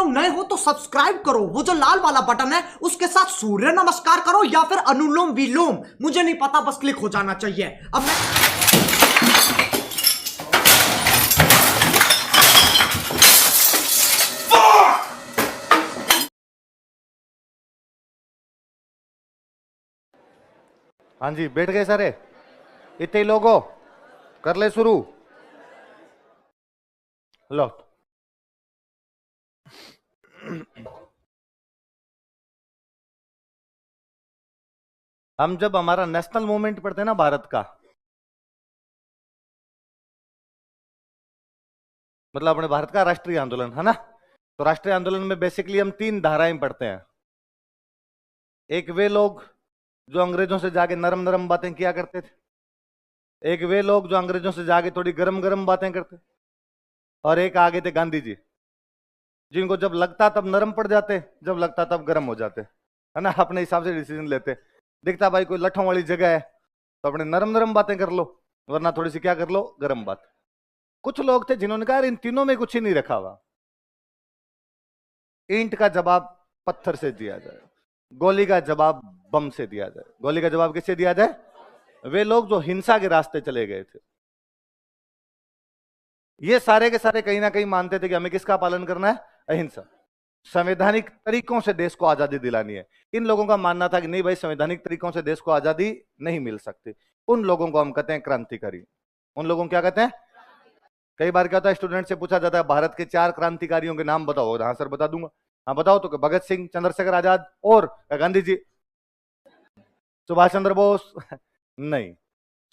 लोग नए हो तो सब्सक्राइब करो, वो जो लाल वाला बटन है उसके साथ सूर्य नमस्कार करो या फिर अनुलोम विलोम, मुझे नहीं पता, बस क्लिक हो जाना चाहिए। अब मैं हाँ जी, बैठ गए सारे? इतने लोग हो, कर ले शुरू। लो, हम जब हमारा नेशनल मूवमेंट पढ़ते हैं ना भारत का, मतलब अपने भारत का राष्ट्रीय आंदोलन है ना, तो राष्ट्रीय आंदोलन में बेसिकली हम 3 धाराएं पढ़ते हैं। एक वे लोग जो अंग्रेजों से जाके नरम नरम बातें किया करते थे, एक वे लोग जो अंग्रेजों से जाके थोड़ी गरम गरम बातें करते, और एक आगे थे गांधी जी, जिनको जब लगता तब नरम पड़ जाते, जब लगता तब गर्म हो जाते, है ना, अपने हिसाब से डिसीजन लेते। दिखता भाई कोई लठों वाली जगह है तो अपने नरम नरम बातें कर लो, वरना थोड़ी सी क्या कर लो, गर्म बात। कुछ लोग थे जिन्होंने कहा इन तीनों में कुछ ही नहीं रखा हुआ, ईंट का जवाब पत्थर से दिया जाए, गोली का जवाब बम से दिया जाए। गोली का जवाब किससे दिया जाए? वे लोग जो हिंसा के रास्ते चले गए थे। ये सारे के सारे कहीं ना कहीं मानते थे कि हमें किसका पालन करना है? अहिंसा। संवैधानिक तरीकों से देश को आजादी दिलानी है। इन लोगों का मानना था कि नहीं भाई, संवैधानिक तरीकों से देश को आजादी नहीं मिल सकती। उन लोगों को हम कहते हैं क्रांतिकारी। उन लोगों को क्या कहते हैं? कई बार क्या होता है, स्टूडेंट से पूछा जाता है भारत के 4 क्रांतिकारियों के नाम बताओ। हाँ सर बता दूंगा। हाँ बताओ, तो भगत सिंह, चंद्रशेखर आजाद और गांधी जी, सुभाष चंद्र बोस नहीं।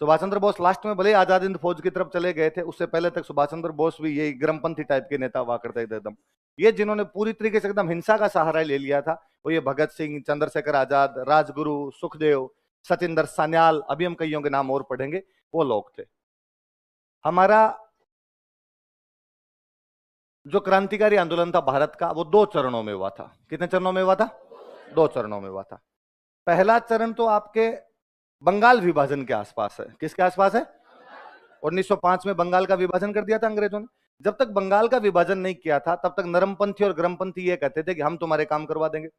सुभाष चंद्र बोस लास्ट में भले आजाद हिंद फौज की तरफ चले गए थे, उससे पहले तक सुभाष चंद्र बोस भी यही गर्मपंथी टाइप के नेता हुआ करते थे एकदम। ये जिन्होंने पूरी तरीके से एकदम हिंसा का सहारा ले लिया था, वो ये भगत सिंह, चंद्रशेखर आजाद, राजगुरु, सुखदेव, सचिंदर सान्याल, अभी हम कईयों के नाम और पढ़ेंगे, वो लोग थे। हमारा जो क्रांतिकारी आंदोलन था भारत का, वो 2 चरणों में हुआ था। कितने चरणों में हुआ था? 2 चरणों में हुआ था। पहला चरण तो आपके बंगाल विभाजन के आसपास है। किसके आसपास है? 1905 में बंगाल का विभाजन कर दिया था अंग्रेजों ने। जब तक बंगाल का विभाजन नहीं किया था, तब तक नरमपंथी और गरमपंथी ये कहते थे कि हम तुम्हारे काम करवा देंगे।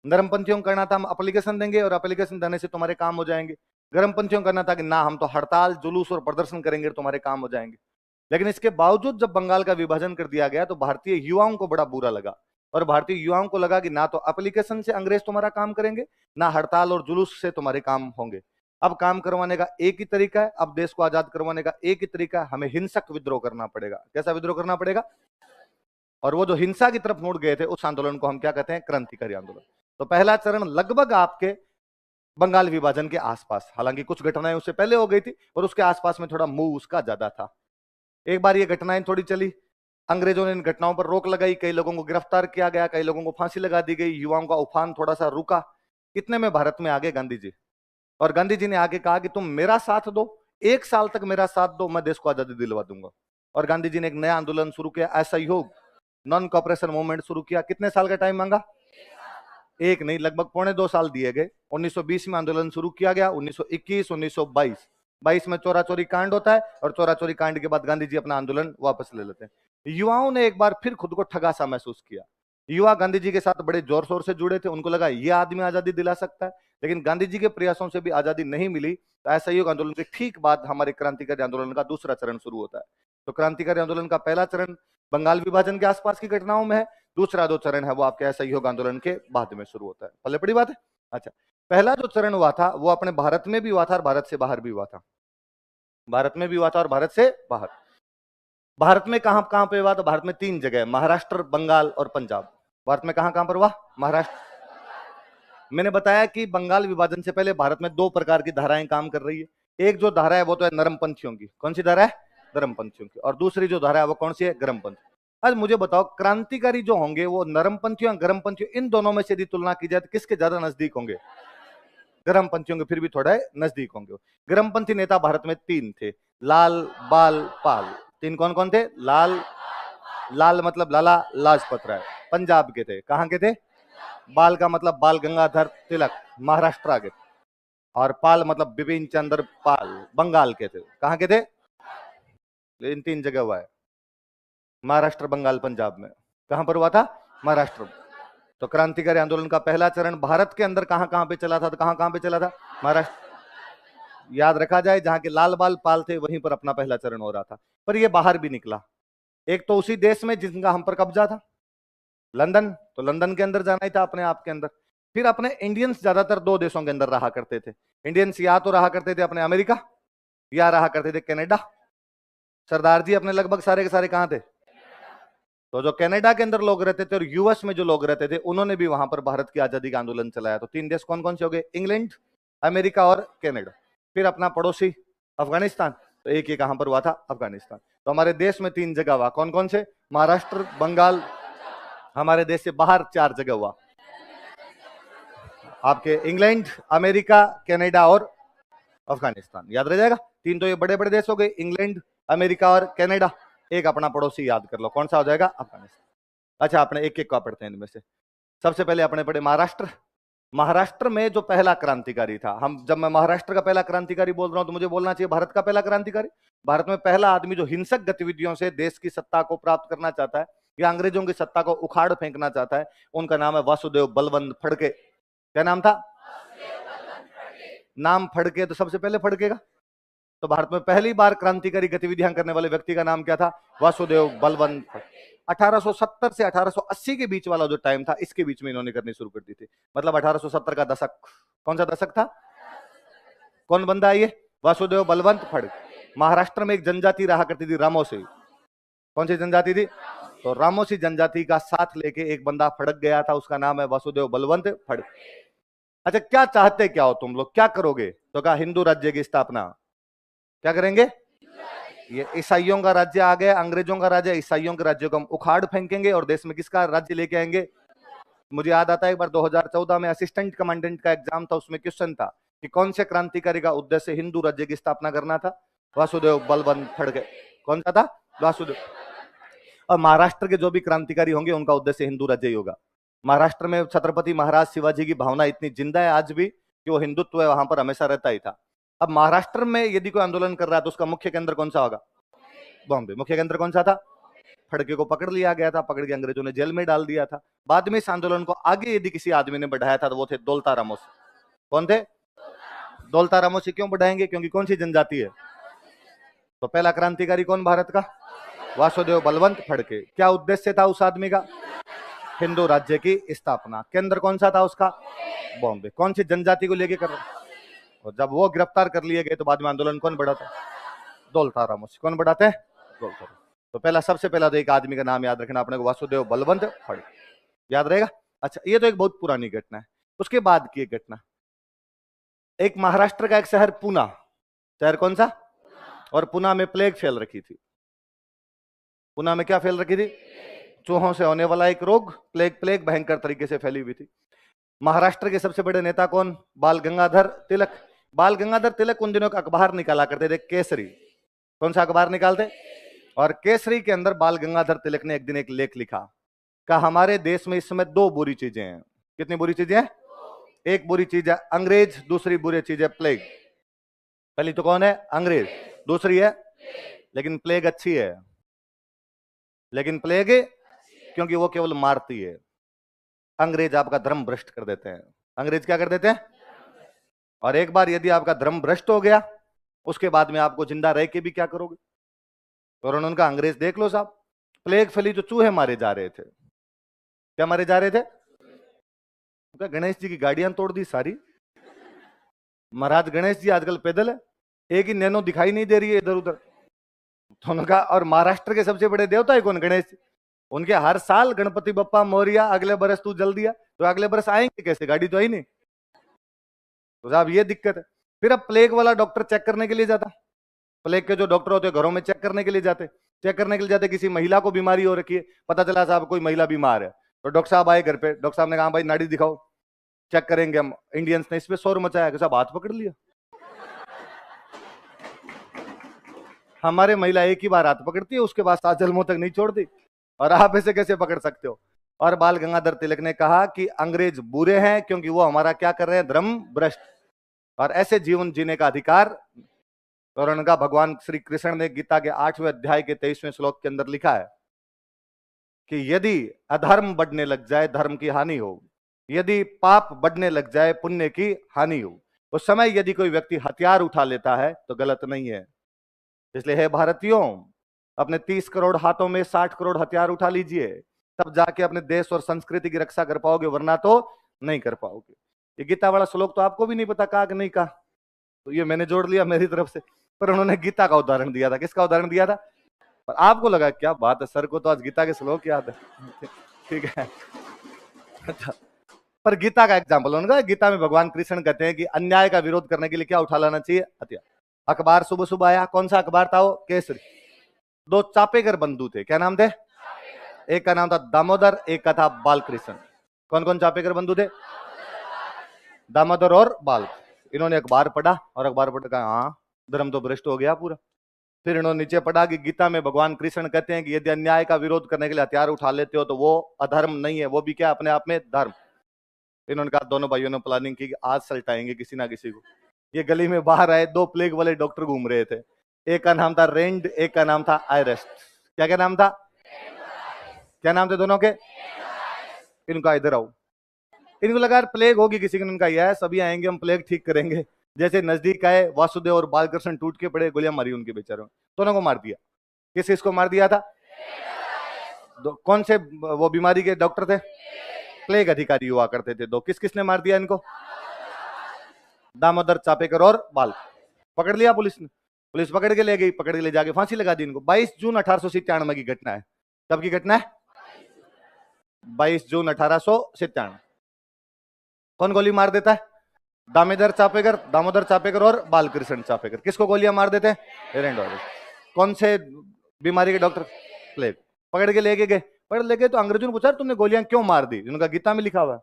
नरमपंथियों को करना था हम एप्लीकेशन देंगे और एप्लीकेशन देने से तुम्हारे काम हो जाएंगे। गरमपंथियों को करना था कि ना, हम तो हड़ताल, जुलूस और प्रदर्शन करेंगे, तुम्हारे काम हो जाएंगे। लेकिन इसके बावजूद जब बंगाल का विभाजन कर दिया गया तो भारतीय युवाओं को बड़ा बुरा लगा, और भारतीय युवाओं को लगा कि ना तो एप्लीकेशन से अंग्रेज तुम्हारा काम करेंगे, ना हड़ताल और जुलूस से तुम्हारे काम होंगे। अब काम करवाने का एक ही तरीका है, अब देश को आजाद करवाने का एक ही तरीका है, हमें हिंसक विद्रोह करना पड़ेगा। कैसा विद्रोह करना पड़ेगा? और वो जो हिंसा की तरफ मुड़ गए थे, उस आंदोलन को हम क्या कहते हैं? क्रांतिकारी आंदोलन। तो पहला चरण लगभग आपके बंगाल विभाजन के आसपास, हालांकि कुछ घटनाएं उससे पहले हो गई थी और उसके आसपास में थोड़ा मूव उसका ज्यादा था। एक बार ये घटनाएं थोड़ी चली, अंग्रेजों ने इन घटनाओं पर रोक लगाई, कई लोगों को गिरफ्तार किया गया, कई लोगों को फांसी लगा दी गई, युवाओं का उफान थोड़ा सा रुका। इतने में भारत में आ गए गांधी जी, और गांधी जी ने आगे कहा कि तुम मेरा साथ दो, 1 साल तक मेरा साथ दो, मैं देश को आजादी दिलवा दूंगा। और गांधी जी ने एक नया आंदोलन शुरू किया, असहयोग, नॉन कॉपरेशन मूवमेंट शुरू किया। कितने साल का टाइम मांगा? 1 नहीं, लगभग 2.25 साल दिए गए। 1920 में आंदोलन शुरू किया गया। 1921, 1922, 22 में चोरा चोरी कांड होता है, और चोरा चोरी कांड के बाद गांधी जी अपना आंदोलन वापस ले लेते हैं। युवाओं ने एक बार फिर खुद को ठगा सा महसूस किया। युवा गांधी जी के साथ बड़े जोर शोर से जुड़े थे, उनको लगा ये आदमी आजादी दिला सकता है। लेकिन गांधी जी के प्रयासों से भी आजादी नहीं मिली। तो असहयोग आंदोलन के ठीक बाद हमारे क्रांतिकारी आंदोलन का दूसरा चरण शुरू होता है। तो क्रांतिकारी आंदोलन का पहला चरण बंगाल विभाजन के आसपास की घटनाओं में है, दूसरा जो चरण है वो आपके असहयोग आंदोलन के बाद में शुरू होता है। पहले बड़ी बात है। अच्छा, पहला जो चरण हुआ था वो अपने भारत में भी हुआ था और भारत से बाहर भी हुआ था। भारत में भी हुआ था और भारत से बाहर। भारत में कहां कहां पे हुआ? तो भारत में 3 जगह, महाराष्ट्र, बंगाल और पंजाब। भारत में कहां कहां पर हुआ? महाराष्ट्र। मैंने बताया कि बंगाल विभाजन से पहले भारत में 2 प्रकार की धाराएं काम कर रही है। एक जो धारा है वो तो है नरमपंथियों की। कौन सी धारा है? नरमपंथियों की। और दूसरी जो धारा है वो कौन सी है? गर्मपंथी। आज मुझे बताओ, क्रांतिकारी जो होंगे वो नरमपंथियों या गर्मपंथियों, इन दोनों में से यदि तुलना की जाए तो किसके ज्यादा नजदीक होंगे? गर्मपंथियों के फिर भी थोड़ा नजदीक होंगे। गर्मपंथी नेता भारत में 3 थे, लाल, बाल, पाल। 3 कौन कौन थे? लाल, लाल मतलब लाला लाजपत राय, पंजाब के थे। कहां के थे? बाल का मतलब बाल गंगाधर तिलक, महाराष्ट्र के। और पाल मतलब बिपिन चंद्र पाल, बंगाल के थे। कहां के थे? इन 3 जगह हुआ है, महाराष्ट्र, बंगाल, पंजाब में। कहां पर हुआ था? महाराष्ट्र। तो क्रांतिकारी आंदोलन का पहला चरण भारत के अंदर कहां कहां पे चला था? तो कहां कहां पे चला था? महाराष्ट्र। याद रखा जाए, जहां के लाल बाल पाल थे वहीं पर अपना पहला चरण हो रहा था। पर यह बाहर भी निकला, एक तो उसी देश में जिनका हम पर कब्जा था, लंदन। तो लंदन के अंदर जाना ही था अपने आप के अंदर। फिर अपने इंडियंस ज्यादातर दो देशों के अंदर रहा करते थे। इंडियंस या तो रहा करते थे अपने अमेरिका, या रहा करते थे कनाडा। सरदार जी अपने लगभग सारे के सारे कहां थे? तो जो कनाडा के अंदर लोग रहते थे और यूएस में जो लोग रहते थे, उन्होंने भी वहां पर भारत की आजादी का आंदोलन चलाया। तो तीन देश कौन कौन से हो गए? इंग्लैंड, अमेरिका और कनाडा। फिर अपना पड़ोसी अफगानिस्तान, तो एक ही कहां पर हुआ था? अफगानिस्तान। तो हमारे देश में तीन जगह हुआ। कौन कौन से? महाराष्ट्र, बंगाल। हमारे देश से बाहर चार जगह हुआ, आपके इंग्लैंड, अमेरिका, कनाडा और अफगानिस्तान। याद रह जाएगा। तीन तो ये बड़े बड़े देश हो गए, इंग्लैंड, अमेरिका और कनाडा। एक अपना पड़ोसी याद कर लो, कौन सा हो जाएगा? अफगानिस्तान। अच्छा, अपने एक एक का पढ़ते हैं इनमें से। सबसे पहले अपने पढ़े महाराष्ट्र। महाराष्ट्र में जो पहला क्रांतिकारी था, हम जब मैं महाराष्ट्र का पहला क्रांतिकारी बोल रहा हूं तो मुझे बोलना चाहिए भारत का पहला क्रांतिकारी। भारत में पहला आदमी जो हिंसक गतिविधियों से देश की सत्ता को प्राप्त करना चाहता है या अंग्रेजों की सत्ता को उखाड़ फेंकना चाहता है, उनका नाम है वासुदेव बलवंत फड़के। क्या नाम था? नाम फड़के, तो सबसे पहले फड़केगा। तो भारत में पहली बार क्रांतिकारी गतिविधियां करने वाले व्यक्ति का नाम क्या था? वासुदेव बलवंत फड़के। 1870 से 1880 के बीच वाला जो टाइम था, इसके बीच में इन्होंने करनी शुरू कर दी थी। मतलब 1870 का दशक। कौन सा दशक था? कौन बंदा है ये? वासुदेव बलवंत फड़के। महाराष्ट्र में एक जनजाति रहा करती थी, रामोसी। कौन सी जनजाति थी? तो रामोसी जनजाति का साथ लेके एक बंदा फड़क गया था, उसका नाम है वासुदेव बलवंत फड़के। अच्छा, क्या चाहते क्या हो तुम लोग, क्या करोगे? तो कहा हिंदू राज्य की स्थापना। क्या करेंगे? ये ईसाइयों का राज्य आ गया, अंग्रेजों का राज्य, ईसाइयों के राज्य को हम उखाड़ फेंकेंगे और देश में किसका राज्य लेके आएंगे? मुझे याद आता है एक बार 2014 में असिस्टेंट कमांडेंट का एग्जाम था, उसमें क्वेश्चन था कि कौन से क्रांतिकारी का उद्देश्य हिंदू राज्य की स्थापना करना था? वासुदेव बलवंत फड़के। कौन सा था? वासुदेव। और महाराष्ट्र के जो भी क्रांतिकारी होंगे उनका उद्देश्य हिंदू राज्य ही होगा। महाराष्ट्र में छत्रपति महाराज शिवाजी की भावना इतनी जिंदा है आज भी कि वो हिंदुत्व है वहां पर हमेशा रहता ही था। अब महाराष्ट्र में यदि कोई आंदोलन कर रहा है तो उसका मुख्य केंद्र कौन सा होगा? बॉम्बे। मुख्य केंद्र कौन सा था? फड़के को पकड़ लिया गया था, पकड़ के अंग्रेजों ने जेल में डाल दिया था। बाद में इस आंदोलन को आगे यदि किसी आदमी ने बढ़ाया था तो वो थे दौलता रामोसी। कौन थे? दौलता रामोसी। क्यों बढ़ाएंगे? क्योंकि कौन सी जनजाति है? तो पहला क्रांतिकारी कौन भारत का? वासुदेव बलवंत फड़के। क्या उद्देश्य था उस आदमी का? हिंदू राज्य की स्थापना। केंद्र कौन सा था उसका? बॉम्बे। कौन सी जनजाति को लेके कर रहा? और जब वो गिरफ्तार कर लिए गए तो बाद में आंदोलन कौन बढ़ाता? दौलता रामोसी। कौन बढ़ाते हैं? दौलता। तो पहला, सबसे पहला तो एक आदमी का नाम याद रखना अपने को, वासुदेव बलवंत फड़के। याद रहेगा। अच्छा, ये तो एक बहुत पुरानी घटना है। उसके बाद की एक घटना, एक महाराष्ट्र का एक शहर पुना, शहर कौन सा? और पुना में प्लेग फैल रखी थी। पुना में क्या फैल रखी थी? चूहों से होने वाला एक रोग, प्लेग भयंकर तरीके से फैली हुई थी। महाराष्ट्र के सबसे बड़े नेता कौन? बाल गंगाधर तिलक। बाल गंगाधर तिलक उन दिनों का अखबार निकाला करते थे, केसरी। कौन सा अखबार निकालते? और केसरी के अंदर बाल गंगाधर तिलक ने एक दिन एक लेख लिखा, कहा हमारे देश में इस समय दो बुरी चीजें हैं। कितनी बुरी चीजें हैं? एक बुरी चीज है अंग्रेज, दूसरी बुरी चीज है प्लेग। पहली तो कौन है? अंग्रेज। दूसरी है, लेकिन प्लेग अच्छी है। लेकिन प्लेग क्योंकि वो केवल मारती है। अंग्रेज आपका धर्म भ्रष्ट कर देते हैं। अंग्रेज क्या कर देते हैं? और एक बार यदि आपका धर्म भ्रष्ट हो गया, उसके बाद में आपको जिंदा रह के भी क्या करोगे? और उनका अंग्रेज देख लो साहब, प्लेग फैली तो चूहे मारे जा रहे थे। क्या मारे जा रहे थे? गणेश जी की गाड़ियां तोड़ दी सारी। महाराज गणेश जी आजकल पैदल है, एक ही नैनो दिखाई नहीं दे रही है इधर उधर। तो उनका, और महाराष्ट्र के सबसे बड़े देवता है कौन? गणेश जी। उनके हर साल गणपति बप्पा मोरिया, अगले बरस तू जल दिया, तो अगले बरस आएंगे कैसे? गाड़ी तो आई नहीं। तो साहब ये दिक्कत है। फिर अब प्लेग वाला डॉक्टर चेक करने के लिए जाता, प्लेग के जो डॉक्टर होते हैं घरों में चेक करने के लिए जाते, किसी महिला को बीमारी हो रखी है, पता चला साहब कोई महिला बीमार है, तो डॉक्टर साहब आए घर पे। डॉक्टर साहब ने कहा भाई नाड़ी दिखाओ, चेक करेंगे हम। इंडियंस ने इस पे शोर मचाया कि साहब हाथ पकड़ लिया। हमारे महिला एक ही बार हाथ पकड़ती है, उसके बाद 7 जन्मों तक नहीं छोड़ती, और आप ऐसे कैसे पकड़ सकते हो? और बाल गंगाधर तिलक ने कहा कि अंग्रेज बुरे हैं क्योंकि वो हमारा क्या कर रहे हैं? धर्म भ्रष्ट, और ऐसे जीवन जीने का अधिकार। और उनका भगवान श्री कृष्ण ने गीता के 8वें अध्याय के 23वें श्लोक के अंदर लिखा है कि यदि अधर्म बढ़ने लग जाए धर्म की हानि हो, यदि पाप बढ़ने लग जाए पुण्य की हानि हो। उस समय यदि कोई व्यक्ति हथियार उठा लेता है तो गलत नहीं है। इसलिए है भारतीयों, अपने 30 करोड़ हाथों में 60 करोड़ हथियार उठा लीजिए, तब जाके अपने देश और संस्कृति की रक्षा कर पाओगे, वरना तो नहीं कर पाओगे। ये गीता वाला श्लोक तो आपको भी नहीं पता कहा कि नहीं कहा, तो ये मैंने जोड़ लिया मेरी तरफ से। पर उन्होंने गीता का उदाहरण दिया था। किसका उदाहरण दिया था? पर आपको लगा क्या बात है, सर को तो आज गीता के श्लोक याद है। ठीक है। अच्छा, पर गीता का एग्जाम्पल उनका, गीता में भगवान कृष्ण कहते हैं कि अन्याय का विरोध करने के लिए क्या उठा लाना चाहिए? हथियार। अखबार सुबह सुबह आया, कौन सा अखबार था वो? केसरी। दो चापेकर बंधु थे, क्या नाम थे? एक का नाम था दामोदर, एक का था बालकृष्ण। कौन कौन चापेकर बंधु थे? दामोदर और बाल। इन्होंने अखबार पढ़ा और अखबार पढ़ कहा हाँ धर्म तो भ्रष्ट हो गया पूरा। फिर इन्होंने नीचे पढ़ा कि गीता में भगवान कृष्ण कहते हैं कि यदि अन्याय का विरोध करने के लिए हथियार उठा लेते हो तो वो अधर्म नहीं है, वो भी क्या अपने आप में धर्म। इन्होंने कहा, दोनों भाइयों ने प्लानिंग की कि आज सलटाएंगे किसी ना किसी को। ये गली में बाहर आए, दो प्लेग वाले डॉक्टर घूम रहे थे, एक का नाम था रेंड, एक का नाम था आयरेस्ट। क्या क्या नाम था? क्या नाम थे दोनों के? इनका इधर आओ। इनको लगा प्लेग होगी किसी की, उनका यह सभी आएंगे हम प्लेग ठीक करेंगे। जैसे नजदीक आए, वासुदेव और बालकृष्ण टूट के पड़े, गोलियां मारी उनके बेचारों, दोनों को मार दिया। किसको मार दिया था? कौन से वो बीमारी के डॉक्टर थे? प्लेग अधिकारी हुआ करते थे दो। किसने मार दिया इनको? दामोदर चापेकर और बाल। पकड़ लिया पुलिस ने, पुलिस पकड़ के ले गई, पकड़ के ले जाके फांसी लगा दी इनको। 22 जून 1897 की घटना है। कब की घटना है? 22 जून 1897। कौन गोली मार देता है? दामोदर चापेकर और बालकृष्ण चापेकर। किसको गोलियां मार देते हैं? कौन से बीमारी के डॉक्टर? प्लेग। पकड़ के लेके गए, पकड़ लेके तो अंग्रेजों ने पूछा तुमने गोलियां क्यों मार दी? उन्होंने कहा गीता में लिखा हुआ है।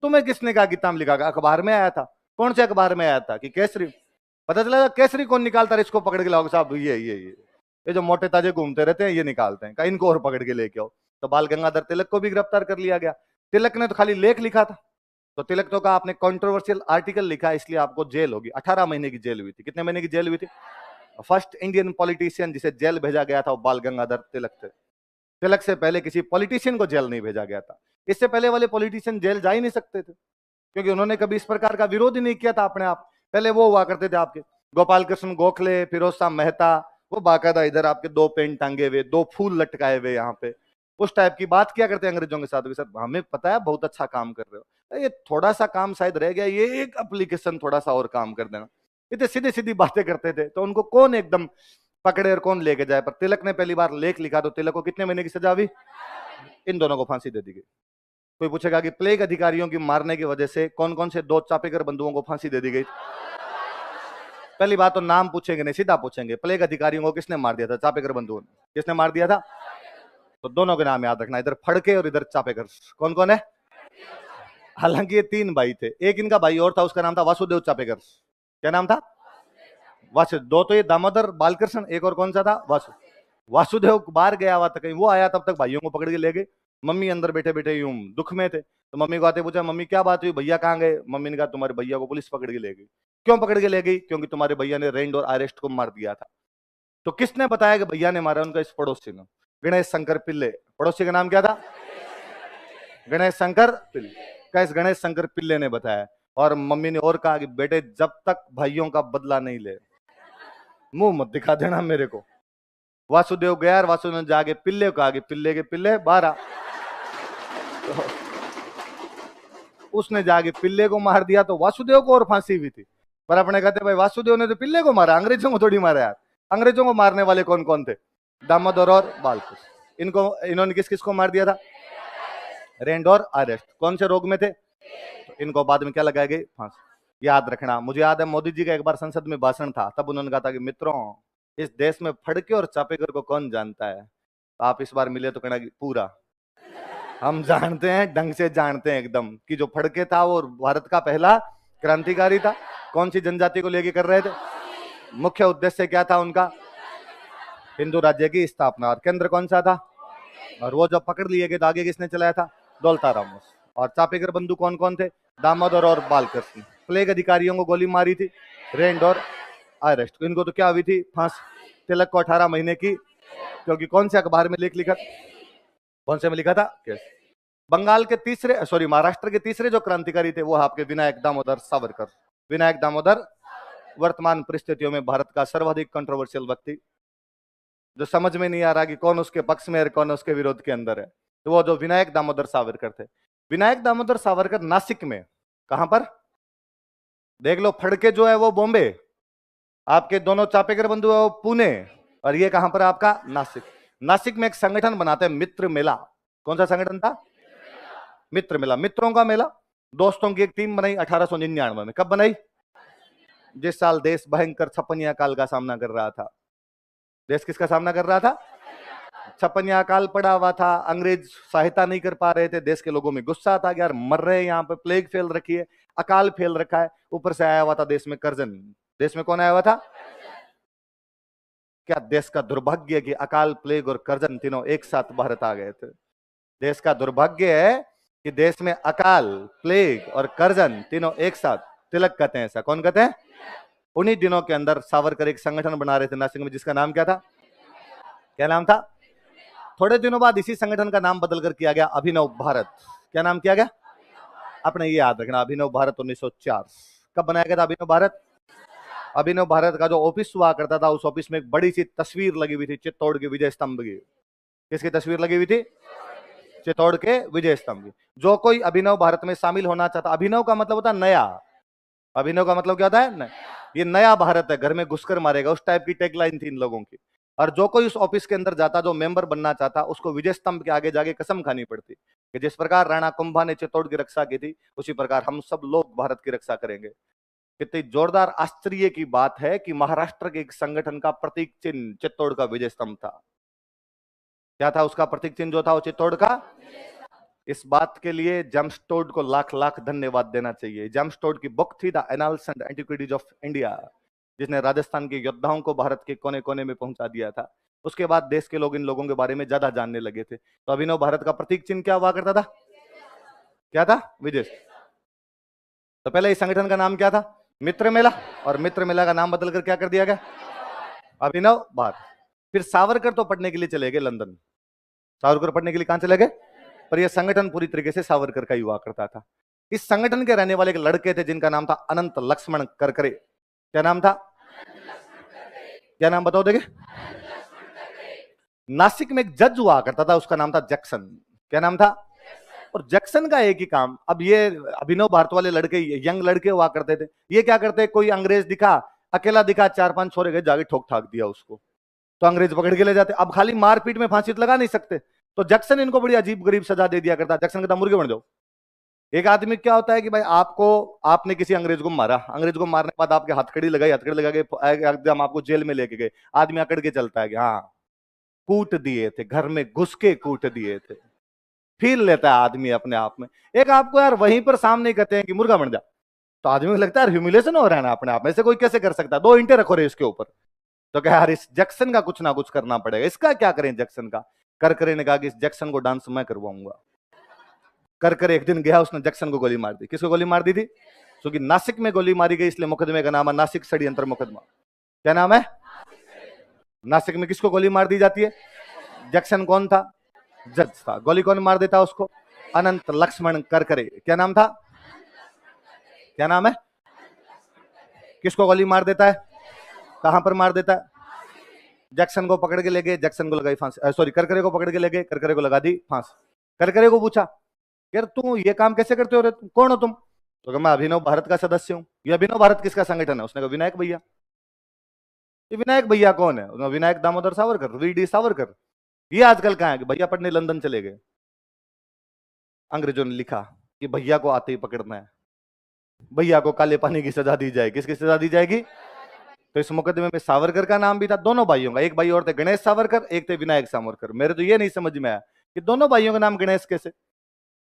तुम्हें किसने कहा गीता में लिखा? अखबार में आया था। कौन से अखबार में आया था? कि केसरी। पता चला केसरी कौन निकालता है? इसको पकड़ के लाओ साहब, ये जो मोटे ताजे घूमते रहते हैं ये निकालते हैं। इनको और पकड़ के लेके आओ। तो बाल गंगाधर तिलक को भी गिरफ्तार कर लिया गया। तिलक ने तो खाली लेख लिखा था, तो तिलक तो का आपने कंट्रोवर्शियल आर्टिकल लिखा, इसलिए आपको जेल होगी। 18 महीने की जेल हुई थी। कितने महीने की जेल हुई थी? फर्स्ट इंडियन पॉलिटिशियन जिसे जेल भेजा गया था वो बाल गंगाधर तिलक थे। तिलक से पहले किसी पॉलिटिशियन को जेल नहीं भेजा गया था। इससे पहले वाले पॉलिटिशियन जेल जा ही नहीं सकते थे, क्योंकि उन्होंने कभी इस प्रकार का विरोध ही नहीं किया था अपने आप। पहले वो हुआ करते थे आपके गोपाल कृष्ण गोखले, फिरोज शाह मेहता, वो बाकायदा इधर आपके दो पेन टांगे हुए, दो फूल लटकाए हुए यहाँ पे, उस टाइप की बात किया करते अंग्रेजों के साथ। सर हमें पता है बहुत अच्छा काम कर रहे हो, ये थोड़ा सा काम शायद रह गया, ये एक एप्लीकेशन थोड़ा सा और काम कर देना। इतने सीधी सीधी बातें करते थे, तो उनको कौन एकदम पकड़े और कौन लेके जाए। पर तिलक ने पहली बार लेख लिखा तो तिलक को कितने महीने की सजा हुई? इन दोनों को फांसी दे दी गई। कोई पूछेगा कि प्लेग अधिकारियों की मारने की वजह से कौन कौन से दो चापेकर बंधुओं को फांसी दे दी गई? पहली बात तो नाम पूछेंगे नहीं, सीधा पूछेंगे प्लेग अधिकारियों को किसने मार दिया था? चापेकर बंधुओं ने। किसने मार दिया था? तो दोनों के नाम याद रखना, इधर फड़के और इधर चापेकर। कौन कौन है? हालांकि ये तीन भाई थे, एक इनका भाई और था, उसका नाम था वासुदेव चापेकर। क्या नाम था? वासुदेव। दो तो ये दामोदर बालकृष्ण, एक और कौन सा था? वासुदेव बाहर गया हुआ था कहीं, वो आया तब तक भाइयों को पकड़ के ले गए। मम्मी अंदर बैठे बैठे यूं दुख में थे, तो मम्मी को आते पूछा मम्मी क्या बात हुई, भैया कहाँ गए? मम्मी ने कहा तुम्हारे भैया को पुलिस पकड़ के ले गई। क्यों पकड़ के ले गई? क्योंकि तुम्हारे भैया ने रेंड और अरेस्ट को मार दिया था। तो किसने बताया कि भैया ने मारा? उनका इस पड़ोसी ने, गणेश शंकर पिल्ले। पड़ोसी का नाम क्या था? गणेश शंकर पिल्ले। क्या इस गणेश शंकर पिल्ले ने बताया? और मम्मी ने और कहा कि बेटे जब तक भाइयों का बदला नहीं ले, मुंह मत दिखा देना मेरे को। वासुदेव गया और वासुदेव ने जाके पिल्ले को कहा कि पिल्ले के पिल्ले 12। तो उसने जाके पिल्ले को मार दिया, तो वासुदेव को और फांसी हुई थी। पर अपने कहते भाई वासुदेव ने तो पिल्ले को मारा, अंग्रेजों को थोड़ी मारा यार। अंग्रेजों को मारने वाले कौन कौन थे? दामोदर और बालकृष्ण। इन्होंने किस किस को मार दिया था? रेंड और अरेस्ट। कौन से रोग में थे? तो इनको बाद में क्या लगाई गई? फांसी। याद रखना, मुझे याद है मोदी जी का एक बार संसद में भाषण था, तब उन्होंने कहा था कि मित्रों इस देश में फड़के और चापेकर को कौन जानता है? तो आप इस बार मिले तो कहना पूरा हम जानते हैं, ढंग से जानते हैं एकदम, कि जो फड़के था वो भारत का पहला क्रांतिकारी था। कौन सी जनजाति को लेके कर रहे थे? मुख्य उद्देश्य क्या था उनका? हिंदू राज्य की स्थापना। और केंद्र कौन सा था? और वो जब पकड़ लिए गए तो आगे किसने चलाया था? दौलताराम। और चापेकर बंधु कौन कौन थे? दामोदर और बालकृष्ण। प्लेग अधिकारियों को गोली मारी थी, रेंड और अरेस्ट। इनको तो क्या हुई थी? फांसी। तिलक को 18 महीने की, क्योंकि कौन से अखबार में लेख लिखा? कौन से में लिखा था? बंगाल के तीसरे, सॉरी, महाराष्ट्र के तीसरे जो क्रांतिकारी थे वो आपके विनायक दामोदर सावरकर। विनायक दामोदर वर्तमान परिस्थितियों में भारत का सर्वाधिक कंट्रोवर्शियल व्यक्ति, जो समझ में नहीं आ रहा कि कौन उसके पक्ष में है कौन उसके विरोध के अंदर है, तो वो जो विनायक दामोदर सावरकर थे। विनायक दामोदर सावरकर नासिक में, कहां पर देख लो, फड़के जो है वो बॉम्बे, आपके दोनों चापेकर बंधु है वो पुणे, और ये कहां पर आपका नासिक। नासिक में एक संगठन बनाते हैं मित्र मेला। कौन सा संगठन था? मित्र मेला, मित्रों का मेला। दोस्तों की एक टीम बनाई 1899 में। कब बनाई? जिस साल देश भयंकर छप्पनिया काल का सामना कर रहा था। देश किसका सामना कर रहा था? छप्पनिया काल पड़ा हुआ था, अंग्रेज सहायता नहीं कर पा रहे थे, देश के लोगों में गुस्सा था कि यार मर रहे हैं, यहाँ पे प्लेग फैल रखी है, अकाल फैल रखा है, ऊपर से आया हुआ था देश में कर्जन। देश में कौन आया हुआ था? क्या देश का दुर्भाग्य है कि अकाल, प्लेग और कर्जन तीनों एक साथ भारत आ गए थे। देश का दुर्भाग्य है कि देश में अकाल, प्लेग और कर्जन तीनों एक साथ। तिलक कहते हैं ऐसा, कौन कहते हैं? उन्हीं दिनों के अंदर सावरकर एक संगठन बना रहे थे नासिक में, जिसका नाम क्या था? क्या नाम था? थोड़े दिनों बाद इसी संगठन का नाम बदलकर किया गया अभिनव भारत। क्या नाम किया गया? आपने ये याद रखना, अभिनव भारत 1904। कब बनाया गया था अभिनव भारत? अभिनव भारत का जो ऑफिस हुआ करता था, उस ऑफिस में एक बड़ी सी तस्वीर लगी हुई थी चित्तौड़ के विजय स्तंभ की। किसकी तस्वीर लगी हुई थी? चित्तौड़ के विजय स्तंभ की। जो कोई अभिनव भारत में शामिल होना चाहता, अभिनव का मतलब होता है नया, अभिनव का मतलब क्या होता है? ये नया भारत है, घर में घुसकर मारेगा, उस टाइप की टैगलाइन थी इन लोगों की। और जो कोई उस ऑफिस के अंदर जाता, जो मेंबर बनना चाहता, उसको विजय स्तंभ के आगे जाके कसम खानी पड़ती कि जिस प्रकार राणा कुंभा ने चित्तौड़ की रक्षा की थी, उसी प्रकार हम सब लोग भारत की रक्षा करेंगे। कितनी जोरदार आश्चर्य की बात है कि महाराष्ट्र के एक संगठन का प्रतीक चिन्ह चित्तौड़ का विजय स्तंभ था। क्या था उसका प्रतीक चिन्ह जो था? वो चित्तौड़ का। इस बात के लिए जेम्स टोड को लाख लाख धन्यवाद देना चाहिए। जेम्स टोड की बुक थी the annals and antiquities of India, जिसने राजस्थान के योद्धाओं को भारत के कोने कोने में पहुंचा दिया था। उसके बाद देश के लोग इन लोगों के बारे में ज्यादा जानने लगे थे। तो अभिनव भारत का प्रतीक चिन्ह क्या हुआ करता था? क्या था? विजय। तो पहले इस संगठन का नाम क्या था? मित्र मेला, और मित्र मेला का नाम बदलकर क्या कर दिया गया? अभिनव भारत। फिर सावरकर तो पढ़ने के लिए चले गए लंदन। सावरकर पढ़ने के लिए कहां चले गए? पर यह संगठन पूरी तरीके से सावरकर का ही हुआ करता था। इस संगठन के रहने वाले एक लड़के थे जिनका नाम था अनंत लक्ष्मण करकरे। क्या नाम था? क्या नाम बताओ देखे? नासिक में एक जज हुआ करता था, उसका नाम था जैक्सन। क्या नाम था? और जैक्सन का एक ही काम, अब ये अभिनव भारत वाले लड़के, यंग लड़के हुआ करते थे, ये क्या करते, कोई अंग्रेज दिखा, अकेला दिखा, 4-5 छोरे गए, जाके ठोक ठाक दिया उसको, तो अंग्रेज पकड़ के ले जाते। अब खाली मारपीट में फांसी तो लगा नहीं सकते, तो जैक्सन इनको बड़ी अजीब गरीब सजा दे दिया करता। जैक्सन कहता मुर्गे बन जाओ। एक आदमी क्या होता है कि भाई आपने किसी अंग्रेज को मारा, अंग्रेज को मारने के बाद आपके हथकड़ी लगाई, हथकड़ी लगा के एकदम आपको जेल में लेके गए, आदमी अकड़ के चलता है कि हाँ कूट दिए थे, घर में घुस के कूट दिए थे, फील लेता है आदमी अपने आप में। एक आपको यार वहीं पर सामने कहते हैं कि मुर्गा बन जा, तो आदमी को लगता है ह्यूमिलेशन हो रहा है ना अपने आप में, ऐसे कोई कैसे कर सकता है? 2 ईंटें रखो रे इसके ऊपर। तो क्या यार इस जैक्सन का कुछ ना कुछ करना पड़ेगा, इसका क्या करें जैक्सन का? करकरे ने कहा कि इस जैक्सन को डांस मैं करवाऊंगा। करकरे एक दिन गया, उसने जैक्सन को गोली मार दी। किसको गोली मार दी थी? क्योंकि नासिक में गोली मारी गई, इसलिए मुकदमे का नाम है नासिक षड्यंत्र मुकदमा। क्या नाम है? नासिक में किसको गोली मार दी जाती है? जैक्सन कौन था? जज था। गोली कौन मार देता उसको? अनंत लक्ष्मण करकरे। क्या नाम था? क्या नाम है? किसको गोली मार देता है? कहां पर मार देता है? जैक्सन को पकड़ के ले गए, जैक्सन को लगाई फांसी, सॉरी करकरे को पकड़ के ले गए, करकरे को लगा दी फांसी। करकरे को पूछा यार तू ये काम कैसे करते हो रे, कौन हो तुम? तो मैं अभिनव भारत का सदस्य हूं। ये अभिनव भारत किसका संगठन है? उसने कहा विनायक भैया। ये विनायक भैया कौन है? विनायक दामोदर सावरकर, वीडी सावरकर। ये आजकल कहां है कि भैया पढ़ने लंदन चले गए। अंग्रेजों ने लिखा कि भैया को आते ही पकड़ना है, भैया को काले पानी की सजा दी जाएगी। किसकी सजा दी जाएगी? तो इस मुकदमे में सावरकर का नाम भी था, दोनों भाइयों का। एक भाई और थे गणेश सावरकर, एक थे विनायक सावरकर। मेरे तो ये नहीं समझ में आया कि दोनों भाइयों का नाम गणेश कैसे?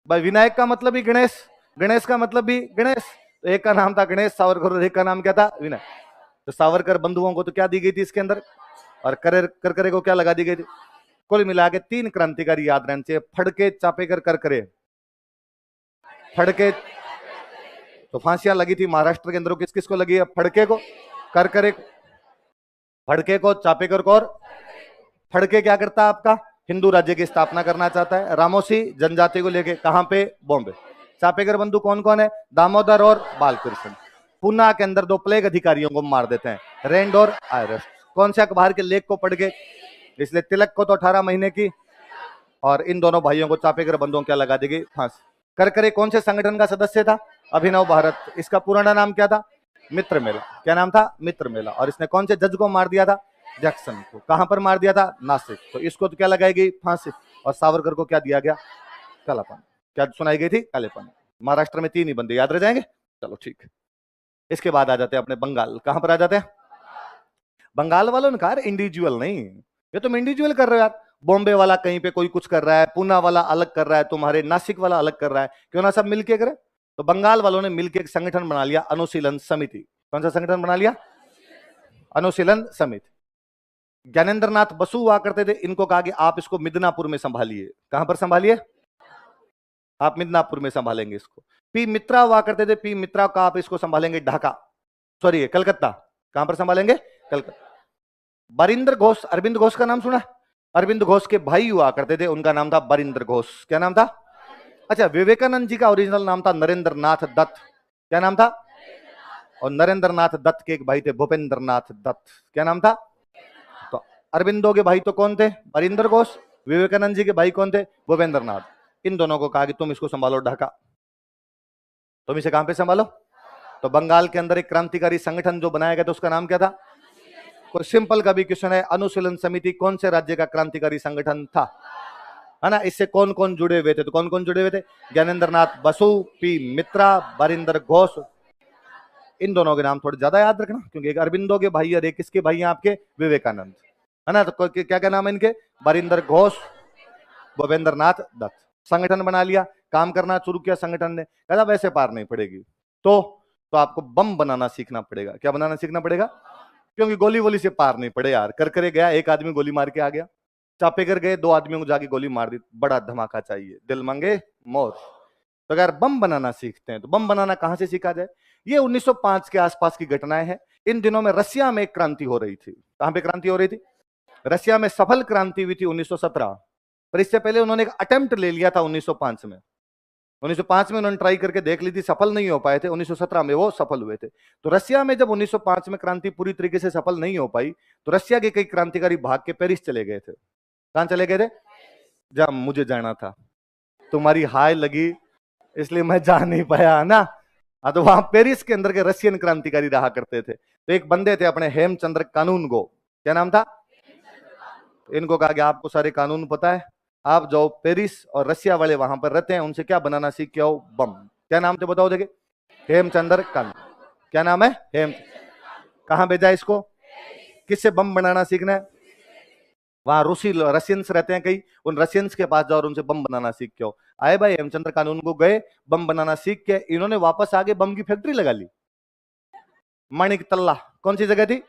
भाई विनायक का मतलब भी गणेश, गणेश का मतलब भी गणेश, तो एक का नाम था गणेश सावरकर और एक का नाम क्या था? विनायक। तो सावरकर बंधुओं को तो क्या दी गई थी इसके अंदर, और करकरे को क्या लगा दी गई थी? कुल मिला के 3 क्रांतिकारी याद रहने चाहिए, फड़के, चापेकर, करकरे। फड़के तो फांसियां लगी थी महाराष्ट्र के अंदर, किस किस को लगी है? फड़के को, करकरे, फड़के को, चापेकर को। और फड़के क्या करता है आपका? हिंदू राज्य की स्थापना करना चाहता है। रामोसी जनजाति को लेके कहां पे? बॉम्बे। चापेकर बंधु कौन कौन है? दामोदर और बालकृष्ण। पूना के अंदर 2 प्लेग अधिकारियों को मार देते हैं, रेंड और आयरस। कौन से अखबार के लेख को पढ़ के? इसलिए तिलक को तो 18 महीने की, और इन दोनों भाइयों को चापेकर बंधुओं क्या लगा देगी? फांसी। करकरे कौन से संगठन का सदस्य था? अभिनव भारत। इसका पुराना नाम क्या था? मित्र मेला। क्या नाम था? मित्र मेला। और इसने कौन से जज को मार दिया था? जैक्सन को। कहां पर मार दिया था? नासिक। तो इसको तो क्या लगाएगी? फांसी। और सावरकर को क्या दिया गया? कालापन। क्या सुनाई गई थी? कालेपन। महाराष्ट्र में 3 ही बंदे याद रह जाएंगे। चलो ठीक है। इसके बाद आ जाते हैं अपने बंगाल। कहां पर आ जाते हैं? बंगाल वालों ने कहा इंडिविजुअल नहीं, ये तुम इंडिविजुअल कर रहे हो यार। बॉम्बे वाला कहीं पे कोई कुछ कर रहा है, पूना वाला अलग कर रहा है, तुम्हारे नासिक वाला अलग कर रहा है, क्यों ना सब मिलके करे। तो बंगाल वालों ने मिलकर एक संगठन बना लिया, अनुशीलन समिति। कौन सा संगठन बना लिया? अनुशीलन समिति। ज्ञानेंद्र नाथ बसु हुआ करते थे, इनको कहा कि आप इसको मिदनापुर में संभालिए। कहां पर संभालिए? आप मिदनापुर में संभालेंगे इसको। पी मित्रा हुआ करते थे, पी मित्रा का आप इसको संभालेंगे ढाका, सॉरी कलकत्ता। कहां पर संभालेंगे? कलकत्ता। बरिंदर घोष, अरविंद घोष का नाम सुना? अरविंद घोष के भाई हुआ करते थे, उनका नाम था बरिंदर घोष। क्या नाम था? अच्छा, विवेकानंद जी का ओरिजिनल नाम था नरेंद्र नाथ दत्त। क्या नाम था? और नरेंद्र नाथ दत्त के एक भाई थे भूपेंद्र नाथ दत्त। क्या नाम था? तो अरविंदो के भाई तो कौन थे? बरिंदर घोष। विवेकानंद जी के भाई कौन थे? भूपेंद्र नाथ। इन दोनों को कहा कि तुम इसको संभालो ढाका, तुम इसे कहां पे संभालो? तो बंगाल के अंदर एक क्रांतिकारी संगठन जो बनाया गया था उसका नाम क्या था? कोई सिंपल का भी क्वेश्चन है, अनुशीलन समिति कौन से राज्य का क्रांतिकारी संगठन था? है ना। इससे कौन कौन जुड़े हुए थे? तो कौन कौन जुड़े हुए थे? ज्ञानेंद्र नाथ बसु, पी मित्रा, बरिंदर घोष। इन दोनों के नाम थोड़े ज्यादा याद रखना, क्योंकि एक अरविंदो के भाई और एक किसके भाई हैं आपके? विवेकानंद। है ना। तो क्या क्या नाम है इनके? बरिंदर घोष, भूपेंद्र नाथ दत्त। संगठन बना लिया, काम करना शुरू किया संगठन ने। कहता वैसे पार नहीं पड़ेगी, तो आपको बम बनाना सीखना पड़ेगा। क्या बनाना सीखना पड़ेगा? क्योंकि गोली वोली से पार नहीं पड़े यार। करकरे गया, एक आदमी गोली मार के आ गया। चापेकर गए, 2 आदमियों को जाके गोली मार दी। बड़ा धमाका चाहिए, दिल मांगे मोर। तो अगर बम बनाना सीखते हैं तो बम बनाना कहां से सीखा जाए? ये 1905 के आसपास की घटनाएं हैं। इन दिनों में रसिया में एक क्रांति हो रही थी। कहां पे क्रांति हो रही थी? रसिया में सफल क्रांति हुई थी 1917, पर इससे पहले उन्होंने एक अटेम्प्ट ले लिया था 1905 में। 1905 में उन्होंने ट्राई करके देख ली थी, सफल नहीं हो पाए थे। 1917 में वो सफल हुए थे। तो रसिया में जब 1905 में क्रांति पूरी तरीके से सफल नहीं हो पाई, तो रसिया के कई क्रांतिकारी भाग के पेरिस चले गए थे। कहां चले गए थे? जहां मुझे जाना था, तुम्हारी हाय लगी इसलिए मैं जा नहीं पाया ना। हाँ, तो वहां पेरिस के अंदर के रशियन क्रांतिकारी रहा करते थे। तो एक बंदे थे अपने हेमचंद्र कानून गो। क्या नाम था? इनको कहा कि आपको सारे कानून पता है, आप जाओ पेरिस और रसिया वाले वहां पर रहते हैं, उनसे क्या बनाना सीख के आओ? बम। क्या नाम थे बताओ? देखे, हेमचंद्र कानून। क्या नाम है? हेम। कहां भेजा इसको? किससे बम बनाना सीखना है? वहां रूसी रशियंस रहते हैं कई, उन रशियंस के पास जाओ और उनसे बम बनाना सीख के आओ। आए भाई हेमचंद्र कानून को गए, बम बनाना सीख के इन्होंने वापस आगे बम की फैक्ट्री लगा ली। माणिक तल्ला, कौन सी जगह थी?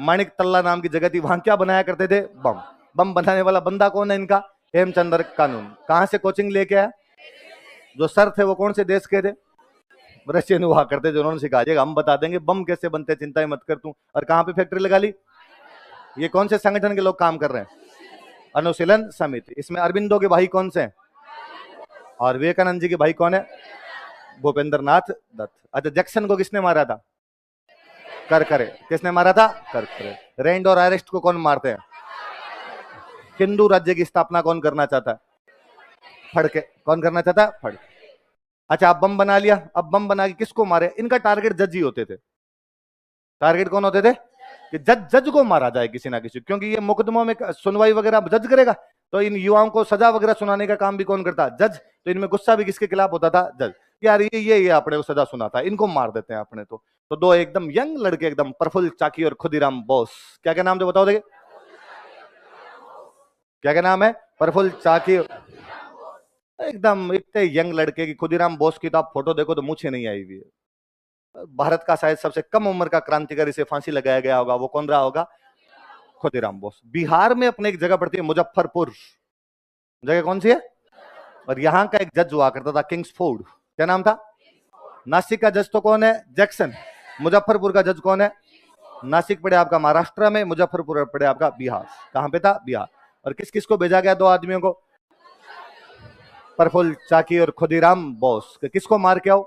माणिक तल्ला नाम की जगह थी। वहां क्या बनाया करते थे? बम। बम बनाने वाला बंदा कौन है इनका? हेमचंद्र कानून। कहां से कोचिंग लेके आया? जो सर थे वो कौन से देश के थे? रशियन हुआ करते थे। उन्होंने सिखाइएगा, हम बता देंगे बम कैसे बनते, चिंता ही मत कर तू। और कहां पे फैक्ट्री लगा ली? ये कौन से संगठन के लोग काम कर रहे हैं? अनुशीलन समिति। इसमें अरविंदो के भाई कौन से हैं? और विवेकानंद जी के भाई कौन है? भूपेंद्र नाथ दत्त। अच्छा, जैक्सन को किसने मारा था? करकरे। किसने मारा था? करकरे। रेंड और अरेस्ट को कौन मारते हैं? हिंदू राज्य की स्थापना कौन करना चाहता है? फड़के। कौन करना चाहता है? फड़के। अच्छा, अब बम बना लिया। अब बम बना के किसको मारे? इनका टारगेट जज ही होते थे। टारगेट कौन होते थे? कि जज को मारा जाए किसी ना किसी, क्योंकि ये मुकदमों में सुनवाई वगैरह जज करेगा, तो इन युवाओं को सजा वगैरह सुनाने का काम भी कौन करता? जज। तो इनमें गुस्सा भी किसके खिलाफ होता था? जज। यार ये अपने को सजा सुनाता है, इनको मार देते हैं अपने। तो 2 एकदम यंग लड़के, एकदम प्रफुल्ल चाकी और खुदीराम बोस। क्या क्या नाम थे बताओ? देखिए, क्या क्या नाम है? प्रफुल्ल चाकी। एकदम इतने यंग लड़के की, खुदीराम बोस की तो आप फोटो देखो तो मुझे नहीं आई हुई है। भारत का शायद सबसे कम उम्र का क्रांतिकारी से फांसी लगाया गया होगा, वो कौन रहा होगा? खुदीराम बोस। बिहार में अपने एक जगह पड़ती है मुजफ्फरपुर, जगह कौन सी है? और यहाँ का एक जज हुआ करता था किंग्सफोर्ड। क्या नाम था? नासिक का जज तो कौन है? जैक्सन। मुजफ्फरपुर का जज कौन है? नासिक पड़े आपका महाराष्ट्र में, मुजफ्फरपुर पड़े आपका बिहार। कहां पे था? बिहार। और किस किस को भेजा गया 2 आदमियों को? प्रफुल्ल चाकी और खुदीराम बोस। किसको मार के आओ?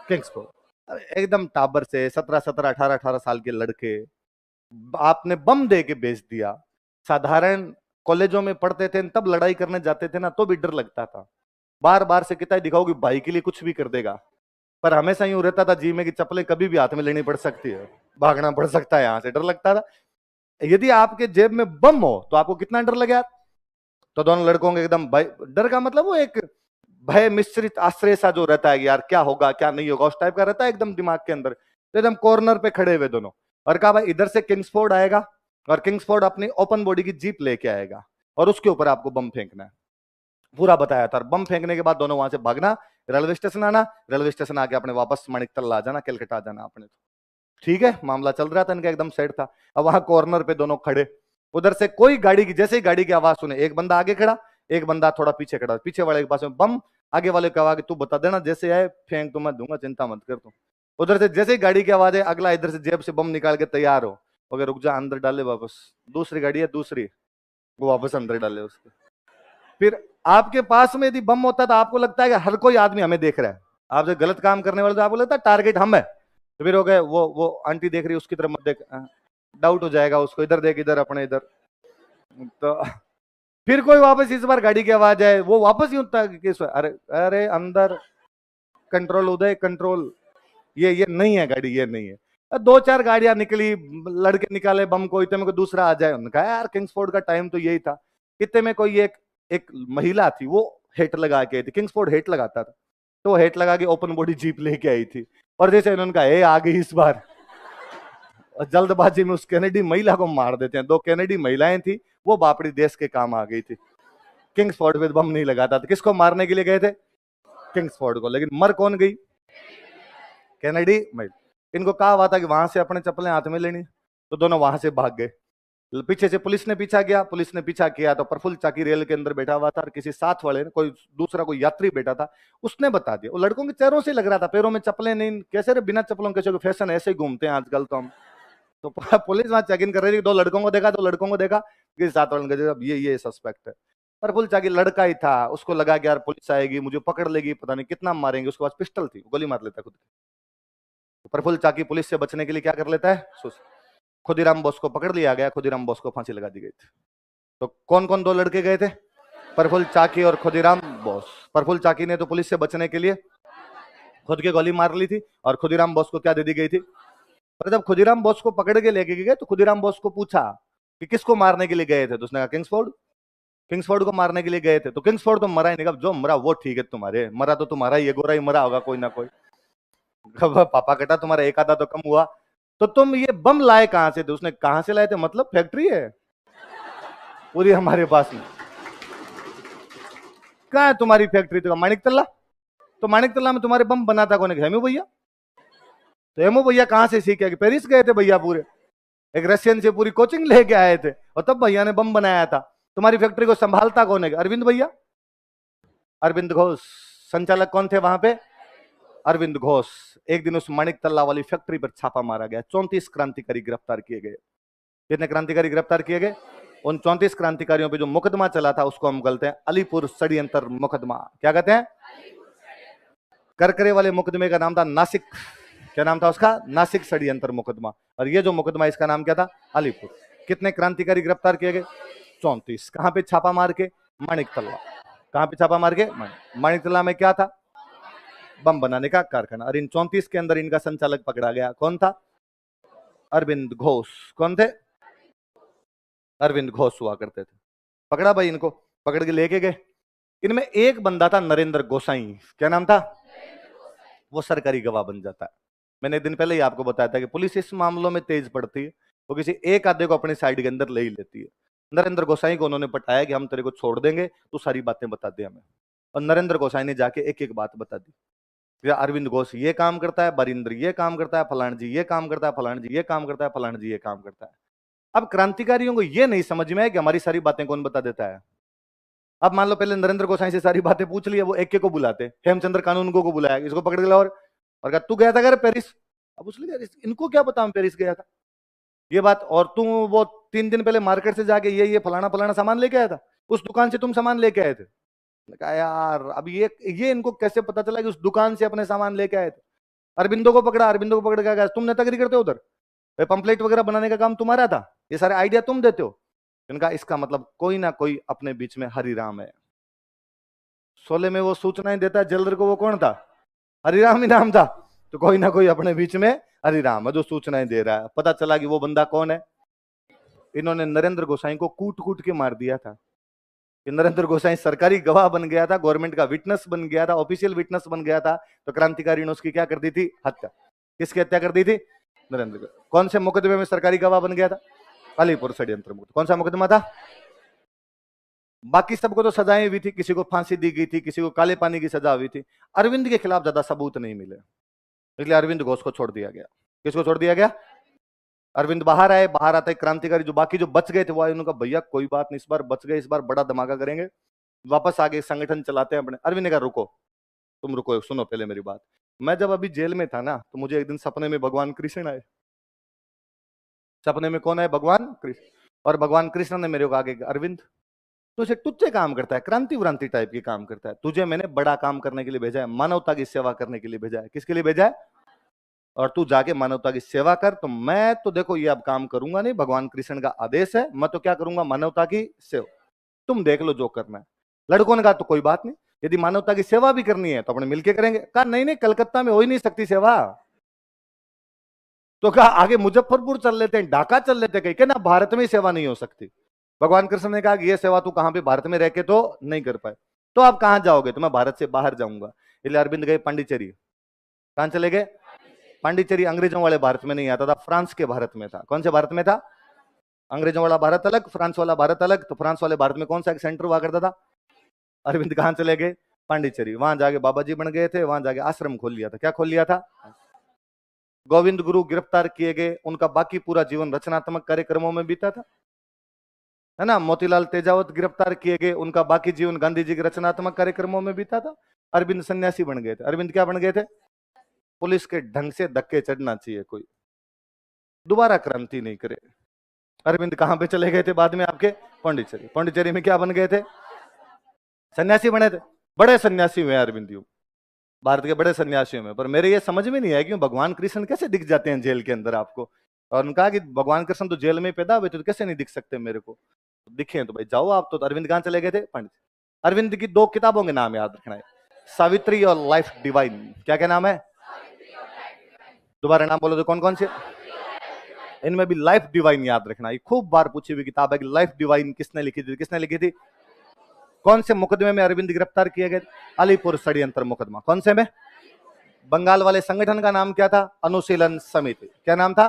किंग्सफोर्ड। एकदम टाबर से 17 18 साल के लड़के आपने बम दे के भेज दिया। साधारण कॉलेजों में पढ़ते थे तब लड़ाई करने जाते थे ना तो भी डर लगता था, बार बार से कितना दिखाओ कि भाई के लिए कुछ भी कर देगा, पर हमेशा यूं रहता था जी में कि चप्पलें कभी भी हाथ में लेनी पड़ सकती है, भागना पड़ सकता है, यहां से डर लगता था। यदि आपके जेब में बम हो तो आपको कितना डर लगे? तो दोनों लड़कों के एकदम भय, डर का मतलब वो एक भय मिश्रित आश्रय सा जो रहता है कि यार क्या होगा क्या नहीं होगा, उस टाइप का रहता है एकदम दिमाग के अंदर। तो एकदम कॉर्नर पे खड़े हुए दोनों, और कहा भाई इधर से किंग्सफोर्ड आएगा और किंग्सफोर्ड अपनी ओपन बॉडी की जीप लेके आएगा और उसके ऊपर आपको बम फेंकना है। पूरा बताया था। और बम फेंकने के बाद दोनों वहां से भागना, रेलवे स्टेशन आना, रेलवे स्टेशन आके अपने वापस माणिकतल्ला आ जाना, कलकत्ता आ जाना आपने। ठीक है, मामला चल रहा था इनका, एकदम सेट था। अब वहां कॉर्नर पे दोनों खड़े, उधर से कोई गाड़ी की, जैसे ही गाड़ी की आवाज सुने, एक बंदा आगे खड़ा, एक बंदा थोड़ा पीछे खड़ा, पीछे वाले के पास में बम, आगे वाले को कहा कि तू बता देना जैसे आए फेंक तो मैं दूंगा, चिंता मत कर तू। उधर से जैसे ही गाड़ी की आवाज है, अगला इधर से जेब से बम निकाल के तैयार हो, अगर रुक जा, अंदर डाले वापस, दूसरी गाड़ी है दूसरी, वो वापस अंदर डाले उसके। फिर आपके पास में यदि बम होता तो आपको लगता है कि हर कोई आदमी हमें देख रहा है, आपसे गलत काम करने वाले तो आपको लगता है टारगेट हम है, तो फिर हो गए वो आंटी देख रही है उसकी तरफ मत देख, डाउट हो जाएगा उसको, इधर देख, इधर अपने इधर। तो फिर कोई वापस, इस बार गाड़ी की आवाज आए, वो वापस यूं अरे अरे अंदर कंट्रोल, उदय कंट्रोल, ये नहीं है गाड़ी, ये नहीं है। 2-4 गाड़ियां निकली, लड़के निकाले बम को, इतने में कोई दूसरा आ जाए, उन्होंने कहा यार किंग्सफोर्ड का टाइम तो यही था। इतने में कोई एक महिला थी, वो हेट लगा के आई थी, किंग्सफोर्ड हेट लगाता था, तो वो हेट लगा के ओपन बॉडी जीप लेके आई थी, और जैसे उन्होंने कहा ए आ गई इस बार, और जल्दबाजी में उस कैनेडी महिला को मार देते हैं। 2 कैनेडी महिलाएं थी, वो बापड़ी देश के काम आ गई थी। किंग्सफोर्ड पे बम नहीं लगाता था। किसको मारने के लिए गए थे? किंग्सफोर्ड को। लेकिन मर कौन गई? कैनेडी महिला। इनको कहा हुआ था कि वहां से अपने चप्पलें हाथ में लेनी, तो दोनों वहां से भाग गए। पीछे से पुलिस ने पीछा किया, पुलिस ने पीछा किया तो प्रफुल्ल चाकी रेल के अंदर बैठा हुआ था, और किसी साथ वाले ने, कोई दूसरा कोई यात्री बैठा था, उसने बता दिया। वो लड़कों के चेहरों से लग रहा था, पैरों में चप्पलें नहीं, कैसे रे बिना चप्पलों कैसे, फैशन ऐसे ही घूमते हैं आजकल तो हम। तो पुलिस वहां चेक इन कर रही थी, 2 लड़कों को देखा, 2 लड़कों को देखा, किसी साथ वाले ने कहा ये सस्पेक्ट है। प्रफुल्ल चाकी लड़का ही था, उसको लगा कि यार पुलिस आएगी मुझे पकड़ लेगी, पता नहीं कितना मारेंगे, उसके पास पिस्टल थी, गोली मार लेता खुद। तो प्रफुल्ल चाकी पुलिस से बचने के लिए क्या कर लेता है? खुदीराम बोस को पकड़ लिया गया, खुदीराम बोस को फांसी लगा दी गई थी। तो कौन कौन 2 लड़के गए थे? प्रफुल्ल चाकी और खुदीराम बोस। प्रफुल्ल चाकी ने तो पुलिस से बचने के लिए खुद के गोली मार ली थी, और खुदीराम बोस को क्या दे दी गई थी? पर जब खुदीराम बोस को पकड़ के लेके गए तो खुदीराम बोस को पूछा कि किसको मारने के लिए गए थे, तो उसने कहा किंग्सफोर्ड, किंग्सफोर्ड को मारने के लिए गए थे। तो किंग्सफोर्ड तो मरा ही नहीं, जो मरा वो ठीक है, तुम्हारे मरा तो तुम्हारा ही, ये गोरा ही मरा होगा कोई ना कोई, पापा कटा तुम्हारा एक आधा तो कम हुआ। तो तुम ये बम लाए कहां से थे? उसने कहां से लाए थे मतलब, फैक्ट्री है पूरी हमारे पास में, कहां है तुम्हारी फैक्ट्री? तो माणिकतल्ला। तो माणिकतल्ला में तुम्हारे बम बनाता कौन है? हेमू भैया। तो हेमू भैया कहां से सीखे? पेरिस गए थे भैया, पूरे एक रशियन से पूरी कोचिंग लेके आए थे, और तब भैया ने बम बनाया था। तुम्हारी फैक्ट्री को संभालता कौन है? अरविंद भैया, अरविंद घोष। संचालक कौन थे वहां पे? अरविंद घोष। एक दिन उस माणिकतल्ला वाली फैक्ट्री पर छापा मारा गया, 34 क्रांतिकारी गिरफ्तार किए गए। कितने क्रांतिकारी गिरफ्तार किए गए? उन 34 क्रांतिकारियों पे जो मुकदमा चला था उसको हम कहते हैं अलीपुर षड्यंत्र मुकदमा। क्या कहते हैं? करकरे वाले मुकदमे का नाम था नासिक, क्या नाम था उसका? नासिक षड्यंत्र मुकदमा। और ये जो मुकदमा, इसका नाम क्या था? अलीपुर। कितने क्रांतिकारी गिरफ्तार किए गए? 34। कहां पे छापा मार के? माणिकतल्ला। कहां पे छापा मार के? माणिकतल्ला में क्या था? बम बनाने का कारखाना। और इन 34 के अंदर इनका संचालक पकड़ा गया, कौन था? अरविंद घोष। कौन थे? अरविंद घोष हुआ करते थे। पकड़ा भाई, इनको पकड़ के लेके गए। इनमें एक बंदा था नरेंद्र गोसाई। क्या नाम था? वो सरकारी गवाह बन जाता है। मैंने एक दिन पहले ही आपको बताया था कि पुलिस इस मामलों में तेज पड़ती है, वो किसी एक आधे को अपनी साइड के अंदर ले ही लेती है। नरेंद्र गोसाई को उन्होंने पटाया कि हम तेरे को छोड़ देंगे, तू सारी बातें बता दे हमें। और नरेंद्र गोसाई ने जाके एक एक बात बता दी। अरविंद घोष ये काम करता है, बरिंद्र ये काम करता है, फलान जी ये काम करता है, फलान जी ये काम करता है, फलान जी ये काम करता है। अब क्रांतिकारियों को ये नहीं समझ में है कि हमारी सारी बातें कौन बता देता है। अब मान लो पहले नरेंद्र गोसाई से सारी बातें पूछ लिया, वो एक को बुलाते, हेमचंद्र कानून को बुलाया, इसको पकड़ के लाओ और कहा तू गया था घर पेरिस। अब उसने कहा इनको क्या पता हम पेरिस गया था ये बात, और तू वो 3 दिन पहले मार्केट से जाके ये फलाना फलाना सामान लेके आया था, उस दुकान से तुम सामान लेके आए थे। कहा यार अब ये इनको कैसे पता चला कि उस दुकान से अपने सामान लेके आए थे। अरविंदो को पकड़ा, अरविंदो को पकड़ के कहा तुम नेतागिरी करते हो उधर, पंपलेट वगैरह बनाने का काम तुम्हारा था, ये सारे आइडिया तुम देते हो। इनका इसका मतलब कोई ना कोई अपने बीच में हरिराम है। शोले में वो सूचनाएं देता है जेलर को, वो कौन था? हरिराम ही नाम था। तो कोई ना कोई अपने बीच में हरिराम है जो सूचनाएं दे रहा है। पता चला कि वो बंदा कौन है। इन्होंने नरेंद्र गोसाई को कूट कूट के मार दिया था कि नरेंद्र गोसाई सरकारी गवाह बन गया था, गवर्नमेंट का विटनेस बन गया था, ऑफिशियल विटनेस बन गया था। तो क्रांतिकारी ने उसकी क्या कर दी थी? हत्या। किसकी हत्या कर दी थी? नरेंद्र। कौन से मुकदमे में सरकारी गवाह बन गया था? अलीपुर षड्यंत्र मुक्त। कौन सा मुकदमा था? बाकी सबको तो सजाएं हुई थी, किसी को फांसी दी गई थी, किसी को काले पानी की सजा हुई थी। अरविंद के खिलाफ ज्यादा सबूत नहीं मिले, इसलिए अरविंद घोष को छोड़ दिया गया। किसको छोड़ दिया गया? अरविंद बाहर आए, बाहर आते क्रांतिकारी जो बाकी जो बच गए थे वो आए, उन्होंने कहा भैया कोई बात नहीं, इस बार बच गए, इस बार बड़ा धमाका करेंगे, वापस आगे संगठन चलाते हैं अपने। अरविंद ने कहा रुको, तुम रुको, सुनो पहले मेरी बात। मैं जब अभी जेल में था ना, तो मुझे एक दिन सपने में भगवान कृष्ण आए। सपने में कौन आए? भगवान कृष्ण। और भगवान कृष्ण ने मेरे को आगे, अरविंद तो इसे टुच्चे काम करता है, क्रांति व्रांति टाइप के काम करता है, तुझे मैंने बड़ा काम करने के लिए भेजा है, मानवता की सेवा करने के लिए भेजा है। किसके लिए भेजा है? और तू जाके मानवता की सेवा कर। तो मैं तो देखो ये अब काम करूंगा नहीं, भगवान कृष्ण का आदेश है, मैं तो क्या करूंगा? मानवता की सेवा। तुम देख लो जो करना है। लड़कों ने कहा तो कोई बात नहीं, यदि मानवता की सेवा भी करनी है तो अपने मिलके करेंगे। कहा नहीं नहीं, कलकत्ता में हो ही नहीं सकती सेवा। तो कहा आगे मुजफ्फरपुर चल लेते हैं, ढाका चल लेते हैं, कहीं ना भारत में सेवा नहीं हो सकती। भगवान कृष्ण ने कहा कि ये सेवा तू कहां पे भारत में रह के तो नहीं कर पाए, तो आप कहां जाओगे? तो मैं भारत से बाहर जाऊंगा। इसलिए अरविंद गए पांडिचेरी। कहां चले गए? पांडिचेरी। अंग्रेजों वाले भारत में नहीं आता था, फ्रांस के भारत में था। कौन से भारत में था? अंग्रेजों वाला भारत अलग, फ्रांस वाला भारत अलग। तो फ्रांस वाले भारत में कौन सा एक सेंटर हुआ करता था? अरविंद कहां चले गए? पांडिचेरी। वहां जाके बाबा जी बन गए थे, वहां जाके आश्रम खोल लिया था। क्या खोल लिया था? गोविंद गुरु गिरफ्तार किए गए, उनका बाकी पूरा जीवन रचनात्मक कार्यक्रमों में बीता था, है ना। मोतीलाल तेजावत गिरफ्तार किए गए, उनका बाकी जीवन गांधी जी के रचनात्मक कार्यक्रमों में बीता था। अरविंद सन्यासी बन गए थे। अरविंद क्या बन गए थे? पुलिस के ढंग से धक्के चढ़ना चाहिए कोई, दोबारा क्रांति नहीं करे। अरविंद कहां पे चले गए थे बाद में? आपके पांडिचेरी। पांडिचेरी में क्या बन गए थे? सन्यासी बने थे। बड़े सन्यासी हुए अरविंद यूं, भारत के बड़े सन्यासियों में। पर मेरे ये समझ में नहीं आया कि भगवान कृष्ण कैसे दिख जाते हैं जेल के अंदर आपको। और उन्होंने कहा कि भगवान कृष्ण तो जेल में पैदा हुए थे, तो कैसे नहीं दिख सकते मेरे को? दिखे तो भाई जाओ आप। तो अरविंद कहां चले गए थे? पंडित। अरविंद की 2 किताबों के नाम याद रखना है, सावित्री और लाइफ डिवाइन। क्या क्या नाम है? दोबारा नाम बोलो तो कौन कौन से? इनमें भी लाइफ डिवाइन याद रखना। ये खूब बार पूछी हुई किताब है कि लाइफ डिवाइन किसने लिखी थी? किसने लिखी थी? कौन से मुकदमे में अरविंद गिरफ्तार किए गए? अलीपुर षड्यंत्र मुकदमा। कौन से में? बंगाल वाले संगठन का नाम क्या था? अनुशीलन समिति। क्या नाम था?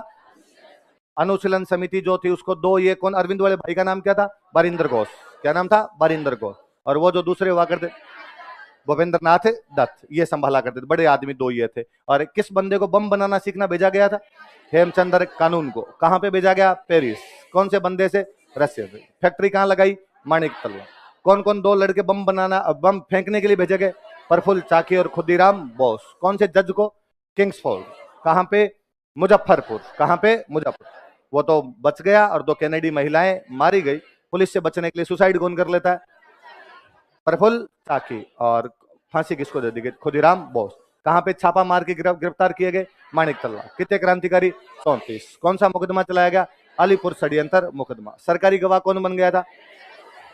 अनुशीलन समिति जो थी उसको 2 ये कौन? अरविंद वाले भाई का नाम क्या था? बारिंदर घोष। क्या नाम था? बारिंदर घोष। और वो जो दूसरे हुआ करते भूपेंद्र नाथ दत्त, ये संभाला करते थे। बड़े आदमी 2 ये थे। और किस बंदे को बम बनाना सीखना भेजा गया था? हेमचंद्र कानून को। कहां पे भेजा गया? पेरिस। कौन से बंदे से? रशिया से। फैक्ट्री कहां लगाई? माणिक तलवा। कौन कौन 2 लड़के बम फेंकने के लिए भेजे गए? प्रफुल्ल चाकी और खुदीराम बोस। कौन से जज को? किंग्सफोर्ड। कहां पे? मुजफ्फरपुर। कहां पे? मुजफ्फरपुर। वो तो बच गया और 2 कैनेडी महिलाएं मारी गई। पुलिस से बचने के लिए सुसाइड कौन कर लेता है? प्रफुल्ल चाकी। और फांसी किसको दे दी गई? खुदीराम बोस। कहां पे छापा मार के गिरफ्तार किए गए? माणिक तलवा। कितने क्रांतिकारी? 34। कौन सा मुकदमा चलाया गया? अलीपुर षड्यंत्र मुकदमा। सरकारी गवाह कौन बन गया था?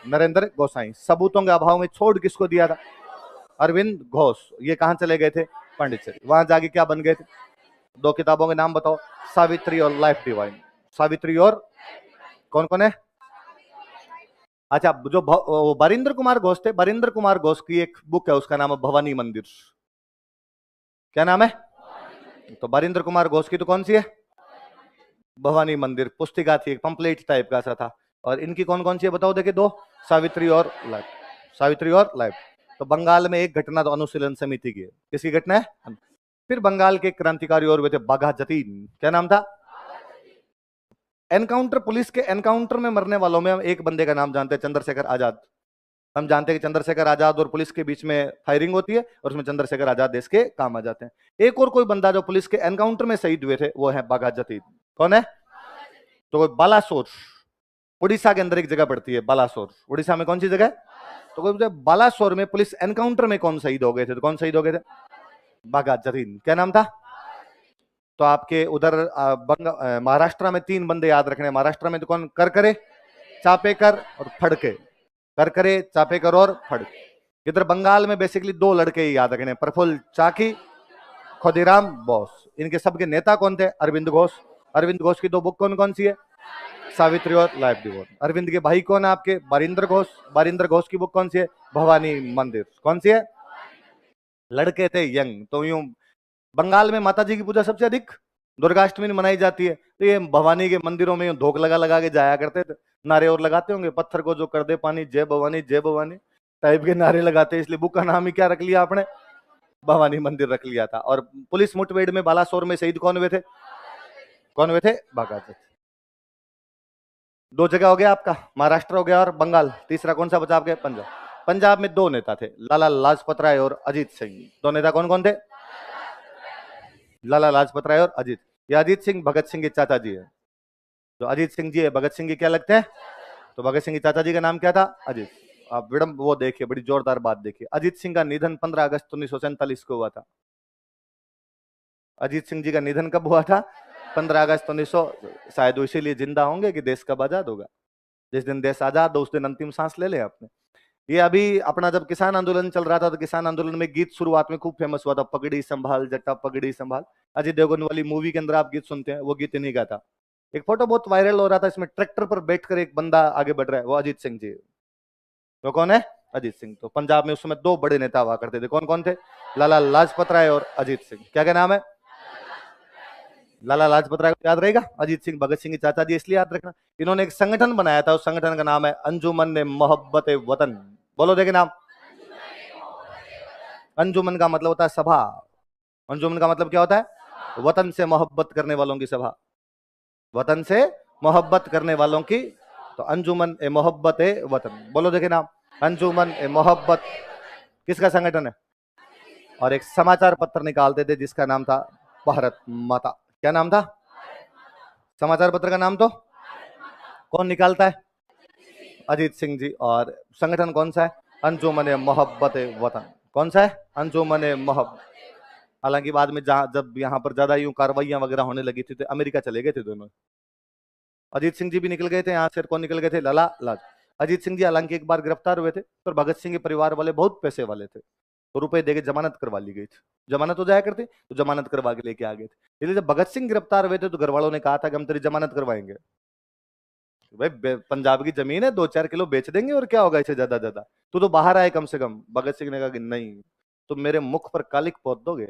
नरेंद्र गोसाई। सबूतों के अभाव में छोड़ किसको दिया था? अरविंद घोष। ये कहां चले गए थे? पांडिचेरी। वहां जाके क्या बन गए थे? 2 किताबों के नाम बताओ, सावित्री और लाइफ डिवाइन। सावित्री और कौन कौन है? अच्छा, जो बरिंदर कुमार घोष थे, बरिंदर कुमार घोष की एक बुक है, उसका नाम है भवानी मंदिर। क्या नाम है? तो बरिंदर कुमार घोष की तो कौन सी है? भवानी मंदिर पुस्तिका थी, एक पंपलेट टाइप का सा था। और इनकी कौन कौन सी है बताओ? देखिए 2, सावित्री और लाइफ। सावित्री और लाइफ। तो बंगाल में एक घटना तो अनुशीलन समिति की है। किसकी घटना है? फिर बंगाल के क्रांतिकारी और हुए थे बाघा जतीन। क्या नाम था? एनकाउंटर, पुलिस के एनकाउंटर में मरने वालों में हम एक बंदे का नाम जानते हैं, चंद्रशेखर आजाद। हम जानते हैं कि चंद्रशेखर आजाद और पुलिस के बीच में फायरिंग होती है और उसमें चंद्रशेखर आजाद देश के काम आ जाते हैं। एक और कोई बंदा जो पुलिस के एनकाउंटर में शहीद हुए थे वो है बाघा जतीन। कौन है? तो बालासोर, उड़ीसा के अंदर एक जगह पड़ती है बालासोर। उड़ीसा में कौन सी जगह? तो कोई पूछे बालासोर में पुलिस एनकाउंटर में कौन शहीद हो गए थे? तो कौन शहीद हो गए थे? बाघा जतीन। क्या नाम था? तो आपके उधर महाराष्ट्र में 3 बंदे याद रखने। महाराष्ट्र में तो कौन? करकरे, चापेकर और फड़के। करकरे, चापेकर और फड़के। इधर बंगाल में बेसिकली 2 लड़के ही याद रखने, प्रफुल्ल चाकी, खुदीराम बोस। इनके सबके नेता कौन थे? अरविंद घोष। अरविंद घोष की 2 बुक कौन कौन सी है? सावित्री और लाइफ डिवोट। अरविंद के भाई कौन है आपके? बारिंद्र घोष। बारिंद्र घोष की बुक कौन सी है? भवानी मंदिर। कौन सी है? लड़के थे यंग। तो यूं बंगाल में माता जी की पूजा सबसे अधिक दुर्गाष्टमी में मनाई जाती है। तो ये भवानी के मंदिरों में धोख लगा लगा के जाया करते थे। नारे और लगाते होंगे, पत्थर को जो कर दे पानी, जय भवानी टाइप के नारे लगाते, इसलिए बुक का नाम ही क्या रख लिया आपने? भवानी मंदिर रख लिया था। और पुलिस मुठभेड़ में बालासोर में शहीद कौन हुए थे? कौन हुए थे? बाघा जतीन। 2 जगह हो गया आपका, महाराष्ट्र हो गया और बंगाल। तीसरा कौन सा बचा आपके? पंजाब। पंजाब में 2 नेता थे, लाला लाजपत राय और अजीत सिंह। 2 नेता कौन कौन थे? लाला लाजपत राय और अजीत। ये अजीत सिंह भगत सिंह के चाचा जी है। जो अजीत सिंह जी है, भगत सिंह के क्या लगते हैं? तो भगत सिंह के चाचा जी का नाम क्या था? अजीत। आप विडम्ब वो देखिए, बड़ी जोरदार बात देखिए। अजीत सिंह का निधन 15 अगस्त 1947 को हुआ था। अजीत सिंह जी का निधन कब हुआ था? 15 अगस्त 1900। शायद इसीलिए जिंदा होंगे कि देश कब आजाद होगा। जिस दिन देश आजाद हो उस दिन अंतिम सांस ले ले आपने। ये अभी अपना जब किसान आंदोलन चल रहा था, तो किसान आंदोलन में गीत शुरुआत में खूब फेमस हुआ था, पगड़ी संभाल जट्टा पगड़ी संभाल। अजय देवगन वाली मूवी के अंदर आप गीत सुनते हैं, वो गीत इन्हीं का था। एक फोटो बहुत वायरल हो रहा था, इसमें ट्रैक्टर पर बैठकर एक बंदा आगे बढ़ रहा है, वो अजीत सिंह जी। तो कौन है? अजीत सिंह। तो पंजाब में उस समय 2 बड़े नेता हुआ करते थे। कौन कौन थे? लाला लाजपत राय और अजीत सिंह। क्या क्या नाम है? लाला लाजपत राय को याद रहेगा, अजीत सिंह भगत सिंह के चाचा जी, इसलिए याद रखना। इन्होंने एक संगठन बनाया था, उस संगठन का नाम है अंजुमन मोहब्बत वतन। बोलो देखे नाम। अंजुमन का मतलब होता है सभा। अंजुमन का मतलब क्या होता है? वतन से मोहब्बत करने वालों की सभा। वतन से मोहब्बत करने वालों की, तो अंजुमन ए मोहब्बत ए वतन। बोलो देखे नाम। अंजुमन ए मोहब्बत किसका संगठन है? और एक समाचार पत्र निकालते थे जिसका नाम था भारत माता। क्या नाम था समाचार पत्र का? नाम तो कौन निकालता है? अजीत सिंह जी। और संगठन कौन सा है? अंजुमन मोहब्बत वतन। कौन सा है? अंजुमन मोहब्बत। हालांकि बाद में जब यहाँ पर ज्यादा यूं कार्रवाइयां वगैरह होने लगी थी तो अमेरिका चले गए थे दोनों। अजीत सिंह जी भी निकल गए थे यहाँ से। कौन निकल गए थे? लाला लाज। अजीत सिंह जी हालांकि एक बार गिरफ्तार हुए थे, पर भगत सिंह के परिवार वाले बहुत पैसे वाले थे, तो रुपए देके जमानत करवा ली गई थी। जमानत हो जाया करती तो जमानत करवा के लेके आ गए थे। इसलिए जब भगत सिंह गिरफ्तार हुए थे तो घर वालों ने कहा था कि हम तेरी जमानत करवाएंगे। भाई पंजाब की जमीन है, 2-4 किलो बेच देंगे और क्या होगा, इसे ज्यादा ज्यादा तू तो बाहर आए कम से कम। भगत सिंह ने कहा कि नहीं, तुम मेरे मुख पर कालिक पोत दोगे,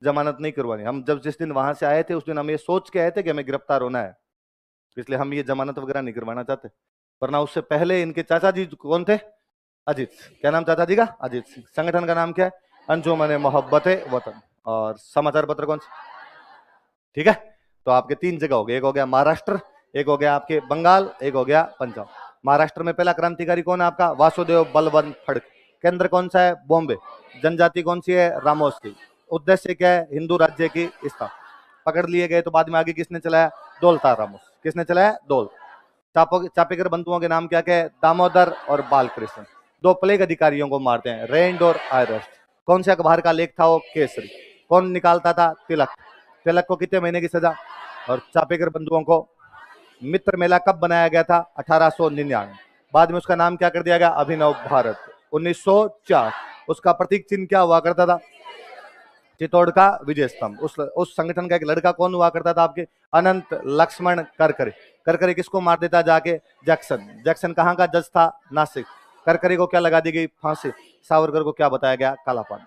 जमानत नहीं करवानी। हम जब जिस दिन वहां से आए थे उस दिन हम ये सोच के आए थे कि हमें गिरफ्तार होना है, इसलिए हम ये जमानत वगैरह नहीं करवाना चाहते। वरना उससे पहले इनके चाचा जी कौन थे? अजीत। क्या नाम चाचा जी का? अजीत सिंह। संगठन का नाम क्या है? अंजुमन मोहब्बत वतन। और समाचार पत्र कौन सा? ठीक है, तो आपके 3 जगह हो गए। एक हो गया महाराष्ट्र, एक हो गया आपके बंगाल, एक हो गया पंजाब। महाराष्ट्र में पहला क्रांतिकारी कौन है आपका? वासुदेव बलवंत फड़के। केंद्र कौन सा है? बॉम्बे। जनजाति कौन सी है? रामोस। उद्देश्य क्या है? हिंदू राज्य की स्थापना। पकड़ लिए गए तो बाद में आगे किसने चलाया? दौलता रामोस। किसने चलाया? दौल। चापेकर बंधुओं के नाम क्या क्या है? दामोदर और बालकृष्ण। 2 प्लेग अधिकारियों को मारते हैं, रेंड और आयरस्ट। कौन से अखबार का लेख था वो? केसरी। कौन निकालता था? तिलक। तिलक को कितने महीने की सजा? और चापेकर बंधुओं को मित्र मेला कब बनाया गया था? 1899। बाद में उसका नाम क्या कर दिया गया? अभिनव भारत। 1904। उसका प्रतीक चिन्ह क्या हुआ करता था? चित्तौड़ का विजय स्तंभ। उस संगठन का एक लड़का कौन हुआ करता था आपके? अनंत लक्ष्मण करकरे। करकरे किसको मार देता जाके? जैक्सन। जैक्सन कहाँ का जज था? नासिक। करकरे को क्या लगा दी गई? फांसी। सावरकर को क्या बताया गया? कालापान।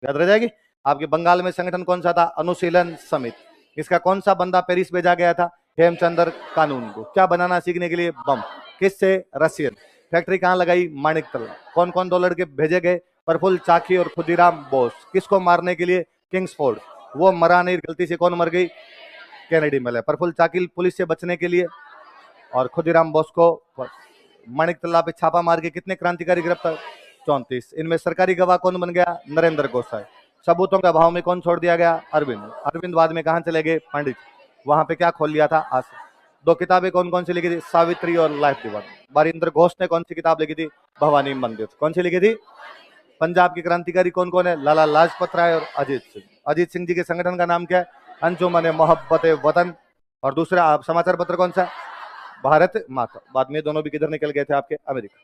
याद रह जाएगी। आपके बंगाल में संगठन कौन सा था? अनुशीलन समिति। इसका कौन सा बंदा पेरिस भेजा गया था? हेमचंद्र कानून को। क्या बनाना सीखने के लिए? बम। किससे? रशियन। फैक्ट्री कहाँ लगाई? माणिकतला। कौन कौन 2 लड़के भेजे गए? प्रफुल्ल चाकी और खुदीराम बोस। किसको मारने के लिए? किंग्सफोर्ड। वो मरा नहीं, गलती से कौन मर गई? कैनेडी मिले। प्रफुल्ल चाकी पुलिस से बचने के लिए, और खुदीराम बोस को माणिकतला पे छापा मार के कितने क्रांतिकारी गिरफ्तार? 34। इनमें सरकारी गवाह कौन बन गया? नरेंद्र गोसाई। सबूतों के अभाव में कौन छोड़ दिया गया? अरविंद। अरविंद बाद में कहां चले गए? पंडित। वहां पे क्या खोल लिया था? आश्रम। दो किताबें कौन कौन सी लिखी थी? सावित्री और लाइफ डिवाइन। बारिंदर घोष ने कौन सी किताब लिखी थी? भवानी मंदिर। कौन सी लिखी थी? पंजाब की क्रांतिकारी कौन कौन है? लाला लाजपत राय और अजीत सिंह। अजीत सिंह जी के संगठन का नाम क्या है? अंजुमन मोहब्बत वतन। और दूसरा आप समाचार पत्र कौन सा? भारत माता। बाद में दोनों भी किधर निकल गए थे आपके? अमेरिका।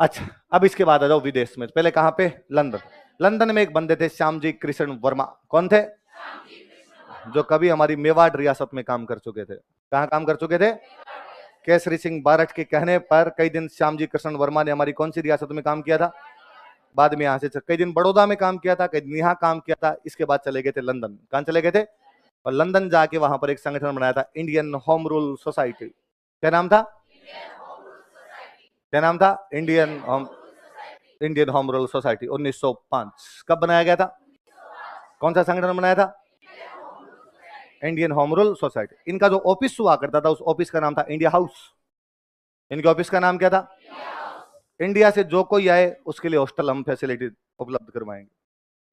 अच्छा, अब इसके बाद आ जाओ विदेश में। पहले कहां पे? लंदन। लंदन में एक बंदे थे श्यामजी कृष्ण वर्मा। कौन थे? जो कभी हमारी मेवाड़ रियासत में काम कर चुके थे। कहां काम कर चुके थे? केसरी सिंह बारठ के कहने पर कई दिन श्यामजी कृष्ण वर्मा ने हमारी कौन सी रियासत में काम किया था? बाद में यहां से कई दिन बड़ौदा में काम किया था, कई दिन यहां काम किया था। इसके बाद चले गए थे लंदन। कहां चले गए थे? और लंदन जाके वहां पर एक संगठन बनाया था, इंडियन होम रूल सोसाइटी। क्या नाम था? क्या नाम था? Indian home rule society. 1905। कब बनाया गया था? कौन सा संगठन बनाया था? Indian home rule society. इनका जो ऑफिस हुआ करता था, उस ऑफिस का नाम था इंडिया हाउस। इनके ऑफिस का नाम क्या था? इंडिया से जो कोई आए उसके लिए हॉस्टल हम फैसिलिटी उपलब्ध करवाएंगे।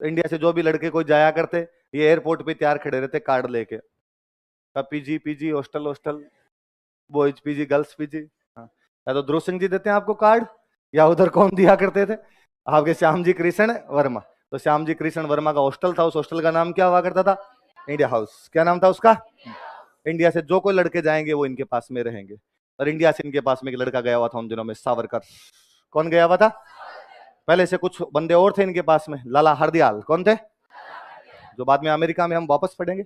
तो इंडिया से जो भी लड़के कोई जाया करते, ये एयरपोर्ट पे तैयार खड़े रहते कार्ड लेके, PG PG hostel hostel, boys PG girls PG. या तो ध्रुव सिंह जी देते हैं आपको कार्ड, या उधर कौन दिया करते थे? आपके श्यामजी कृष्ण वर्मा। तो श्यामजी कृष्ण वर्मा का हॉस्टल था, उस हॉस्टल का नाम क्या हुआ करता था? India house. क्या नाम था उसका? इंडिया से जो कोई लड़के जाएंगे वो इनके पास में रहेंगे। और इंडिया से इनके पास में एक लड़का गया हुआ था उन दिनों में, सावरकर। कौन गया हुआ था? पहले से कुछ बंदे और थे इनके पास में, लाला हरदयाल। कौन थे? जो बाद में अमेरिका में हम वापस पढ़ेंगे।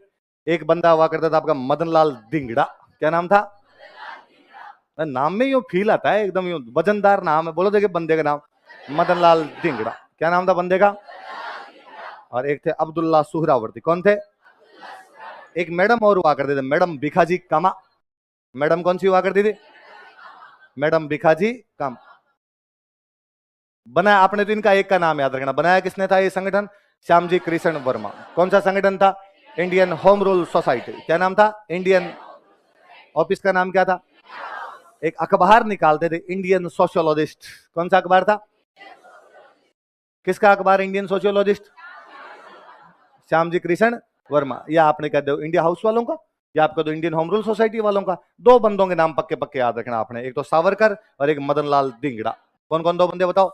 एक बंदा हुआ करता था आपका मदन लाल धिंगड़ा। क्या नाम था? नाम में यूं फील आता है, एकदम यूं वजनदार नाम है। बोलो देखिए बंदे का नाम, मदन लाल धिंगड़ा। क्या नाम था बंदे का? और एक थे अब्दुल्ला सुहरावर्दी। कौन थे? एक मैडम और हुआ करते थे, मैडम भिखाजी कामा। मैडम कौन सी हुआ करती थी? मैडम भिखाजी काम। बनाया आपने तो इनका एक का नाम याद रखना। बनाया किसने था ये संगठन? श्यामजी कृष्ण वर्मा। कौन सा संगठन था? Indian home rule society. क्या नाम था? इंडियन। ऑफिस का नाम क्या था? एक अखबार निकालते थे, इंडियन सोशियोलॉजिस्ट। कौन सा अखबार था? किसका अखबार? Indian sociologist, Shyamji Krishna Verma. या आपने कह दो इंडिया हाउस वालों का, या आपका तो इंडियन होम रूल सोसाइटी वालों का। दो बंदों के नाम पक्के पक्के याद रखना आपने, एक तो सावरकर और एक मदन लाल धिंगड़ा। कौन कौन दो बंदे बताओ?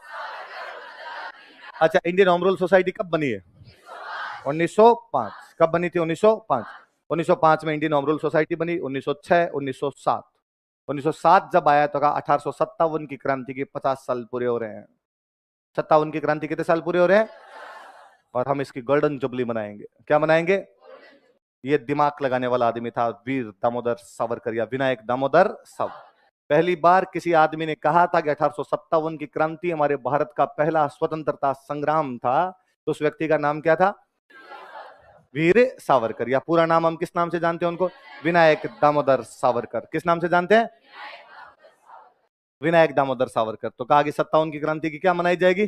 अच्छा, इंडियन होम रूल सोसाइटी कब बनी है? 1905। कब बनी थी? 1905। 1905 में इंडियन होम रूल सोसाइटी बनी। 1906, 1907। 1907 जब आया तो कहा 1857 की क्रांति के 50 साल पूरे हो रहे हैं। 57 की क्रांति कितने साल पूरे हो रहे हैं? और हम इसकी गोल्डन जुबली मनाएंगे। क्या मनाएंगे? ये दिमाग लगाने वाला आदमी था वीर दामोदर सावरकर, या विनायक दामोदर सावरकर। पहली बार किसी आदमी ने कहा था कि 1857 की क्रांति हमारे भारत का पहला स्वतंत्रता संग्राम था, तो उस व्यक्ति का नाम क्या था? वीर सावरकर। या पूरा नाम हम किस नाम से जानते हैं उनको? विनायक दामोदर सावरकर। किस नाम से जानते हैं? विनायक दामोदर सावरकर। तो कहा कि 57 की क्रांति की क्या मनाई जाएगी?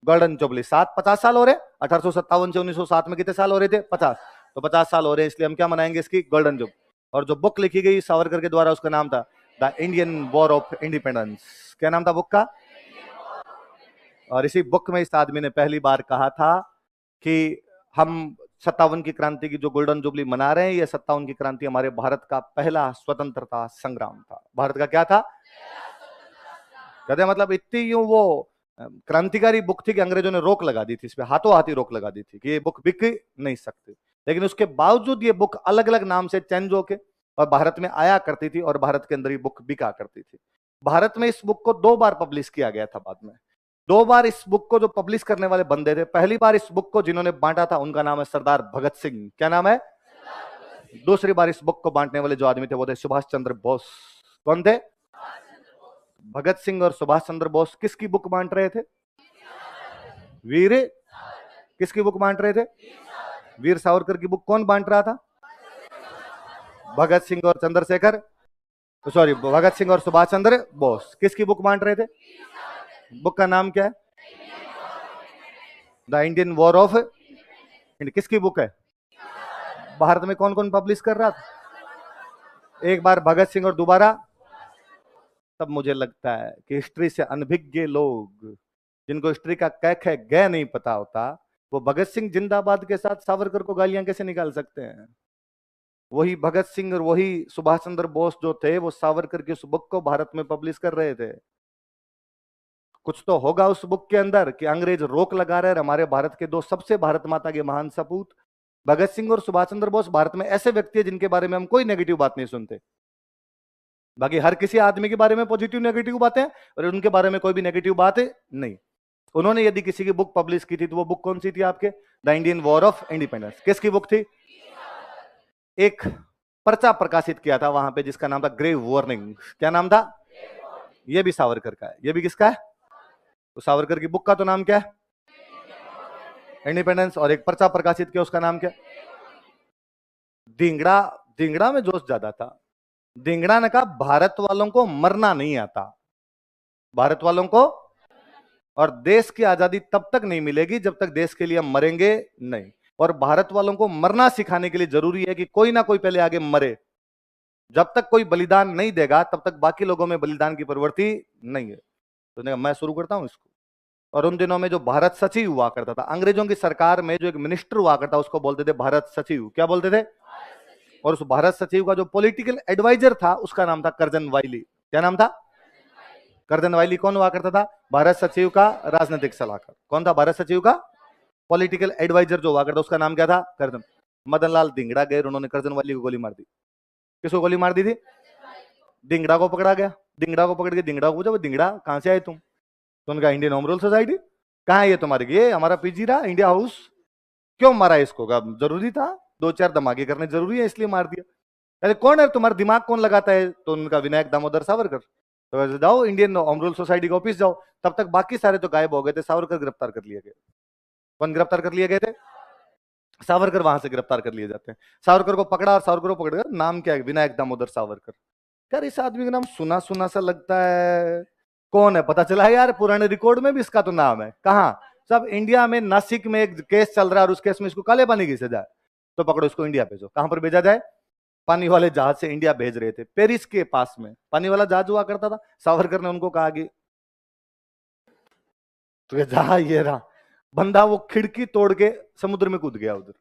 Golden jubilee. 50 साल हो रहे। 1857 से 1907 में कितने साल हो रहे थे? 50। तो 50 साल हो रहे हैं, इसलिए हम क्या मनाएंगे? इसकी गोल्डन जुबली। और जो बुक लिखी गई सावरकर के द्वारा, उसका नाम था the Indian war of independence. क्या नाम था बुक का? और इसी बुक में इस आदमी ने पहली बार कहा था कि हम 57 की क्रांति की जो गोल्डन जुबली मना रहे हैं, ये 57 की क्रांति हमारे भारत का पहला स्वतंत्रता संग्राम था। भारत का क्या था? कहते मतलब इतनी यूं वो क्रांतिकारी बुक थी कि अंग्रेजों ने रोक लगा दी थी, इस पे हाथों हाथ ही रोक लगा दी थी कि ये बुक बिक नहीं सकती। लेकिन उसके बावजूद ये बुक अलग अलग नाम से चेंज होके और भारत में आया करती थी, और भारत के अंदर ये बुक बिका करती थी। भारत में इस बुक को 2 बार पब्लिश किया गया था। बाद में 2 बार इस बुक को जो पब्लिश करने वाले बंदे थे, पहली बार इस बुक को जिन्होंने बांटा था उनका नाम है सरदार भगत सिंह। क्या नाम है? दूसरी बार इस बुक को बांटने वाले जो आदमी थे वो थे सुभाष चंद्र बोस। कौन थे? भगत सिंह और सुभाष चंद्र बोस किसकी बुक बांट रहे थे? वीर किसकी बुक बांट रहे थे? वीर सावरकर की बुक कौन बांट रहा था? भगत सिंह और चंद्रशेखर, सॉरी, भगत सिंह और सुभाष चंद्र बोस। किसकी बुक बांट रहे थे? बुक का नाम क्या है? The Indian war of India. किसकी बुक है? भारत में कौन कौन पब्लिश कर रहा था? एक बार भगत सिंह और दोबारा। तब मुझे लगता है कि हिस्ट्री से अनभिज्ञ लोग, जिनको हिस्ट्री का क ख ग नहीं पता होता, वो भगत सिंह जिंदाबाद के साथ सावरकर को गालियां कैसे निकाल सकते हैं? वही भगत सिंह और वही सुभाष चंद्र बोस जो थे वो सावरकर की उस बुक को भारत में पब्लिश कर रहे थे। कुछ तो होगा उस बुक के अंदर कि अंग्रेज रोक लगा रहे हैं। हमारे भारत के दो सबसे भारत माता के महान सपूत भगत सिंह और सुभाष चंद्र बोस भारत में ऐसे व्यक्ति है जिनके बारे में हम कोई नेगेटिव बात नहीं सुनते। बाकी हर किसी आदमी के बारे में पॉजिटिव नेगेटिव बातें और उनके बारे में कोई भी नेगेटिव बात नहीं। उन्होंने यदि किसी की बुक पब्लिश की थी तो वो बुक कौन सी थी आपके? The Indian war of independence. किसकी बुक थी? एक पर्चा प्रकाशित किया था वहां पे जिसका नाम था ग्रेव वार्निंग। क्या नाम था? ये भी सावरकर का है। ये भी किसका है? तो सावरकर की बुक का तो नाम क्या है? इंडिपेंडेंस। और एक पर्चा प्रकाशित किया उसका नाम क्या? धिंगड़ा। धिंगड़ा में जोश ज्यादा था। धिंगड़ा ने कहा भारत वालों को मरना नहीं आता, भारत वालों को, और देश की आजादी तब तक नहीं मिलेगी जब तक देश के लिए हम मरेंगे नहीं। और भारत वालों को मरना सिखाने के लिए जरूरी है कि कोई ना कोई पहले आगे मरे। जब तक कोई बलिदान नहीं देगा तब तक बाकी लोगों में बलिदान की प्रवृत्ति नहीं है। तो मैं शुरू करता हूं इसको। और उन दिनों में जो भारत सचिव हुआ करता था अंग्रेजों की सरकार में, जो एक मिनिस्टर हुआ करता उसको बोलते थे भारत सचिव। क्या बोलते थे? और उस भारत सचिव का जो पॉलिटिकल एडवाइजर था उसका नाम था कर्जन वाइली। क्या नाम था? कर्जन वाइली कौन हुआ करता था? भारत सचिव का राजनीतिक सलाहकार। कौन था भारत सचिव का पॉलिटिकल एडवाइजर जो हुआ करता उसका नाम क्या था? कर्जन। मदन लाल धिंगड़ा गए, उन्होंने कर्जन वाली को गोली मार दी। किसको गोली मार दी थी? धिंगड़ा को पकड़ा गया। धिंगड़ा को पकड़ के धिंगड़ा को पूछा, धिंगड़ा कहां से आए तुम? तो उनका इंडियन होम रूल सोसाइटी। कहाँ है ये तुम्हारे? ये हमारा पीजी रहा इंडिया हाउस। क्यों मारा इसको? जरूरी था, दो चार धमाके करने जरूरी है इसलिए मार दिया। अरे कौन है तुम्हारा दिमाग कौन लगाता है? तो उनका विनायक दामोदर सावरकर। तो जाओ इंडियन होम रूल सोसाइटी के ऑफिस जाओ। तब तक बाकी सारे तो गायब हो गए थे, सावरकर गिरफ्तार कर लिए गए। कौन गिरफ्तार कर लिए गए थे? सावरकर वहां से गिरफ्तार कर लिए जाते हैं। सावरकर को पकड़ा और सावरकर को पकड़ गया। नाम क्या है? विनायक दामोदर सावरकर। यार इस आदमी का नाम सुना सुना सा लगता है, कौन है? पता चला यार पुराने रिकॉर्ड में भी इसका तो नाम है। कहाँ? सब इंडिया में, नासिक में एक केस चल रहा है और उस केस में इसको काले पानी की सजा है। तो पकड़ो इसको, इंडिया भेजो। कहां पर भेजा जाए? पानी वाले जहाज से इंडिया भेज रहे थे, पेरिस के पास में पानी वाला जहाज हुआ करता था। सावरकर ने उनको कहा कि तो ये जहाज ये रहा। बंदा वो खिड़की तोड़ के समुद्र में कूद गया उधर,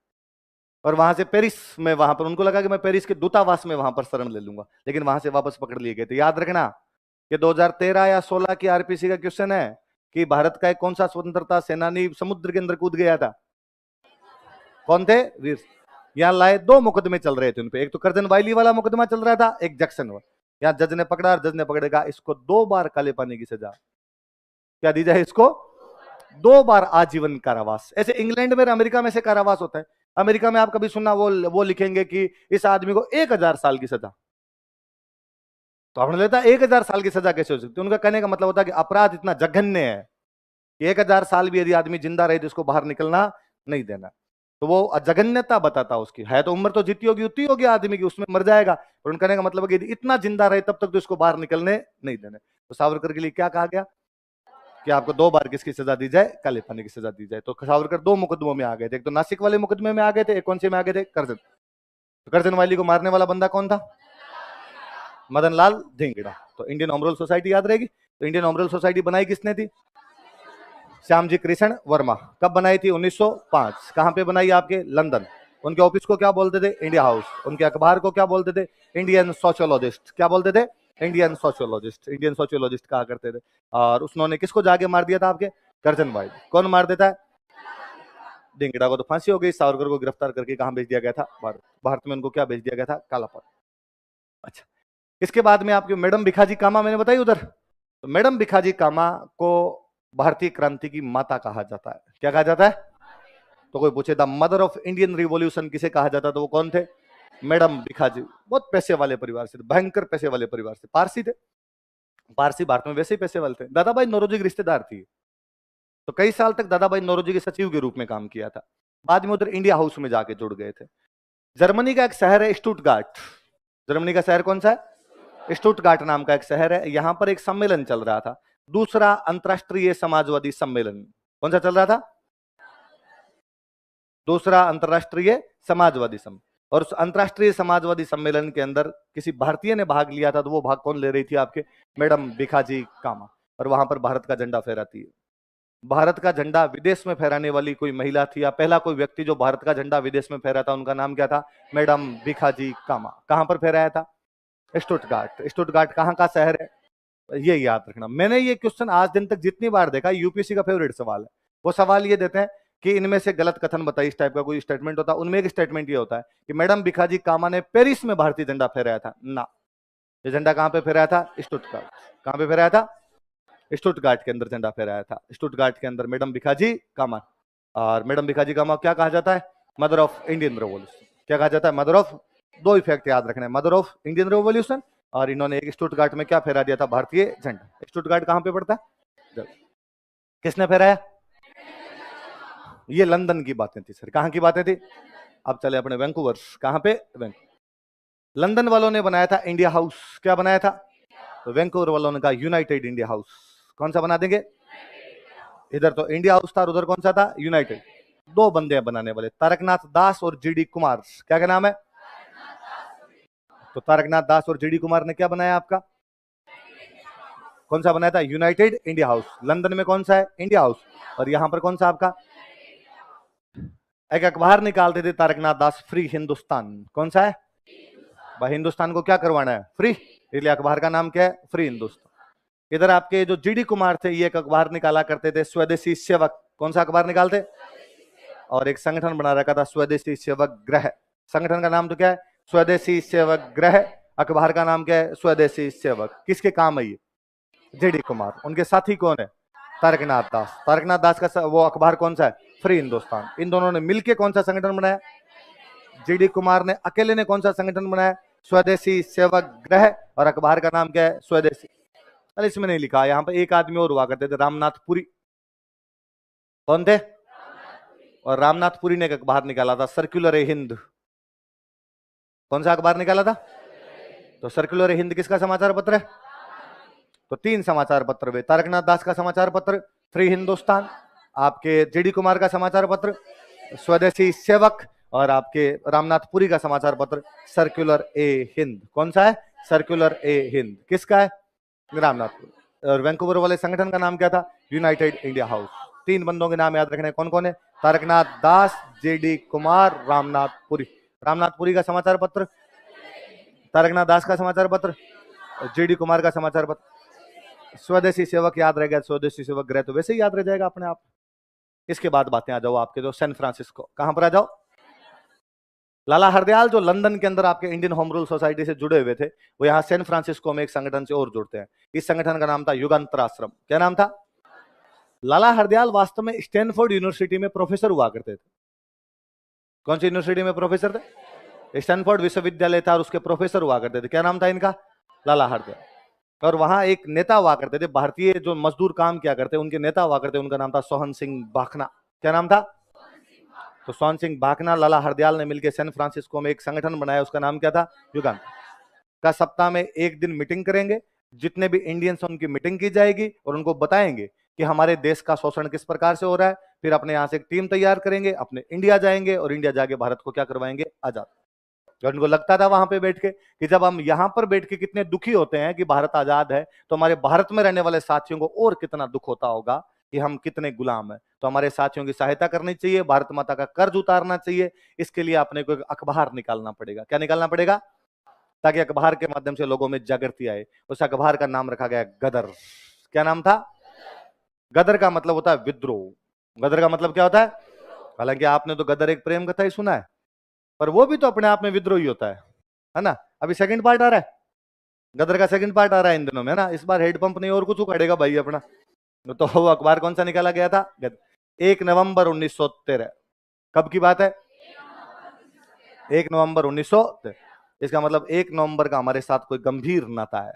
और वहां से पेरिस में, वहां पर उनको लगा कि मैं पेरिस के दूतावास में वहां पर शरण ले लूंगा, लेकिन वहां से वापस पकड़ लिए गए थे। याद रखना कि 2013 या 16 की आरपीसी का क्वेश्चन है कि भारत का एक कौन सा स्वतंत्रता सेनानी समुद्र के अंदर कूद गया था? कौन थे? वीर। यहाँ लाए, दो मुकदमे चल रहे थे उनपे। एक तो कर्जन वाइली वाला मुकदमा चल रहा था, एक जैक्सन वाला। यहाँ जज ने पकड़ा और जज ने पकड़ेगा इसको 2 बार काले पानी की सजा। क्या दी जाए इसको? 2 बार आजीवन कारावास। ऐसे इंग्लैंड में, अमेरिका में से कारावास होता है। अमेरिका में आप कभी सुनना वो लिखेंगे कि इस आदमी को 1000 साल की सजा। तो आपने लेता 1000 साल की सजा कैसे हो सकती? उनका कहने का मतलब होता है कि अपराध इतना जघन्य है कि 1000 साल भी यदि आदमी जिंदा रहे तो इसको बाहर निकलना नहीं देना। तो वो जघन्यता बताता उसकी है। तो उम्र तो जितनी होगी उतनी होगी आदमी की, उसमें मर जाएगा। और उनका कहने का मतलब है कि इतना जिंदा रहे तब तक तो इसको बाहर निकलने नहीं देने। तो सावरकर के लिए क्या कहा गया कि आपको 2 बार किसकी सजा दी जाए? काले पानी की सजा दी जाए। तो सावरकर 2 मुकदमों में आ गए थे। एक तो नासिक वाले मुकदमे में आ गए थे, एक कौन से में आ गए थे? कर्जन। तो कर्जन वाली को मारने वाला बंदा कौन था? मदन लाल धिंगड़ा। तो इंडियन होम रूल सोसाइटी याद रहेगी। तो इंडियन होम रूल सोसाइटी बनाई किसने थी? श्यामजी कृष्ण वर्मा। कब बनाई थी? 1905। कहां पे बनाई? आपके लंदन। उनके ऑफिस को क्या बोलते थे? India house. उनके अखबार को क्या बोलते थे? Indian sociologist. क्या बोलते थे? Indian sociologist. इंडियन सोशियोलॉजिस्ट कहा करते थे। और उन्होंने किसको जाके मार दिया था? आपके कर्जन वाइली। कौन मार देता है? धिंगड़ा को तो फांसी हो गई। सावरकर को गिरफ्तार करके कहां भेज दिया गया था? भारत। भारत में उनको क्या भेज दिया गया था? कालापन। अच्छा, इसके बाद में आपकी मैडम भिखाजी कामा मैंने बताई उधर। तो मैडम भिखाजी कामा को भारतीय क्रांति की माता कहा जाता है। क्या कहा जाता है? तो कोई पूछे the mother of Indian revolution किसे कहा जाता? तो वो कौन थे? मैडम भिखाजी। बहुत पैसे वाले परिवार से, भयंकर पैसे वाले परिवार से, पारसी थे। पारसी भारत में वैसे ही पैसे वाले थे। दादाभाई नौरोजी की रिश्तेदार थी। तो कई साल तक दादाभाई नौरोजी के सचिव के रूप में काम किया था। बाद में उधर इंडिया हाउस में जाके जुड़ गए थे। जर्मनी का एक शहर है स्टुटगार्ट। जर्मनी का शहर कौन सा है? स्टुटगार्ट नाम का एक शहर है। यहां पर एक सम्मेलन चल रहा था, दूसरा अंतरराष्ट्रीय समाजवादी सम्मेलन। कौन सा चल रहा था? दूसरा अंतरराष्ट्रीय समाजवादी सम्मेलन। और उस अंतरराष्ट्रीय समाजवादी सम्मेलन के अंदर किसी भारतीय ने भाग लिया था। तो वो भाग कौन ले रही थी? आपके मैडम भिखाजी कामा। और वहां पर भारत का झंडा फहराती है। भारत का झंडा विदेश में फहराने वाली कोई महिला थी, या पहला कोई व्यक्ति जो भारत का झंडा विदेश में फहराया था, उनका नाम क्या था? मैडम भिखाजी कामा। कहां पर फहराया था? स्टुटगार्ट। स्टुटगार्ट कहां का शहर है? ये याद रखना। मैंने ये क्वेश्चन आज दिन तक जितनी बार देखा, यूपीएससी का फेवरेट सवाल है। वो सवाल ये देते हैं कि इनमें से गलत कथन बताइए, इस टाइप का कोई स्टेटमेंट होता है, उनमें एक स्टेटमेंट ये होता है कि मैडम भिखाजी कामा ने पेरिस में भारतीय झंडा फहराया था। ना, ये झंडा कहां पे फहराया था? स्टुटगार्ट। कहां पे फहराया था? स्टुटगार्ट के अंदर झंडा फहराया था। स्टुटगार्ट के अंदर मैडम भिखाजी कामा। और मैडम भिखाजी कामा क्या कहा जाता है? Mother of Indian revolution. क्या कहा जाता है? मदर ऑफ, दो इफेक्ट याद रखने, मदर ऑफ इंडियन रेवोल्यूशन, और इन्होंने एक स्टुटगार्ट में क्या फहरा दिया था? भारतीय झंडा। स्टुटगार्ट कहां पे पड़ता है? किसने फहराया? ये लंदन की बातें थी सर। कहां की बातें थी? अब चले अपने वैंकूवर। कहां पे? वैंकूवर। लंदन वालों ने बनाया था इंडिया हाउस। क्या बनाया था? तो वैंकूवर वालों ने कहा यूनाइटेड इंडिया हाउस। कौन सा बना देंगे? इधर तो इंडिया हाउस था और उधर कौन सा था? यूनाइटेड। दो बंदे बनाने वाले, तारकनाथ दास और जीडी कुमार। क्या क्या नाम है? तो तारकनाथ दास और जीडी कुमार ने क्या बनाया आपका? कौन सा बनाया था? United India house. लंदन में कौन सा है? India house. और यहां पर कौन सा आपका? एक अखबार निकालते थे तारकनाथ दास, फ्री हिंदुस्तान। कौन सा है भाई? हिंदुस्तान को क्या करवाना है? फ्री। इसलिए अखबार का नाम क्या है? फ्री हिंदुस्तान। इधर आपके जो जीडी कुमार थे, ये एक अखबार निकाला करते थे, स्वदेशी सेवक। कौन सा अखबार निकालते? और एक संगठन बना रखा था, स्वदेशी सेवक ग्रह। संगठन का नाम तो क्या है? स्वदेशी सेवक ग्रह। अखबार का नाम क्या है? स्वदेशी सेवक। किसके काम है ये? जीडी कुमार। उनके साथी कौन है? तारकनाथ दास। तारकनाथ दास का वो अखबार कौन सा है? फ्री हिंदुस्तान। इन दोनों ने मिलकर कौन सा संगठन बनाया? जीडी कुमार ने अकेले ने कौन सा संगठन बनाया? स्वदेशी सेवक ग्रह। और अखबार का नाम क्या है? स्वदेशी। अरे इसमें नहीं लिखा, यहाँ पर एक आदमी और हुआ करते थे, रामनाथ पुरी। कौन थे? और रामनाथ पुरी ने एक अखबार निकाला था, सर्कुलर ए हिंद। कौन सा अखबार निकाला था? तो सर्कुलर ए हिंद किसका समाचार पत्र है? तो तीन समाचार पत्र हुए, तारकनाथ दास का समाचार पत्र फ्री हिंदुस्तान, आपके जीडी कुमार का समाचार पत्र स्वदेशी सेवक, और आपके रामनाथ पुरी का समाचार पत्र सर्कुलर ए हिंद। कौन सा है? सर्कुलर ए हिंद। किसका है? रामनाथ पुरी। और वैंकूवर वाले संगठन का नाम क्या था? United India house. तीन बंदों के नाम याद रखने, कौन कौन है? तारकनाथ दास, जीडी कुमार, रामनाथ पुरी। रामनाथ पुरी का समाचार पत्र, तारकनाथ दास का समाचार पत्र, जीडी कुमार का समाचार पत्र स्वदेशी सेवक। याद रह गया स्वदेशी सेवक ग्रह, तो वैसे ही याद रह जाएगा अपने आप। इसके बाद बातें आ जाओ आपके जो सैन फ्रांसिस्को। कहां पर आ जाओ? लाला हरदयाल जो लंदन के अंदर आपके इंडियन होम रूल सोसाइटी से जुड़े हुए थे, वो यहाँ सैन फ्रांसिस्को में एक संगठन से और जुड़ते हैं। इस संगठन का नाम था युगांतर आश्रम। क्या नाम था? लाला हरदयाल वास्तव में स्टैनफोर्ड यूनिवर्सिटी में प्रोफेसर हुआ करते थे। कौन सी यूनिवर्सिटी में प्रोफेसर थे? स्टैनफोर्ड विश्वविद्यालय था और उसके प्रोफेसर हुआ करते थे। क्या नाम था इनका? लाला हरदयाल। और वहां एक नेता हुआ करते थे, भारतीय जो मजदूर काम किया करते, उनके नेता हुआ करते, उनका नाम था सोहन सिंह भाखना। क्या नाम था? तो सोहन सिंह भाखना, लाला हरदयाल ने मिलकर सैन फ्रांसिस्को में एक संगठन बनाया, उसका नाम क्या था? युगांतर। का सप्ताह में एक दिन मीटिंग करेंगे, जितने भी इंडियंस उनकी मीटिंग की जाएगी और उनको बताएंगे कि हमारे देश का शोषण किस प्रकार से हो रहा है। फिर अपने यहाँ से एक टीम तैयार करेंगे, अपने इंडिया जाएंगे और इंडिया जाके भारत को क्या करवाएंगे? आजाद। और उनको लगता था वहां पे बैठ के कि जब हम यहाँ पर बैठ के कितने दुखी होते हैं कि भारत आजाद है, तो हमारे भारत में रहने वाले साथियों को और कितना दुख होता होगा कि हम कितने गुलाम हैं। तो हमारे साथियों की सहायता करनी चाहिए, भारत माता का कर्ज उतारना चाहिए। इसके लिए अपने को एक अखबार निकालना पड़ेगा। क्या निकालना पड़ेगा? ताकि अखबार के माध्यम से लोगों में जागृति आए। उस अखबार का नाम रखा गया गदर। क्या नाम था? गदर का मतलब होता है विद्रोह। गदर का मतलब क्या होता है? हालांकि आपने तो गदर एक प्रेम कथा ही सुना है, पर वो भी तो अपने आप में विद्रोही होता है ना। अभी सेकंड पार्ट आ रहा है, गदर का सेकंड पार्ट आ रहा है इन दिनों में ना। इस बार हेड पंप नहीं और कुछ उखाड़ेगा भाई अपना। तो वो अखबार कौन सा निकाला गया था? गदर। 1 नवंबर 1913। कब की बात है? 1 नवंबर 1913। इसका मतलब 1 नवंबर का हमारे साथ कोई गंभीर नाता है।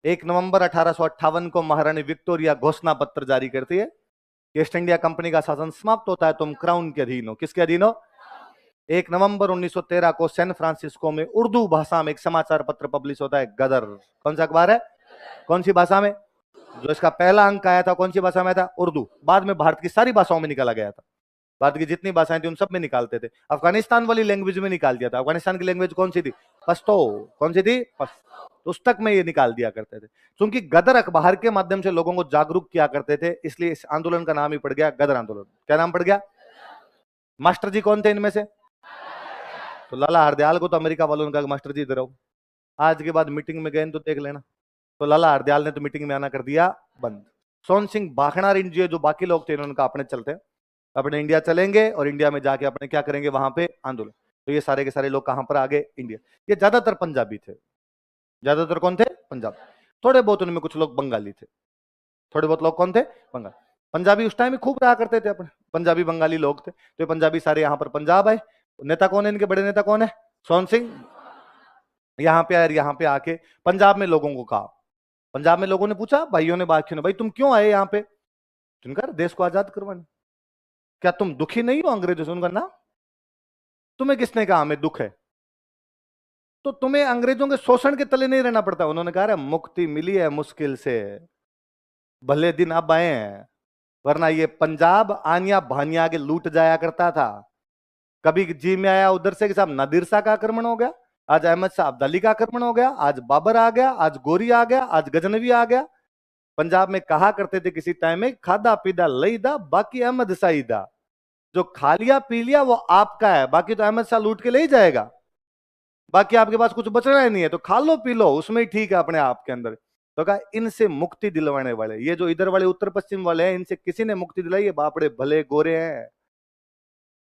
1 नवंबर 1858 को महारानी विक्टोरिया घोषणा पत्र जारी करती है कि ईस्ट इंडिया कंपनी का शासन समाप्त होता है, तुम क्राउन के अधीन हो। किसके अधीन हो? 1 नवंबर 1913 को सैन फ्रांसिस्को में उर्दू भाषा में एक समाचार पत्र पब्लिश होता है, गदर। कौन सा अखबार है? कौन सी भाषा में? जो इसका पहला अंक आया था कौन सी भाषा में था? उर्दू। बाद में भारत की सारी भाषाओं में निकाला गया था। भारत की जितनी भाषाएं थी उन सब में निकालते थे। अफगानिस्तान वाली लैंग्वेज में निकाल दिया था। अफगानिस्तान की लैंग्वेज कौन सी थी? पश्तो, कौन सी थी? पुस्तक में ये निकाल दिया करते थे। क्योंकि गदर अखबार के माध्यम से लोगों को जागरूक किया करते थे, इसलिए इस आंदोलन का नाम ही पड़ गया गदर आंदोलन। क्या नाम पड़ गया? मास्टर जी कौन थे इनमें से? तो लाला हरदयाल को तो अमेरिका वालों ने कहा मास्टर जी इधर आओ, आज के बाद मीटिंग में गए तो देख लेना। तो लाला हरदयाल ने तो मीटिंग में आना कर दिया बंद। सोन सिंह भाखड़ा जी जो बाकी लोग थे इन्होंने कहा अपने चलते हैं, अपने इंडिया चलेंगे और इंडिया में जाके अपने क्या करेंगे वहां पे आंदोलन। तो ये सारे के सारे लोग कहां पर आ गए? इंडिया। ये ज्यादातर पंजाबी थे। ज्यादातर कौन थे? पंजाब। थोड़े बहुत उनमें कुछ लोग बंगाली थे। थोड़े बहुत लोग कौन थे? बंगाल। पंजाबी उस टाइम में खूब रहा करते थे अपने, पंजाबी बंगाली लोग थे। तो ये पंजाबी सारे यहाँ पर पंजाब आए। नेता कौन है इनके? बड़े नेता कौन है? सोन सिंह। यहाँ पे आए, यहाँ पे आके पंजाब में लोगों को कहा, पंजाब में लोगों ने पूछा, भाइयों ने बात क्यों, भाई तुम क्यों आए यहाँ पे? उनका देश को आजाद करवाने। क्या तुम दुखी नहीं हो अंग्रेजों से? उनका ना, तुम्हें किसने कहा हमें दुख है? तो तुम्हें अंग्रेजों के शोषण के तले नहीं रहना पड़ता। उन्होंने कहा मुक्ति मिली है मुश्किल से, भले दिन अब आए हैं, वरना ये पंजाब आनिया भानिया के लूट जाया करता था। कभी जी में आया उधर से कि साहब नादिर शाह का आक्रमण हो गया, आज अहमद शाह अब्दाली का आक्रमण हो गया, आज बाबर आ गया, आज गोरी आ गया, आज गजनवी आ गया। पंजाब में कहा करते थे किसी टाइम में, खादा पीदा लई दा बाकी अहमद शाही दा। जो खा लिया पी लिया वो आपका है, बाकी तो अहमद शाह लूट के ले ही जाएगा। बाकी आपके पास कुछ बचना ही नहीं है, तो खा लो पी लो, उसमें ही ठीक है अपने आप के अंदर। तो कहा इनसे मुक्ति दिलवाने वाले, ये जो इधर वाले उत्तर पश्चिम वाले हैं, इनसे किसी ने मुक्ति दिलाई? ये बापड़े भले गोरे हैं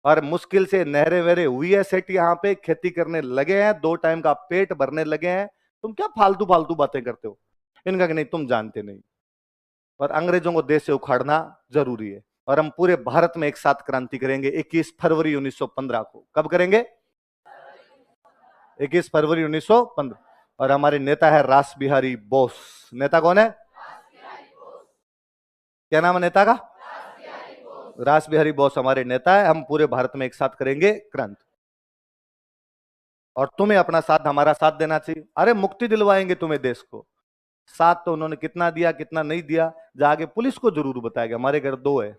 और मुश्किल से नहरे वहरे हुई है सेट, यहाँ पे खेती करने लगे हैं, 2 टाइम का पेट भरने लगे हैं। तुम क्या फालतू फालतू बातें करते हो? इनका कि नहीं तुम जानते नहीं। और अंग्रेजों को देश से उखाड़ना जरूरी है, और हम पूरे भारत में एक साथ क्रांति करेंगे 21 फरवरी 1915 को। कब करेंगे? 21 फरवरी 1915। और हमारे नेता है रास बिहारी बोस। नेता कौन है? क्या नाम है नेता का? रास बिहारी बोस हमारे नेता है। हम पूरे भारत में एक साथ करेंगे क्रांति, और तुम्हें अपना साथ, हमारा साथ देना चाहिए। अरे मुक्ति दिलवाएंगे तुम्हें देश को। साथ तो उन्होंने कितना दिया कितना नहीं दिया जाके पुलिस को जरूर बताएगा। हमारे घर 2 है,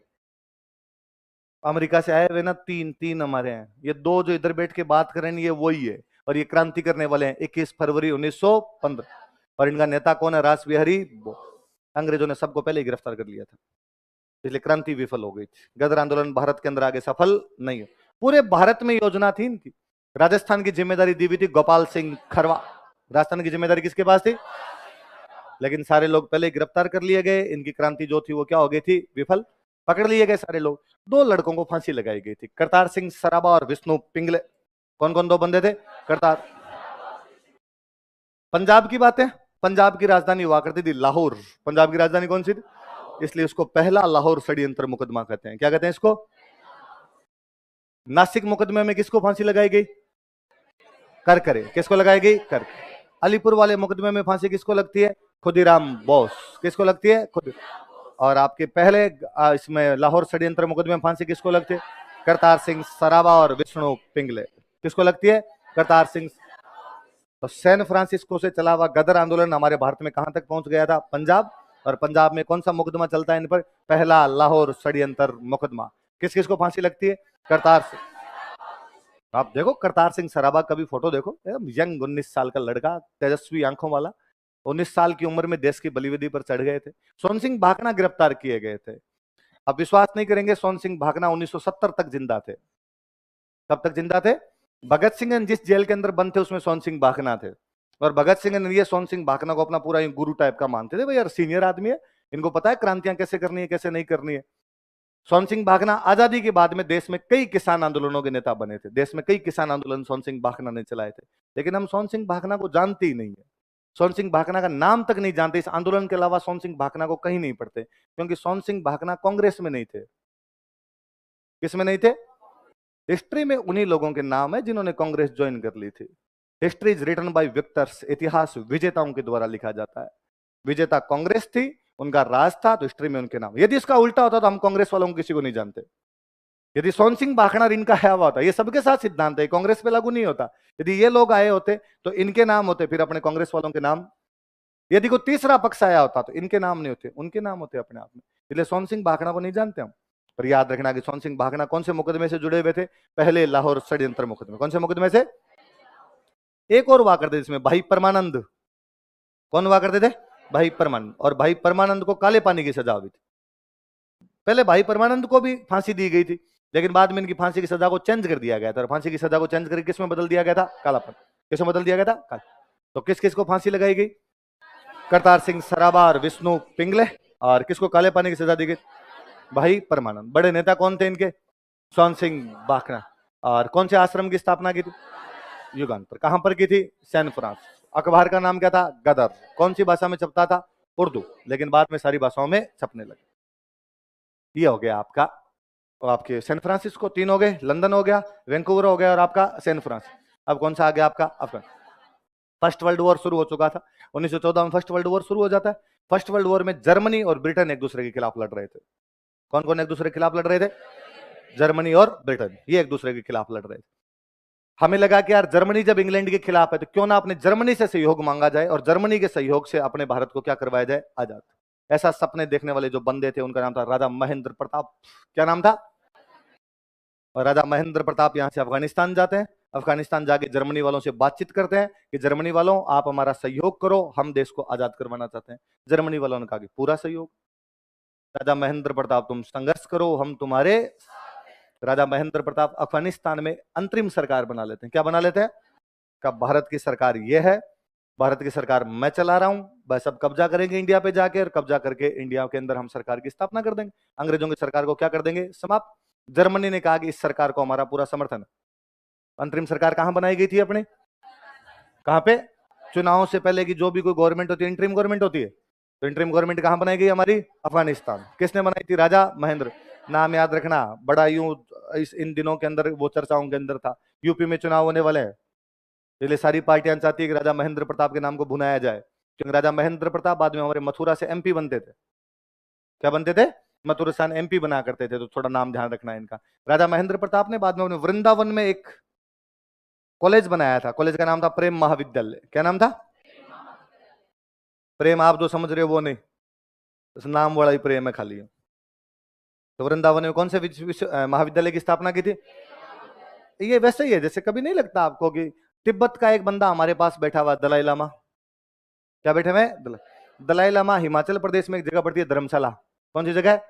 अमेरिका से आए हुए ना 3 हमारे हैं। ये 2 जो इधर बैठ के बात कर रहे हैं ये वही है, और ये क्रांति करने वाले हैं 21 फरवरी 1915। और इनका नेता कौन है? रास बिहारी बोस। अंग्रेजों ने सबको पहले ही गिरफ्तार कर लिया था, इसलिए क्रांति विफल हो गई थी। गदर आंदोलन भारत के अंदर आगे सफल नहीं हो। पूरे भारत में योजना थी इनकी। राजस्थान की जिम्मेदारी दी हुई थी गोपाल सिंह खरवा। राजस्थान की जिम्मेदारी किसके पास थी? लेकिन सारे लोग पहले गिरफ्तार कर लिए गए। इनकी क्रांति जो थी वो क्या हो गई थी? विफल। पकड़ लिए गए सारे लोग। 2 लड़कों को फांसी लगाई गई थी, करतार सिंह सराबा और विष्णु पिंगले। कौन कौन 2 बंदे थे? करतार। पंजाब की बात है, पंजाब की राजधानी हुआ करती थी लाहौर। पंजाब की राजधानी कौन सी थी? इसलिए उसको पहला लाहौर षड्यंत्र मुकदमा कहते हैं। क्या कहते हैं इसको? नासिक मुकदमे में किसको फांसी लगाई गई? करकरे। किसको लगाई गई? करकरे। अलीपुर वाले मुकदमे में फांसी किसको लगती है? खुदीराम बोस। किसको लगती है? खुद। और आपके पहले इसमें लाहौर षड्यंत्र मुकदमे में फांसी किसको लगती है? करतार सिंह सराबा और विष्णु पिंगले। किसको लगती है? करतार सिंह। तो सैन फ्रांसिस्को से चला हुआ गदर आंदोलन हमारे भारत में कहां तक पहुंच गया था? पंजाब। और पंजाब में कौन सा मुकदमा चलता है इन पर? पहला लाहौर षड्यंत्र मुकदमा। किस किस को फांसी लगती है? करतार सिंह। आप देखो करतार सिंह सराबा का भी फोटो देखो, यंग 19 साल का लड़का, तेजस्वी आंखों वाला, 19 साल की उम्र में देश की बलिवेदी पर चढ़ गए थे। सोन सिंह भाखड़ा गिरफ्तार किए गए थे। अब विश्वास नहीं करेंगे, सोन सिंह भाखड़ा 1970 तक जिंदा थे। कब तक जिंदा थे? भगत सिंह जिस जेल के अंदर बंद थे उसमें सोन सिंह भाखड़ा थे। और भगत सिंह ने ये सोन सिंह भाखड़ा को अपना पूरा गुरु टाइप का मानते थे। भाई यार सीनियर आदमी है, इनको पता है क्रांतियां कैसे करनी है कैसे नहीं करनी है। सोन सिंह भाखड़ा आजादी के बाद में देश में कई किसान आंदोलनों के नेता बने थे। देश में कई किसान आंदोलन सोन सिंह भाखड़ा ने चलाए थे। लेकिन हम सोन सिंह भाखड़ा को जानते ही नहीं है, सोन सिंह भाखड़ा का नाम तक नहीं जानते। इस आंदोलन के अलावा सोन सिंह भाखड़ा को कहीं नहीं पढ़ते, क्योंकि सोन सिंह भाखड़ा कांग्रेस में नहीं थे। किस में नहीं थे? हिस्ट्री में उन्हीं लोगों के नाम है जिन्होंने कांग्रेस ज्वाइन कर ली थी। History is written by victors. इतिहास विजेताओं के द्वारा लिखा जाता है। विजेता कांग्रेस थी, उनका राज था, तो हिस्ट्री में उनके नाम। यदि इसका उल्टा होता तो हम कांग्रेस वालों को किसी को नहीं जानते। यदि सोन सिंह भाखड़ा इनका है हुआ होता, ये सबके साथ सिद्धांत है, कांग्रेस पे लागू नहीं होता। यदि ये लोग आए होते तो इनके नाम होते, फिर अपने कांग्रेस वालों के नाम। यदि कोई तीसरा पक्ष आया होता तो इनके नाम नहीं होते, उनके नाम होते अपने आप में। इसलिए सोन सिंह भाखड़ा को नहीं जानते हम। पर याद रखना कि सोन सिंह भाखड़ा कौन से मुकदमे से जुड़े हुए थे? पहले लाहौर षड्यंत्र मुकदमे। कौन से मुकदमे से? एक और हुआ करते जिसमें भाई परमानंद। कौन हुआ करते थे? भाई परमानंद। और भाई परमानंद को काले पानी की सजा हुई थी। पहले भाई परमानंद को भी फांसी दी गई थी, लेकिन बाद में इनकी फांसी की सजा को चेंज कर दिया गया था। और फांसी की सजा को चेंज करके किसमें बदल दिया गया था? कालापन। किसमें बदल दिया गया था? काला। तो किस किस को फांसी लगाई गई? करतार सिंह सराबा और विष्णु पिंगले। और किसको काले पानी की सजा दी गई? भाई परमानंद। बड़े नेता कौन थे इनके? सोन सिंह बाखना। और कौन से आश्रम की स्थापना की थी? युगांतर। कहां पर की थी? San Fran. अखबार का नाम क्या था? गदर। कौन सी भाषा में छपता था? उर्दू। लेकिन बाद में सारी भाषाओं में छपने लगे। ये हो गया आपका, और आपके सैन फ्रांसिस्को। तीन हो गए, लंदन हो गया, वैंकूवर हो गया, और आपका सैन फ्रांसिस। अब कौन सा आ गया आपका? अफगान। फर्स्ट वर्ल्ड वॉर शुरू हो चुका था 1914 में। फर्स्ट वर्ल्ड वॉर शुरू हो जाता है। फर्स्ट वर्ल्ड वॉर में जर्मनी और ब्रिटेन एक दूसरे के खिलाफ लड़ रहे थे। कौन कौन एक दूसरे के खिलाफ लड़ रहे थे? जर्मनी और ब्रिटेन, ये एक दूसरे के खिलाफ लड़ रहे थे। हमें लगा कि यार जर्मनी जब इंग्लैंड के खिलाफ है तो क्यों ना अपने जर्मनी से सहयोग मांगा जाए और जर्मनी के सहयोग से अपने भारत को क्या करवाया जाए? आजाद। ऐसा सपने देखने वाले जो बंदे थे उनका नाम था राजा महेंद्र प्रताप। क्या नाम था? और राजा महेंद्र प्रताप यहां से अफगानिस्तान जाते हैं। अफगानिस्तान जाके जर्मनी वालों से बातचीत करते हैं कि जर्मनी वालों आप हमारा सहयोग करो, हम देश को आजाद करवाना चाहते हैं। जर्मनी वालों ने कहा कि पूरा सहयोग। राजा महेंद्र प्रताप तुम संघर्ष करो, हम तुम्हारे। राजा महेंद्र प्रताप अफगानिस्तान में अंतरिम सरकार बना लेते हैं। क्या बना लेते हैं? का भारत की सरकार ये है, भारत की सरकार मैं चला रहा हूं, बस अब कब्जा करेंगे इंडिया पे जाके, और कब्जा करके इंडिया के अंदर हम सरकार की स्थापना कर देंगे। अंग्रेजों की सरकार को क्या कर देंगे? समाप्त। जर्मनी ने कहा कि इस सरकार को हमारा पूरा समर्थन है। अंतरिम सरकार कहां बनाई गई थी अपने? कहां पे? चुनाव से पहले की जो भी कोई गवर्नमेंट होती है इंटरिम गवर्नमेंट होती है। तो इंटरिम गवर्नमेंट कहां बनाई गई हमारी? अफगानिस्तान। किसने बनाई थी? राजा महेंद्र। नाम याद रखना, बड़ा यूं इन दिनों के अंदर वो चर्चाओं के अंदर था। यूपी में चुनाव होने वाले हैं, इसलिए सारी पार्टियां चाहती है कि राजा महेंद्र प्रताप के नाम को भुनाया जाए, क्योंकि राजा महेंद्र प्रताप बाद में हमारे मथुरा से एमपी बनते थे। क्या बनते थे? मथुरा से एमपी बना करते थे। तो थोड़ा नाम ध्यान रखना है इनका। राजा महेंद्र प्रताप ने बाद में अपने वृंदावन में एक कॉलेज बनाया था। कॉलेज का नाम था प्रेम महाविद्यालय। क्या नाम था? प्रेम आप जो समझ रहे हो वो नहीं, उस नाम वाला ही प्रेम है खाली। तो वृंदावन में कौन से महाविद्यालय की स्थापना की थी? ये वैसे ही है जैसे कभी नहीं लगता आपको कि तिब्बत का एक बंदा हमारे पास बैठा हुआ, दलाई लामा। क्या बैठे हुए? दलाई लामा हिमाचल प्रदेश में एक जगह पड़ती है धर्मशाला। कौन सी जगह है?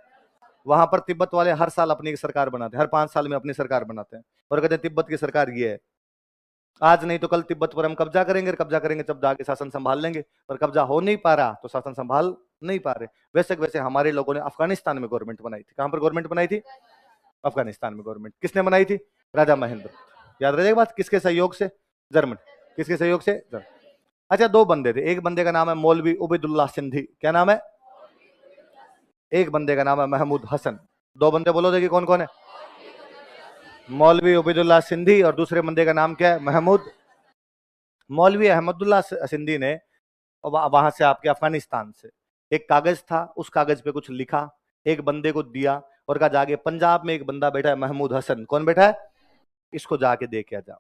वहां पर तिब्बत वाले हर साल अपनी सरकार बनाते हैं, हर 5 साल में अपनी सरकार बनाते हैं, और कहते हैं तिब्बत की सरकार ये है, आज नहीं तो कल तिब्बत पर हम कब्जा करेंगे, कब्जा करेंगे जब जाके शासन संभाल लेंगे। पर कब्जा हो नहीं पा रहा तो शासन संभाल नहीं पा रहे। वैसे वैसे हमारे लोगों ने अफगानिस्तान में गवर्नमेंट बनाई थी। कहां पर गवर्नमेंट बनाई थी? अफगानिस्तान में गवर्नमेंट किसने बनाई थी? राजा महेंद्र। याद रखिएगा बात, किसके सहयोग से? जर्मनी। किसके सहयोग से? जर्मनी। अच्छा, दो बंदे थे, एक बंदे का नाम है मौलवी उबैदुल्लाह सिंधी। क्या नाम है? एक बंदे का नाम है महमूद हसन। दो बंदे बोलो देखिए कौन कौन है? मौलवी उबैदुल्लाह सिंधी, और दूसरे बंदे का नाम क्या है? महमूद। मौलवी अहमदुल्लाह सिंधी ने वहां से आपके अफगानिस्तान से एक कागज था, उस कागज पे कुछ लिखा, एक बंदे को दिया, और कहा जाके पंजाब में एक बंदा बैठा है महमूद हसन। कौन बैठा है? इसको जाके दे के आ जाओ।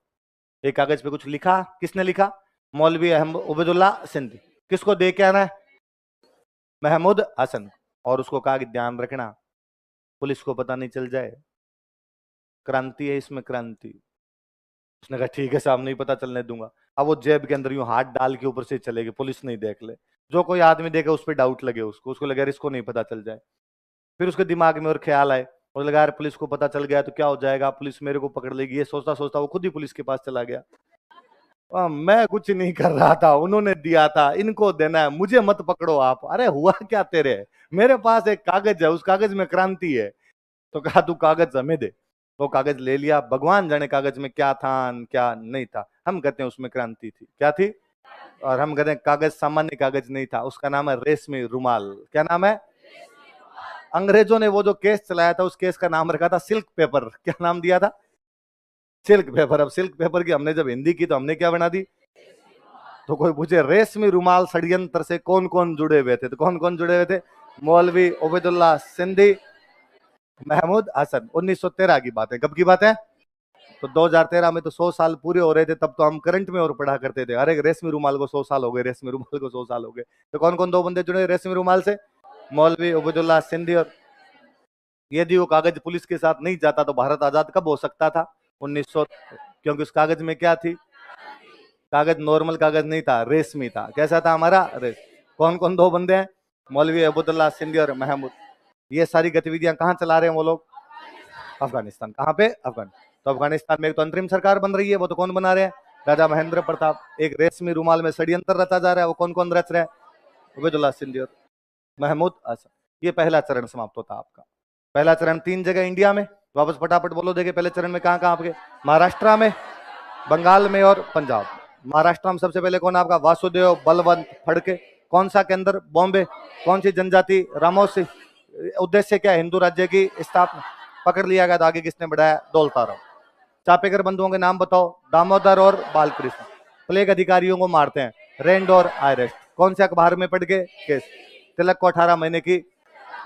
एक कागज पे कुछ लिखा, किसने लिखा? मौलवी उबैदुल्लाह सिंधी। किसको दे के आना है? महमूद हसन। और उसको कहा कि ध्यान रखना पुलिस को पता नहीं चल जाए, क्रांति है इसमें, क्रांति। उसने कहा ठीक है साहब, नहीं पता चलने दूंगा। अब वो जेब के अंदर यूं हाथ डाल के ऊपर से चलेगी, पुलिस नहीं देख ले। जो कोई आदमी देखे उस पर डाउट लगे, उसको लगे इसको नहीं पता चल जाए। फिर उसके दिमाग में और ख्याल आए, और लगा यार पुलिस को पता चल गया तो क्या हो जाएगा, पुलिस मेरे को पकड़ लेगी। ये सोचता सोचता वो खुद ही पुलिस के पास चला गया। मैं कुछ नहीं कर रहा था, उन्होंने दिया था, इनको देना है, मुझे मत पकड़ो आप। अरे हुआ क्या तेरे? मेरे पास एक कागज है, उस कागज में क्रांति है। तो कहा तू कागज हमें दे। वो कागज ले लिया। भगवान जाने कागज में क्या था क्या नहीं था। हम कहते हैं उसमें क्रांति थी। क्या थी? और हम कहते हैं कागज सामान्य कागज नहीं था, उसका नाम है रेशमी रुमाल। क्या नाम है? अंग्रेजों ने वो जो केस चलाया था उस केस का नाम रखा था सिल्क पेपर। क्या नाम दिया था? Silk paper. अब सिल्क पेपर की हमने जब हिंदी की तो हमने क्या बना दी? तो कोई पूछे रेशमी रुमाल षड्यंत्र से कौन कौन जुड़े हुए थे, तो कौन कौन जुड़े हुए थे? मौलवी उबैदुल्लाह सिंधी, महमूद हसन। 1913 की बात है। कब की बात है? तो 2013 में तो 100 साल पूरे हो रहे थे, तब तो हम करंट में और पढ़ा करते थे, अरे रेशमी रुमाल को 100 साल हो गए, रेशमी रुमाल को 100 साल हो गए। तो कौन कौन दो बंदे जुड़े रेशमी रुमाल से? मौलवी उबैदुल्लाह सिंधी। और यदि वो कागज पुलिस के साथ नहीं जाता तो भारत आजाद कब हो सकता था? 1900। क्योंकि उस कागज में क्या थी? कागज नॉर्मल कागज नहीं था, रेशमी था। कैसा था हमारा? रेस। कौन कौन दो बंदे हैं? मौलवी अबुदुल्ला सिंधी और महमूद। ये सारी गतिविधियां कहाँ चला रहे हैं वो लोग? अफगानिस्तान। कहाँ पे? अफगानिस्तान। तो अफगानिस्तान में एक तो अंतरिम सरकार बन रही है, वो तो कौन बना रहे हैं? राजा महेंद्र प्रताप। एक रेशमी रुमाल में षड्यंत्र रचा जा रहा है, वो कौन कौन रच रहा है? उबैदुल्ला सिंधी और महमूद हसन। ये पहला चरण समाप्त होता आपका। पहला चरण 3 जगह इंडिया में, वापस फटाफट बोलो देखे। पहले चरण में कहाँ कहाँ आपके? महाराष्ट्र में, बंगाल में और पंजाब। महाराष्ट्र में सबसे पहले कौन आपका? वासुदेव बलवंत फड़के। कौन सा केंद्र? बॉम्बे। कौन सी जनजाति? रामोसी। उद्देश्य क्या? हिंदू राज्य की स्थापना। पकड़ लिया गया तो आगे किसने बढ़ाया? दौलताराव। चापेकर बंधुओं के नाम बताओ? दामोदर और बालकृष्ण। प्लेग अधिकारियों को मारते हैं, रेंड और आयरेस्ट। कौन से अखबार में पढ़ के केस? तिलक को 18 महीने की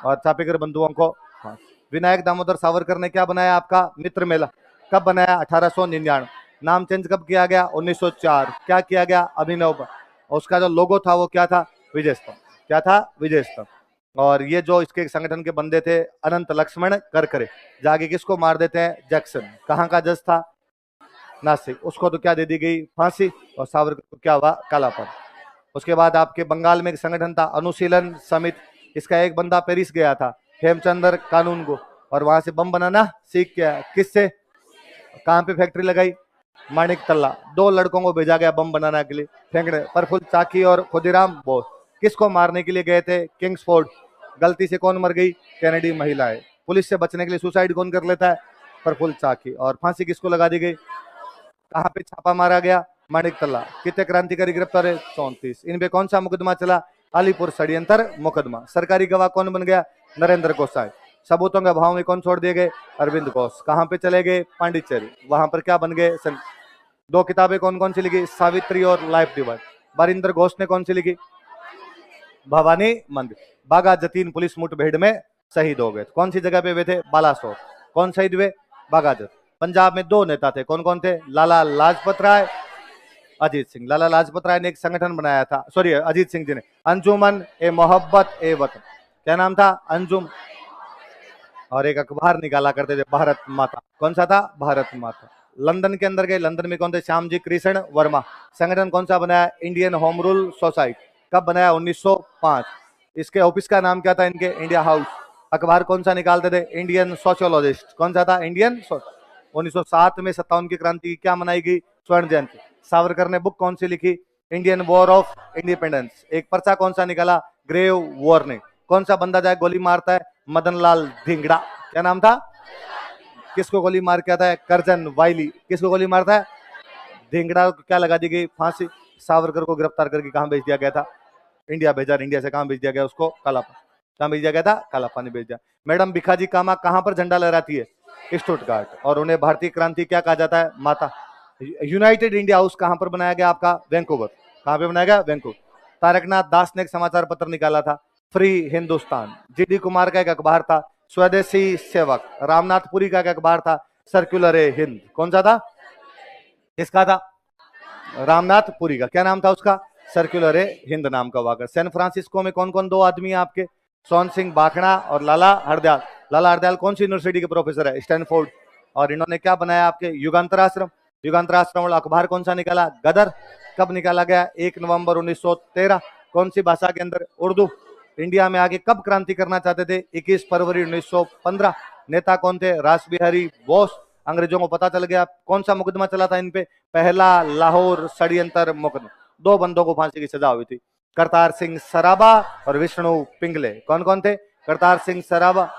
और चापेकर बंधुओं को। हाँ। विनायक दामोदर सावरकर ने क्या बनाया आपका? मित्र मेला। कब बनाया? 1899। नाम चेंज कब किया गया? 1904। क्या किया गया? अभिनव। उसका जो लोगो था वो क्या था? विजय स्तंभ। क्या था? विजय स्तंभ। और ये जो इसके संगठन के बंदे थे, अनंत लक्ष्मण करकरे, जाके किसको मार देते हैं? जैक्सन। कहाँ का जज था? नासिक। उसको तो क्या दे दी गई? फांसी। और सावरकर को क्या हुआ? कालापन। उसके बाद आपके बंगाल में एक संगठन था, अनुशीलन समिति। इसका एक बंदा पेरिस गया था, हेमचंद्र कानून को, और वहां से बम बनाना सीख गया। किससे? कहाँ पे फैक्ट्री लगाई? माणिक तल्ला। 2 लड़कों को भेजा गया बम बनाने के लिए, फेंकने। प्रफुल्ल चाकी और खुदीराम बोस। किसको मारने के लिए गए थे? किंग्सफोर्ड। गलती से कौन मर गई? कैनेडी महिलाएं। पुलिस से बचने के लिए सुसाइड कौन कर लेता है? प्रफुल्ल चाकी। और फांसी किसको लगा दी गई? कहाँ पे छापा मारा गया? माणिक तल्ला। कितने क्रांतिकारी गिरफ्तार है? 34। इन पे कौन सा मुकदमा चला? अलीपुर षड्यंत्र मुकदमा। सरकारी गवाह कौन बन गया? नरेंद्र गोसाई। सबूतों के अभाव में कौन छोड़ दिए गए? अरविंद घोष। कहाँ पे चले गए? पांडिचेरी। वहां पर क्या बन गए? 2 किताबें कौन कौन सी लिखी? सावित्री और लाइफ डिवाइड। बारिंदर घोष ने कौन सी लिखी? भवानी मंदिर। बागा जतीन पुलिस मुठभेड़ में शहीद हो गए। कौन सी जगह पे हुए थे? बालासोर। कौन शहीद हुए? बागाजत। पंजाब में 2 नेता थे, कौन कौन थे? लाला लाजपत राय, अजीत सिंह। लाला लाजपत राय ने एक संगठन बनाया था, सॉरी अजीत सिंह जी ने, अंजुमन ए मोहब्बत ए वतन। क्या नाम था? अंजुम। और एक अखबार निकाला करते थे, भारत माता। कौन सा था? भारत माता। लंदन के अंदर गए, लंदन में कौन थे? श्यामजी कृष्ण वर्मा। संगठन कौन सा बनाया? Indian home rule society. कब बनाया? 1905। इसके ऑफिस का नाम क्या था इनके? India house. अखबार कौन सा निकालते थे? Indian sociologist. कौन सा था? इंडियन। 1907 में 57 की क्रांति की क्या मनाई गई? स्वर्ण जयंती। सावरकर ने बुक कौन सी लिखी? Indian war of independence. एक पर्चा कौन सा निकाला? Grave warning. कौन सा बंदा जाए गोली मारता है? मदन लाल धिंगड़ा। क्या नाम था? किसको गोली मार के आता है? करजन वाइली। किसको गोली मारता है? धिंगड़ा को क्या लगा दी गई? फांसी। सावरकर को गिरफ्तार करके कहां भेज दिया गया था? इंडिया भेजा। इंडिया से कहां भेज दिया गया उसको? कालापानी। कहां भेज दिया गया था? कालापानी भेज दिया। मैडम भिखाजी कामा कहां पर झंडा लहराती है? स्टुटगार्ट। और उन्हें भारतीय क्रांति क्या कहा जाता है? माता। यूनाइटेड इंडिया हाउस कहां पर बनाया गया आपका? वैंकूवर। कहां पे बनाया गया? वैंकूवर। तारकनाथ दास ने एक समाचार पत्र निकाला था, फ्री हिंदुस्तान। जीडी कुमार का एक अखबार था, स्वदेशी सेवक। रामनाथ पुरी का एक अखबार था, सर्कुलर ए हिंद। कौन सा था? किसका था? रामनाथ पुरी का। क्या नाम था उसका? सर्कुलर ए हिंद नाम का वाकर। सैन फ्रांसिस्को में कौन कौन 2 आदमी है आपके? सोन सिंह बाखड़ा और लाला हरदयाल। लाला हरदयाल कौन सी यूनिवर्सिटी के प्रोफेसर है? स्टैनफोर्ड। और इन्होंने क्या बनाया आपके? युगांतर आश्रम। युगांतर आश्रम वाला अखबार कौन सा निकाला? गदर। कब निकाला गया? 1 नवंबर 1913। कौन सी भाषा के अंदर? उर्दू। इंडिया में आगे कब क्रांति करना चाहते थे? 21 फरवरी 1915। नेता कौन थे? रास बिहारी बोस। अंग्रेजों को पता चल गया। कौन सा मुकदमा चला था इन पे? पहला लाहौर षड्यंत्र मुकदमा। 2 बंदों को फांसी की सजा हुई थी, करतार सिंह सराबा और विष्णु पिंगले। कौन कौन थे? करतार सिंह सराबा।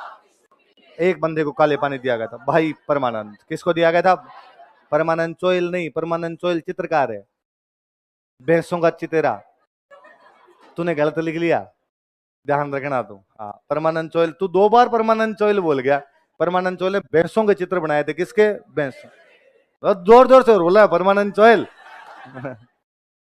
एक बंदे को काले पानी दिया गया था, भाई परमानंद। किसको दिया गया था? परमानंद चोइल नहीं, परमानंद चोइल चित्रकार है, भैंसों का चितेरा। तूने गलत लिख लिया, ध्यान रखना तू। हाँ, परमानंद चोइल। तू 2 बार परमानंद चोइल बोल गया। परमानंद चोइल ने भैंसों के चित्र बनाए थे। किसके? भैंसों। जोर जोर से बोला परमानंद चोइल।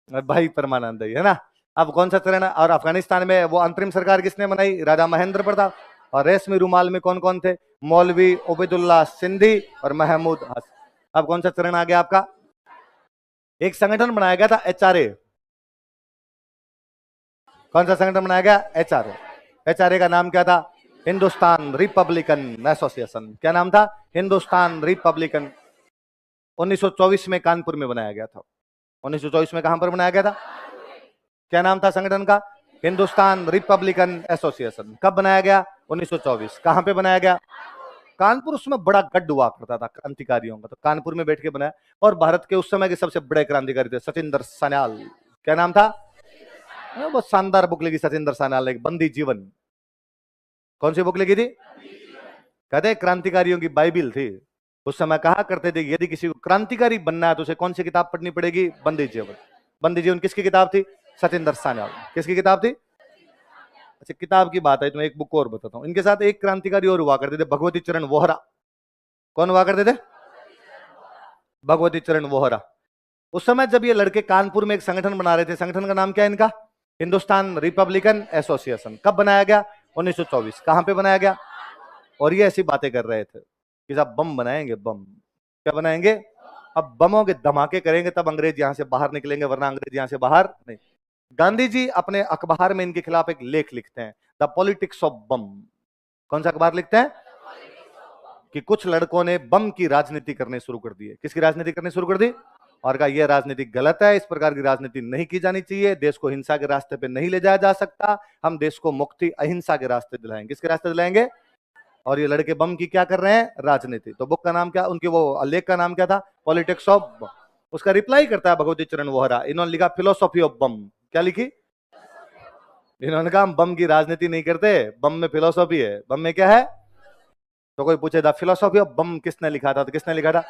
भाई परमानंद है ना। अब कौन सा चरण है? और अफगानिस्तान में वो अंतरिम सरकार किसने बनाई? राजा महेंद्र प्रताप। और रेशमी रुमाल में कौन कौन थे? मौलवी उबैदुल्ला सिंधी और महमूद हसन। अब कौन सा चरण आ गया आपका? एक संगठन बनाया गया था, एचआरए। कौन सा संगठन बनाया गया? एचआरए। एचआरए का नाम क्या था? Hindustan Republican association. क्या नाम था? हिंदुस्तान रिपब्लिकन। 1924 में कानपुर में बनाया गया था। 1924 में कहां पर बनाया गया था? क्या नाम था संगठन का? Hindustan Republican association. कब बनाया गया? 1924। कहां पे बनाया गया? कानपुर। उसमें बड़ा गड्ढ हुआ करता था क्रांतिकारियों का, तो कानपुर में बैठ के बनाया। और भारत के उस समय के सबसे बड़े क्रांतिकारी थे सचिंदर सान्याल। क्या नाम था? बहुत शानदार बुक लिखी सचिंदर सान्याल ने, बंदी जीवन। कौन सी बुक लिखी थी? कहते क्रांतिकारियों की बाइबिल थी। उस समय कहा करते थे यदि किसी को क्रांतिकारी बनना है तो उसे कौन सी किताब पढ़नी पड़ेगी? बंदी जीवन। बंदी जीवन किसकी किताब थी? सचिंदर सान्याल। किसकी किताब थी? अच्छा, किताब की बात है तो मैं एक बुक और बताता हूं। इनके साथ एक क्रांतिकारी और हुआ करते थे, भगवती चरण वोहरा। कौन हुआ करते थे? भगवती चरण वोहरा। उस समय जब ये लड़के कानपुर में एक संगठन बना रहे थे, संगठन का नाम क्या है इनका? Hindustan Republican association. कब बनाया गया? 1924। कहां पे बनाया गया? और ये ऐसी बातें कर रहे थे कि साहब बम बनाएंगे, बम। क्या बनाएंगे? अब बमों के धमाके करेंगे तब अंग्रेज यहां से बाहर निकलेंगे, वरना अंग्रेज यहां से बाहर नहीं। गांधी जी अपने अखबार में इनके खिलाफ एक लेख लिखते हैं, द पॉलिटिक्स ऑफ बम। कौन सा अखबार लिखते हैं? कि कुछ लड़कों ने बम की राजनीति करनी शुरू कर दी है। किसकी राजनीति करनी शुरू कर दी? और कहा यह राजनीति गलत है, इस प्रकार की राजनीति नहीं की जानी चाहिए, देश को हिंसा के रास्ते पे नहीं ले जाया जा सकता, हम देश को मुक्ति अहिंसा के रास्ते दिलाएंगे। किसके रास्ते दिलाएंगे? और ये लड़के बम की क्या कर रहे हैं? राजनीति। तो बुक का नाम क्या, उनके वो लेख का नाम क्या था? पॉलिटिक्स ऑफ बम। उसका रिप्लाई करता है भगवती चरण वोहरा। इन्होंने लिखा फिलोसॉफी ऑफ बम। क्या लिखी? इन्होंने कहा हम बम की राजनीति नहीं करते, बम में फिलोसॉफी है। बम में क्या है? तो कोई पूछे द फिलोसॉफी ऑफ बम किसने लिखा था? तो किसने लिखा था?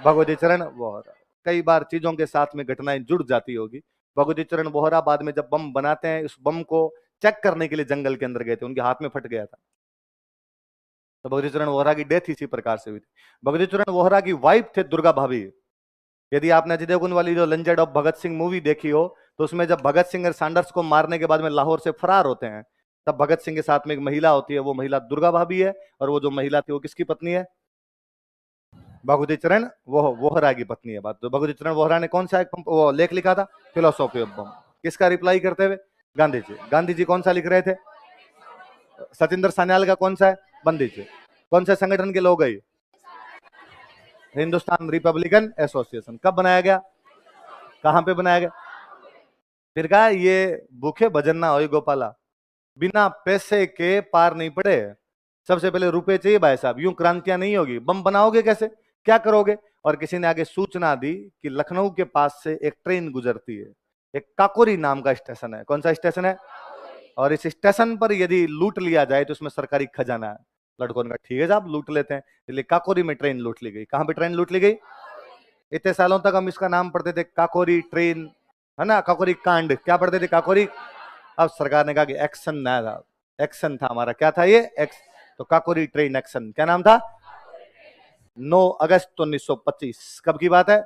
भगवती चरण वोहरा। कई बार चीजों के साथ में घटनाएं जुड़ जाती होगी। भगवती चरण वोहरा बाद में जब बम बनाते हैं, उस बम को चेक करने के लिए जंगल के अंदर गए थे, उनके हाथ में फट गया था, तो भगवती चरण वोहरा की डेथ इसी प्रकार से हुई थी। भगवती चरण वोहरा की वाइफ थे दुर्गा भाभी। यदि आपने अजय देवगन वाली जो legend of Bhagat Singh movie देखी हो, तो उसमें जब भगत सिंह और सैंडर्स को मारने के बाद में लाहौर से फरार होते हैं, तब भगत सिंह के साथ में एक महिला होती है, वो महिला दुर्गा भाभी है। और वो जो महिला थी वो किसकी पत्नी है? भगवती चरण वोहरा की पत्नी है। बात तो भगवती चरण वोहरा ने कौन सा वो लेख लिखा था? फिलोसॉफी ऑफ बम। किसका रिप्लाई करते हुए? गांधी जी। गांधी जी कौन सा लिख रहे थे? सचिंदर सान्याल का कौन सा है? बंदी जी। कौन से संगठन के लोग है? Hindustan Republican association. कब बनाया गया? कहां पे बनाया गया? फिर कहा ये भूखे भजन ना होई गोपाला, बिना पैसे के पार नहीं पड़े। सबसे पहले रुपए चाहिए भाई साहब, यूं क्रांतियां नहीं होगी। बम बनाओगे कैसे? क्या करोगे? और किसी ने आगे सूचना दी कि लखनऊ के पास से एक ट्रेन गुजरती है, एक काकोरी नाम का स्टेशन है। कौन सा स्टेशन है? और इस स्टेशन पर यदि लूट लिया जाए तो उसमें सरकारी खजाना है। लड़कों ने कहा ठीक है साहब लूट लेते हैं, इसलिए काकोरी में ट्रेन लूट ली गई। कहां पे ट्रेन लूट ली गई? इतने सालों तक हम इसका नाम पढ़ते थे काकोरी ट्रेन, है ना, काकोरी कांड। क्या पढ़ते थे? काकोरी। अब सरकार ने कहा कि एक्शन ना था, एक्शन था हमारा। क्या था ये? एक्स। तो काकोरी ट्रेन एक्शन। क्या नाम था? 9 अगस्त 1925। कब की बात है?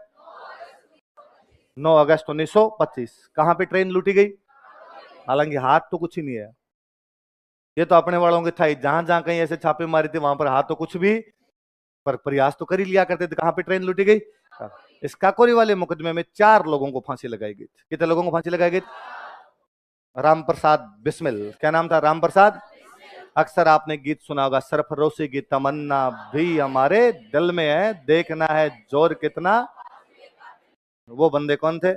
9 अगस्त 1925। कहां पे ट्रेन लूटी गई? हालांकि हाथ तो कुछ ही नहीं है, ये तो अपने वालों के था ही। जहां जहां कहीं ऐसे छापे मारे थे वहां पर हाथ तो कुछ भी, पर प्रयास तो कर ही लिया करते थे। कहां पे ट्रेन लूटी गई? इस काकोरी वाले मुकदमे में 4 लोगों को फांसी लगाई गई थी। कितने लोगों को फांसी लगाई गई? राम प्रसाद बिस्मिल। क्या नाम था? राम प्रसाद। अक्सर आपने गीत सुना होगा, सरफरोशी की तमन्ना भी हमारे दिल में है, देखना है जोर कितना। वो बंदे कौन थे?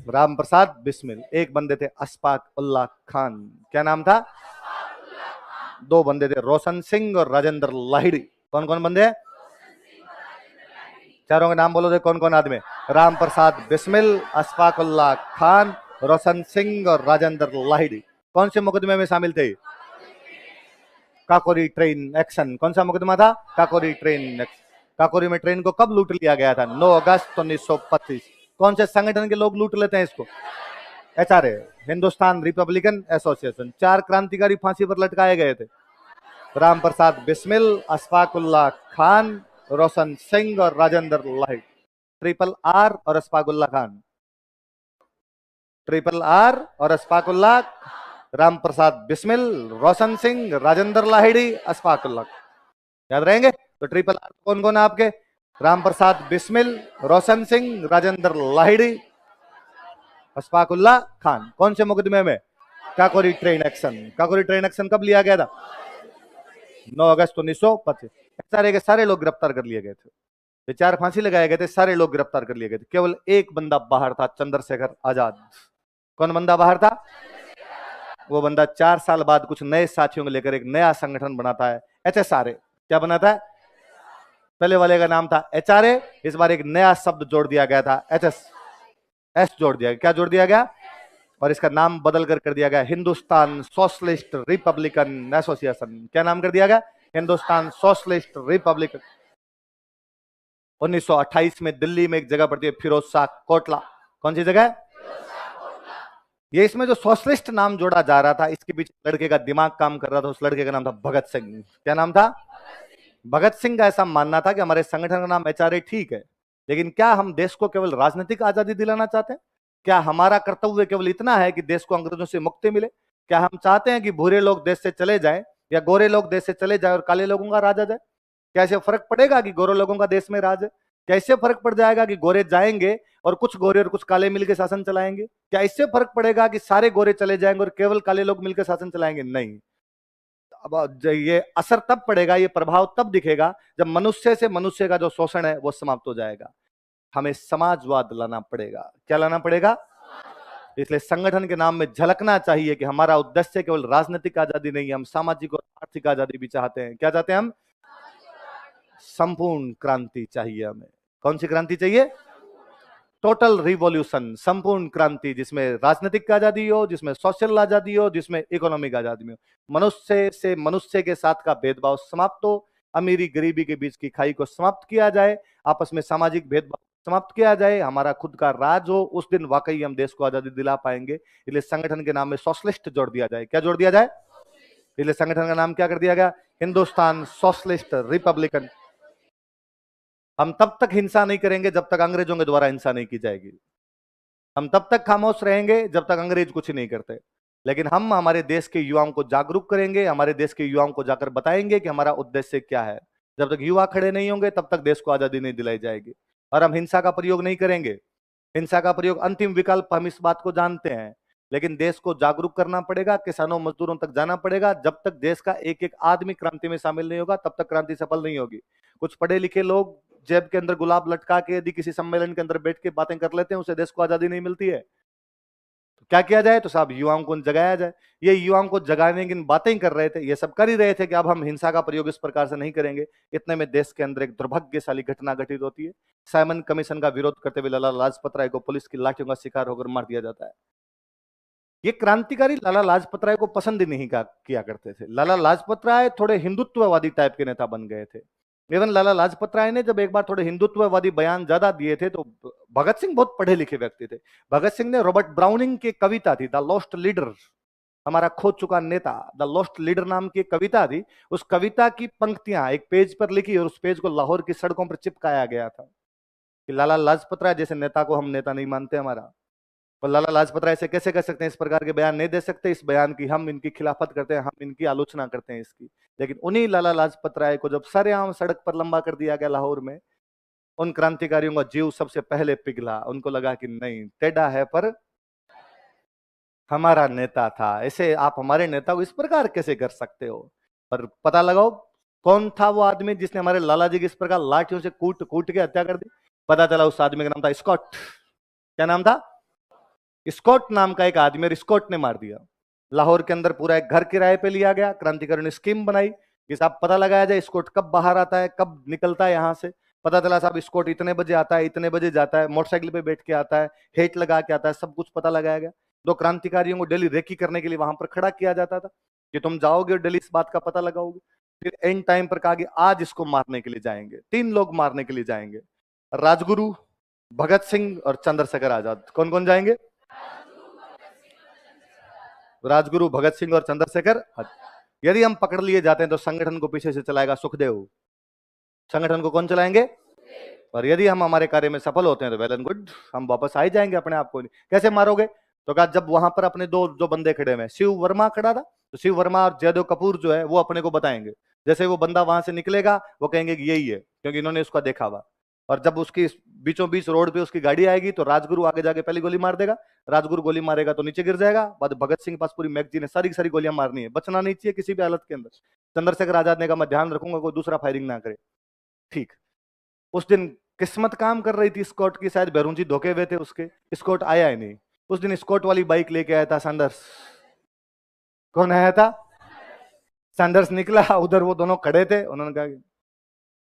राम प्रसाद बिस्मिल। एक बंदे थे अशफाक उल्लाह खान। क्या नाम था? 2 बंदे थे रोशन सिंह और राजेंद्र लाहिड़ी। कौन कौन बंदे हैं? चारों के नाम बोलो थे। कौन कौन आदमी? राम प्रसाद बिस्मिल, अशफाक उल्लाह खान, रोशन सिंह और राजेंद्र लाहिड़ी। कौन से मुकदमे में शामिल थे? Kakori train action. कौन सा मुकदमा था? Kakori train action. काकोरी में ट्रेन को कब लूट लिया गया था? 9 अगस्त 1925। कौन से संगठन के लोग लूट लेते हैं इसको? HRA, Hindustan Republican association. 4 क्रांतिकारी फांसी पर लटकाए गए थे, राम प्रसाद बिस्मिल, अशफाक उल्लाह खान, रोशन सिंह और राजेंद्र लाहिड़ी। ट्रिपल आर और अशफाक उल्लाह खान। ट्रिपल आर और अशफाक उल्लाह, राम प्रसाद बिस्मिल, रोशन सिंह, राजेंद्र लाहिड़ी, अशफाक उल्लाह। याद रहेंगे? तो ट्रिपल आर कौन कौन है आपके? राम प्रसाद बिस्मिल, रोशन सिंह, राजेंद्र लाहिड़ी, अशफाक उल्लाह खान। कौन से मुकदमे में? Kakori train action. Kakori train action कब लिया गया था? 9 अगस्त 1925। सारे के सारे लोग गिरफ्तार कर लिए गए थे। ये 4 फांसी लगाए गए थे, सारे लोग गिरफ्तार कर लिए गए थे, केवल एक बंदा बाहर था, चंद्रशेखर आजाद। कौन बंदा बाहर था? वो बंदा 4 साल बाद कुछ नए साथियों को लेकर एक नया संगठन बनाता है, HSRA। क्या बनाता है? पहले वाले का नाम था HRA, इस बार एक नया शब्द जोड़ दिया गया था, एस जोड़ दिया गया। क्या जोड़ दिया गया? और इसका नाम बदल कर दिया गया हिंदुस्तान सोशलिस्ट रिपब्लिकन एसोसिएशन। क्या नाम कर दिया गया? Hindustan socialist Republican. 1928 में दिल्ली में एक जगह पड़ती है फिरोज शाह कोटला। कौन सी जगह? ये इसमें जो सोशलिस्ट नाम जोड़ा जा रहा था, इसके पीछे लड़के का दिमाग काम कर रहा था। उस लड़के का नाम था भगत सिंह। क्या नाम था? भगत सिंह का ऐसा मानना था कि हमारे संगठन का नाम HRA ठीक है, लेकिन क्या हम देश को केवल राजनीतिक आजादी दिलाना चाहते हैं? क्या हमारा कर्तव्य केवल इतना है कि देश को अंग्रेजों से मुक्ति मिले? क्या हम चाहते हैं कि भूरे लोग देश से चले जाएं या गोरे लोग देश से चले जाएं और काले लोगों का राज आ जाए? क्या इससे फर्क पड़ेगा कि गोरे लोगों का देश में राज है? क्या इससे फर्क पड़ जाएगा कि गोरे जाएंगे और कुछ गोरे और कुछ काले मिलकर शासन चलाएंगे? क्या इससे फर्क पड़ेगा कि सारे गोरे चले जाएंगे और केवल काले लोग मिलकर शासन चलाएंगे? नहीं। अब ये असर तब पड़ेगा, ये प्रभाव तब दिखेगा जब मनुष्य से मनुष्य का जो शोषण है वो समाप्त हो जाएगा। हमें समाजवाद लाना पड़ेगा। क्या लाना पड़ेगा? इसलिए संगठन के नाम में झलकना चाहिए कि हमारा उद्देश्य केवल राजनीतिक आजादी नहीं है, हम सामाजिक और आर्थिक आजादी भी चाहते हैं। क्या चाहते हैं हम? संपूर्ण क्रांति चाहिए हमें। कौन सी क्रांति चाहिए? टोटल रिवॉल्यूशन, संपूर्ण क्रांति, जिसमें राजनीतिक आजादी हो, जिसमें सोशल आजादी हो, जिसमें इकोनॉमिक आजादी हो। मनुष्य से मनुष्य के साथ का भेदभाव समाप्त हो, अमीरी गरीबी के बीच की खाई को समाप्त किया जाए, आपस में सामाजिक भेदभाव समाप्त किया जाए, हमारा खुद का राज हो। उस दिन वाकई हम देश को आजादी दिला पाएंगे। इसलिए संगठन के नाम में सोशलिस्ट जोड़ दिया जाए। क्या जोड़ दिया जाए? इसलिए संगठन का नाम क्या कर दिया गया? Hindustan socialist Republican. हम तब तक हिंसा नहीं करेंगे जब तक अंग्रेजों के द्वारा हिंसा नहीं की जाएगी। हम तब तक खामोश रहेंगे जब तक अंग्रेज कुछ नहीं करते। लेकिन हम हमारे देश के युवाओं को जागरूक करेंगे, हमारे देश के युवाओं को जाकर बताएंगे कि हमारा उद्देश्य क्या है। जब तक युवा खड़े नहीं होंगे तब तक देश को आजादी नहीं दिलाई जाएगी। और हम हिंसा का प्रयोग नहीं करेंगे। हिंसा का प्रयोग अंतिम विकल्प, हम इस बात को जानते हैं। लेकिन देश को जागरूक करना पड़ेगा, किसानों मजदूरों तक जाना पड़ेगा। जब तक देश का एक एक आदमी क्रांति में शामिल नहीं होगा तब तक क्रांति सफल नहीं होगी। कुछ पढ़े लिखे लोग जेब के अंदर गुलाब लटका के यदि किसी सम्मेलन के अंदर बैठ के बातें कर लेते हैं, उसे देश को आजादी नहीं मिलती है। तो क्या किया जाए? तो साहब युवाओं को जगाया जाए। ये युवाओं को जगाने की बातें कर रहे थे, ये सब कर ही रहे थे कि अब हम हिंसा का प्रयोग इस प्रकार से नहीं करेंगे। इतने में देश के अंदर एक दुर्भाग्यशाली घटना घटित होती है। साइमन कमीशन का विरोध करते हुए लाला लाजपत राय को पुलिस की लाठियों का शिकार होकर मार दिया जाता है। ये क्रांतिकारी लाला लाजपत राय को पसंद ही नहीं किया करते थे। लाला लाजपत राय थोड़े हिंदुत्ववादी टाइप के नेता बन गए थे। इवन लाला लाजपत राय ने जब एक बार थोड़े हिंदुत्ववादी बयान ज्यादा दिए थे तो भगत सिंह बहुत पढ़े लिखे व्यक्ति थे। भगत सिंह ने रॉबर्ट ब्राउनिंग की कविता थी द लॉस्ट लीडर, हमारा खो चुका नेता, द लॉस्ट लीडर नाम की कविता थी। उस कविता की पंक्तियां एक पेज पर लिखी और उस पेज को लाहौर की सड़कों पर चिपकाया गया था कि लाला लाजपत राय जैसे नेता को हम नेता नहीं मानते हमारा। और लाला लाजपत राय से कैसे कर सकते हैं? इस प्रकार के बयान नहीं दे सकते। इस बयान की हम इनकी खिलाफत करते हैं, हम इनकी आलोचना करते हैं इसकी। लेकिन उन्हीं लाला लाजपत राय को जब सरेआम सड़क पर लंबा कर दिया गया लाहौर में, उन क्रांतिकारियों का जीव सबसे पहले पिघला। उनको लगा कि नहीं, टेढ़ा है पर हमारा नेता था, ऐसे आप हमारे नेता को इस प्रकार कैसे कर सकते हो? पर पता लगाओ कौन था वो आदमी जिसने हमारे लाला जी की इस प्रकार लाठियों से कूट कूट के हत्या कर दी। पता चला उस आदमी का नाम था स्कॉट। क्या नाम था? स्कॉट नाम का एक आदमी, और स्कॉट ने मार दिया। लाहौर के अंदर पूरा एक घर किराए पे लिया गया। क्रांतिकारियों ने स्कीम बनाई कि साहब पता लगाया जाए स्कॉट कब बाहर आता है, कब निकलता है यहां से। पता चला साहब स्कॉट इतने बजे आता है, इतने बजे जाता है, मोटरसाइकिल पे बैठ के आता है, हेट लगा के आता है, सब कुछ पता लगाया गया। दो क्रांतिकारियों को डेली रेकी करने के लिए वहां पर खड़ा किया जाता था कि तुम जाओगे और डेली इस बात का पता लगाओगे। फिर एंड टाइम पर कहा कि आज इसको मारने के लिए जाएंगे। 3 लोग मारने के लिए जाएंगे, राजगुरु, भगत सिंह और चंद्रशेखर आजाद। कौन कौन जाएंगे? राजगुरु, भगत सिंह और चंद्रशेखर। यदि हम पकड़ लिए जाते हैं तो संगठन को पीछे से चलाएगा सुखदेव। संगठन को कौन चलाएंगे? और यदि हम हमारे कार्य में सफल होते हैं तो वेल एंड गुड, हम वापस आ ही जाएंगे अपने आप को। कैसे मारोगे? तो कहा जब वहां पर अपने दो जो बंदे खड़े हुए, शिव वर्मा खड़ा था, तो शिव वर्मा और जयदेव कपूर जो है वो अपने को बताएंगे। जैसे वो बंदा वहां से निकलेगा वो कहेंगे कि यही है, क्योंकि इन्होंने उसका देखा हुआ। और जब उसकी बीचों बीच रोड पे उसकी गाड़ी आएगी तो राजगुरु आगे जाके पहली गोली मार देगा। राजगुरु गोली मारेगा तो नीचे गिर जाएगा। बाद भगत सिंह के पास पूरी मैगजीन है, सारी की सारी गोलियां मारनी है, बचना नहीं चाहिए किसी भी हालत के अंदर। चंद्रशेखर आजाद ने कहा मैं ध्यान रखूंगा कोई दूसरा फायरिंग ना करे। ठीक, उस दिन किस्मत काम कर रही थी स्कॉट की, शायद बैरूंजी धोखे हुए थे उसके, स्कॉट आया ही नहीं। उस दिन स्कॉट वाली बाइक लेके आया था सैंडर्स। कौन आया था? सैंडर्स निकला, उधर वो दोनों खड़े थे, उन्होंने कहा कि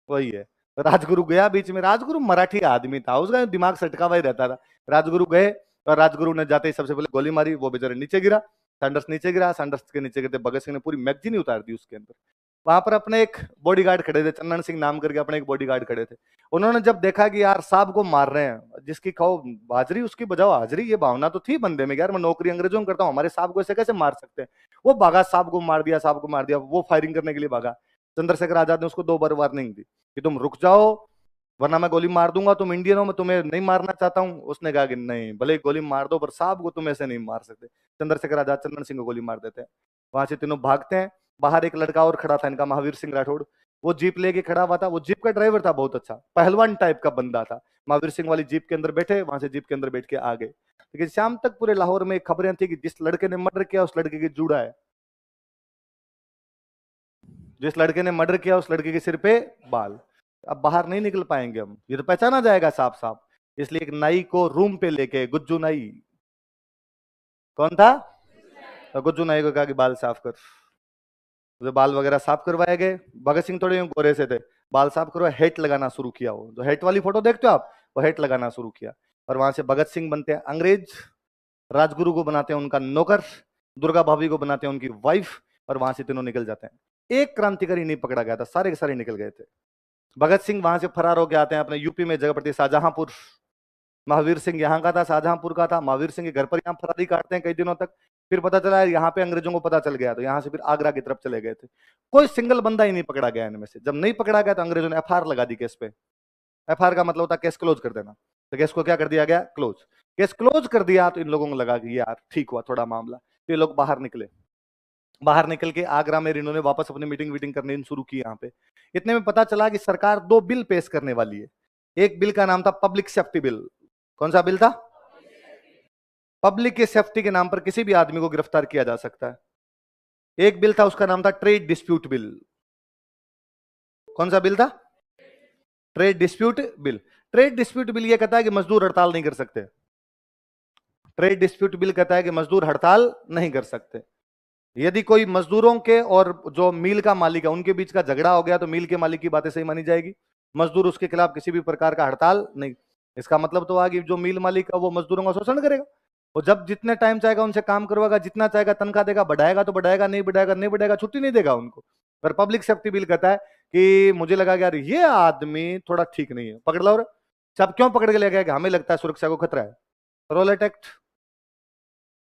वही है। राजगुरु गया बीच में, राजगुरु मराठी आदमी था, उसका दिमाग सटका हुआ ही रहता था। राजगुरु गए और राजगुरु ने जाते ही सबसे पहले गोली मारी, वो बेचारे नीचे गिरा, सैंडर्स नीचे गिरा, सैंडर्स के नीचे गिरते भगत सिंह ने पूरी मैगजीन ही उतार दी उसके अंदर। वहां पर अपने एक बॉडीगार्ड खड़े थे, चंदन सिंह नाम करके अपने एक बॉडीगार्ड खड़े थे। उन्होंने जब देखा कि यार साहब को मार रहे हैं, जिसकी खाओ हाजरी उसकी बजाओ हाजरी, ये भावना तो थी बंदे में, यार मैं नौकरी अंग्रेजों में करता हूँ, हमारे साहब को ऐसे कैसे मार सकते हैं। वो भागा, साहब को मार दिया, साहब को मार दिया, वो फायरिंग करने के लिए भागा। चंद्रशेखर आजाद ने उसको 2 बार वार्निंग दी कि तुम रुक जाओ वरना मैं गोली मार दूंगा, तुम इंडियन हो, मैं तुम्हें नहीं मारना चाहता हूं। उसने कहा कि नहीं, भले ही गोली मार दो पर साहब को तुम ऐसे नहीं मार सकते। चंद्रशेखर आजाद चंदन सिंह को गोली मार देते हैं। वहां से तीनों भागते हैं। बाहर एक लड़का और खड़ा था इनका, महावीर सिंह राठौड़, वो जीप लेके खड़ा हुआ था। वो जीप का ड्राइवर था, बहुत अच्छा पहलवान टाइप का बंदा था। महावीर सिंह वाली जीप के अंदर बैठे, वहां से जीप के अंदर बैठ के आ गए। लेकिन शाम तक पूरे लाहौर में खबरें थी कि जिस लड़के ने मर्डर किया उस लड़के की जूड़ा है, जिस लड़के ने मर्डर किया उस लड़के के सिर पे बाल। अब बाहर नहीं निकल पाएंगे हम, ये तो पहचाना जाएगा साफ साफ। इसलिए एक नाई को रूम पे लेके, गुज्जू नाई कौन था, तो गुज्जू नाई को कहा कि बाल साफ कर। तो बाल वगैरह साफ करवाए गए। भगत सिंह थोड़े गोरे से थे, बाल साफ करवाए, हेट लगाना शुरू किया। वो जो हेट वाली फोटो देखते हो आप, वो हेट लगाना शुरू किया। और वहां से भगत सिंह बनते हैं अंग्रेज, राजगुरु को बनाते हैं उनका नौकर, दुर्गा भाभी को बनाते हैं उनकी वाइफ, और वहां से तीनों निकल जाते हैं। एक क्रांतिकारी नहीं पकड़ा गया था, सारे के सारे निकल गए थे। भगत सिंह वहां से फरार होकर आते हैं अपने यूपी में, जगह पड़ती है शाहजहांपुर। महावीर सिंह यहाँ का था, शाहजहांपुर का था। महावीर सिंह के घर पर यहाँ फरारी काटते हैं कई दिनों तक। फिर पता चला यहाँ पे अंग्रेजों को पता चल गया, तो यहाँ से फिर आगरा की तरफ चले गए थे। कोई सिंगल बंदा ही नहीं पकड़ा गया इनमें से। जब नहीं पकड़ा गया तो अंग्रेजों ने एफआईआर लगा दी केस पे। एफआईआर का मतलब होता है केस क्लोज कर देना। तो केस को क्या कर दिया गया, क्लोज। केस क्लोज कर दिया तो इन लोगों को लगा कि यार ठीक हुआ थोड़ा मामला। तो ये लोग बाहर निकले। बाहर निकल के आगरा में इन्होंने वापस अपनी मीटिंग वीटिंग करनी शुरू की यहाँ पे। इतने में पता चला कि सरकार 2 बिल पेश करने वाली है। एक बिल का नाम था पब्लिक सेफ्टी बिल। कौन सा बिल था? पब्लिक की सेफ्टी के नाम पर किसी भी आदमी को गिरफ्तार किया जा सकता है। एक बिल था, उसका नाम था ट्रेड डिस्प्यूट बिल। कौन सा बिल था? Trade dispute bill. Trade dispute bill यह कहता है कि मजदूर हड़ताल नहीं कर सकते। ट्रेड डिस्प्यूट बिल कहता है कि मजदूर हड़ताल नहीं कर सकते। यदि कोई मजदूरों के और जो मिल का मालिक है उनके बीच का झगड़ा हो गया तो मिल के मालिक की बातें सही मानी जाएगी। मजदूर उसके खिलाफ किसी भी प्रकार का हड़ताल नहीं। इसका मतलब तो कि जो मिल मालिक है वो मजदूरों का शोषण करेगा। वो जब जितने टाइम चाहेगा उनसे काम करवाएगा, जितना चाहेगा तनख्वाह देगा, बढ़ाएगा तो बढ़ाएगा, नहीं बढ़ाएगा नहीं बढ़ाएगा, छुट्टी नहीं देगा उनको। पर पब्लिक सेफ्टी बिल कहता है कि मुझे लगा कि यार ये आदमी थोड़ा ठीक नहीं है, पकड़ लो। सब क्यों पकड़ के ले गया? कि हमें लगता है सुरक्षा को खतरा है। रोलेट एक्ट,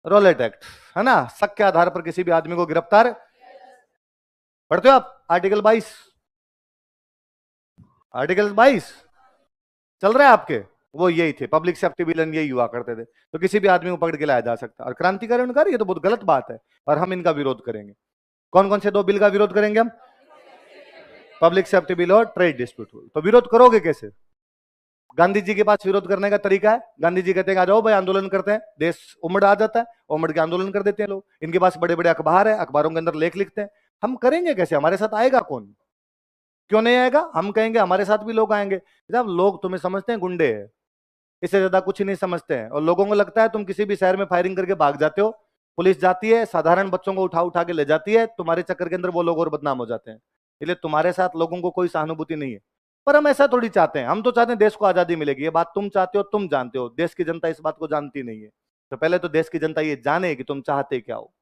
रोलेट एक्ट है ना, शक के आधार पर किसी भी आदमी को गिरफ्तार। पढ़ते हो आप आर्टिकल 22? आर्टिकल 22 चल रहा है आपके? वो यही थे पब्लिक सेफ्टी बिल, यही हुआ करते थे। तो किसी भी आदमी को पकड़ के लाया जा सकता है। और क्रांतिकारी उनका ये तो बहुत गलत बात है और हम इनका विरोध करेंगे। कौन कौन से 2 बिल का विरोध करेंगे हम? पब्लिक सेफ्टी बिल और ट्रेड डिस्प्यूट बिल। तो विरोध करोगे कैसे? गांधी जी के पास विरोध करने का तरीका है। गांधी जी कहते हैं आ जाओ भाई आंदोलन करते हैं, देश उमड़ आ जाता है, उमड़ के आंदोलन कर देते हैं लोग। इनके पास बड़े बड़े अखबार है, अखबारों के अंदर लेख लिखते हैं। हम करेंगे कैसे? हमारे साथ आएगा कौन? क्यों नहीं आएगा? हम कहेंगे हमारे साथ भी लोग आएंगे। जब लोग तुम्हें समझते हैं गुंडे है, इससे ज्यादा कुछ नहीं समझते हैं। और लोगों को लगता है तुम किसी भी शहर में फायरिंग करके भाग जाते हो, पुलिस जाती है साधारण बच्चों को उठा उठा के ले जाती है, तुम्हारे चक्कर के अंदर वो लोग और बदनाम हो जाते हैं। इसलिए तुम्हारे साथ लोगों को कोई सहानुभूति नहीं है। पर हम ऐसा थोड़ी चाहते हैं। हम तो चाहते हैं देश को आजादी मिलेगी। ये बात तुम चाहते हो, तुम जानते हो, देश की जनता इस बात को जानती नहीं है। तो पहले तो देश की जनता ये जाने कि तुम चाहते क्या हो।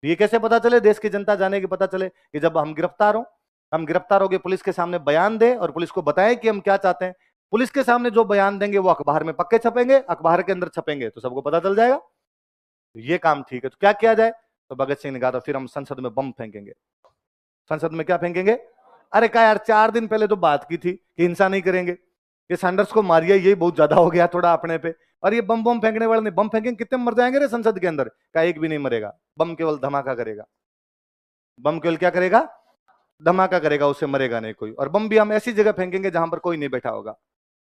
ये कैसे पता चले? देश की जनता जाने की पता चले कि जब हम गिरफ्तार हो, हम गिरफ्तार हो गए, पुलिस के सामने बयान दे और पुलिस को बताएं कि हम क्या चाहते हैं। पुलिस के सामने जो बयान देंगे वो अखबार में पक्के छपेंगे, अखबार के अंदर छपेंगे तो सबको पता चल जाएगा। तो ये काम ठीक है। तो क्या किया जाए? तो भगत सिंह ने कहा था फिर हम संसद में बम फेंकेंगे। संसद में क्या फेंकेंगे? अरे कहा यार 4 दिन पहले तो बात की थी कि हिंसा नहीं करेंगे, ये सैंडर्स को मारिया, यही बहुत ज्यादा हो गया थोड़ा अपने पे। और ये बम बम फेंकने वाले नहीं, बम फेंकेंगे कितने मर जाएंगे रे संसद के अंदर? का एक भी नहीं मरेगा। बम केवल धमाका करेगा। बम केवल क्या करेगा? धमाका करेगा, उससे मरेगा नहीं कोई। और बम भी हम ऐसी जगह फेंकेंगे जहां पर कोई नहीं बैठा होगा।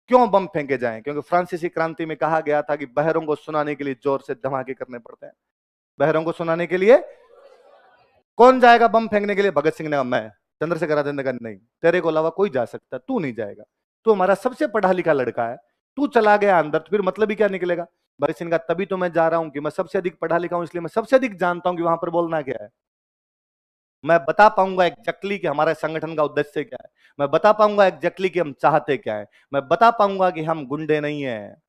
क्यों बम फेंके जाएं? क्योंकि फ्रांसीसी क्रांति में कहा गया था कि बहरों को सुनाने के लिए जोर से धमाके करने पड़ते हैं। बहरों को सुनाने के लिए कौन जाएगा बम फेंकने के लिए? भगत सिंह ने कहा मैं। चंद्रशेखर आजाद ने कहा नहीं, तेरे को अलावा कोई जा सकता, तू नहीं जाएगा। तू हमारा सबसे पढ़ा लिखा लड़का है, तू चला गया अंदर, तो फिर मतलब ही क्या निकलेगा? भगत सिंह का तभी तो मैं जा रहा हूं कि मैं सबसे अधिक पढ़ा लिखा हूं, इसलिए मैं सबसे अधिक जानता हूं कि वहां पर बोलना क्या है। मैं बता पाऊंगा एग्जैक्टली कि हमारे संगठन का उद्देश्य क्या है, मैं बता पाऊंगा एग्जैक्टली कि हम चाहते क्या है, मैं बता पाऊंगा कि हम गुंडे नहीं है,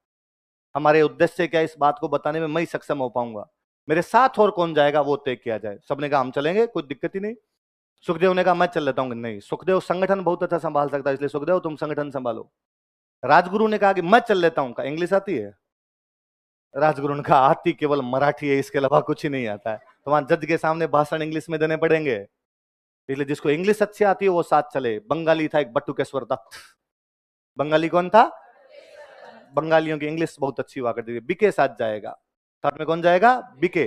हमारे उद्देश्य क्या है, इस बात को बताने में मैं ही सक्षम हो पाऊंगा। मेरे साथ और कौन जाएगा वो तय किया जाए। सबने कहा हम चलेंगे, कोई दिक्कत ही नहीं। सुखदेव ने कहा मैं चल लेता हूँ। नहीं, सुखदेव संगठन बहुत अच्छा संभाल सकता है, इसलिए सुखदेव तुम संगठन संभालो। राजगुरु ने कहा कि मैं चल लेता हूँ। इंग्लिश आती है? राजगुरु ने कहा आती केवल मराठी है, इसके अलावा कुछ ही नहीं आता है। तो वहां जज के सामने भाषण इंग्लिश में देने पड़ेंगे, इसलिए जिसको इंग्लिश अच्छी आती है वो साथ चले। बंगाली था एक बटुकेश्वर दत्त। बंगाली कौन था? बंगालियों की इंग्लिश बहुत अच्छी हुआ करती थी। बीके साथ जाएगा। साथ में कौन जाएगा? बीके।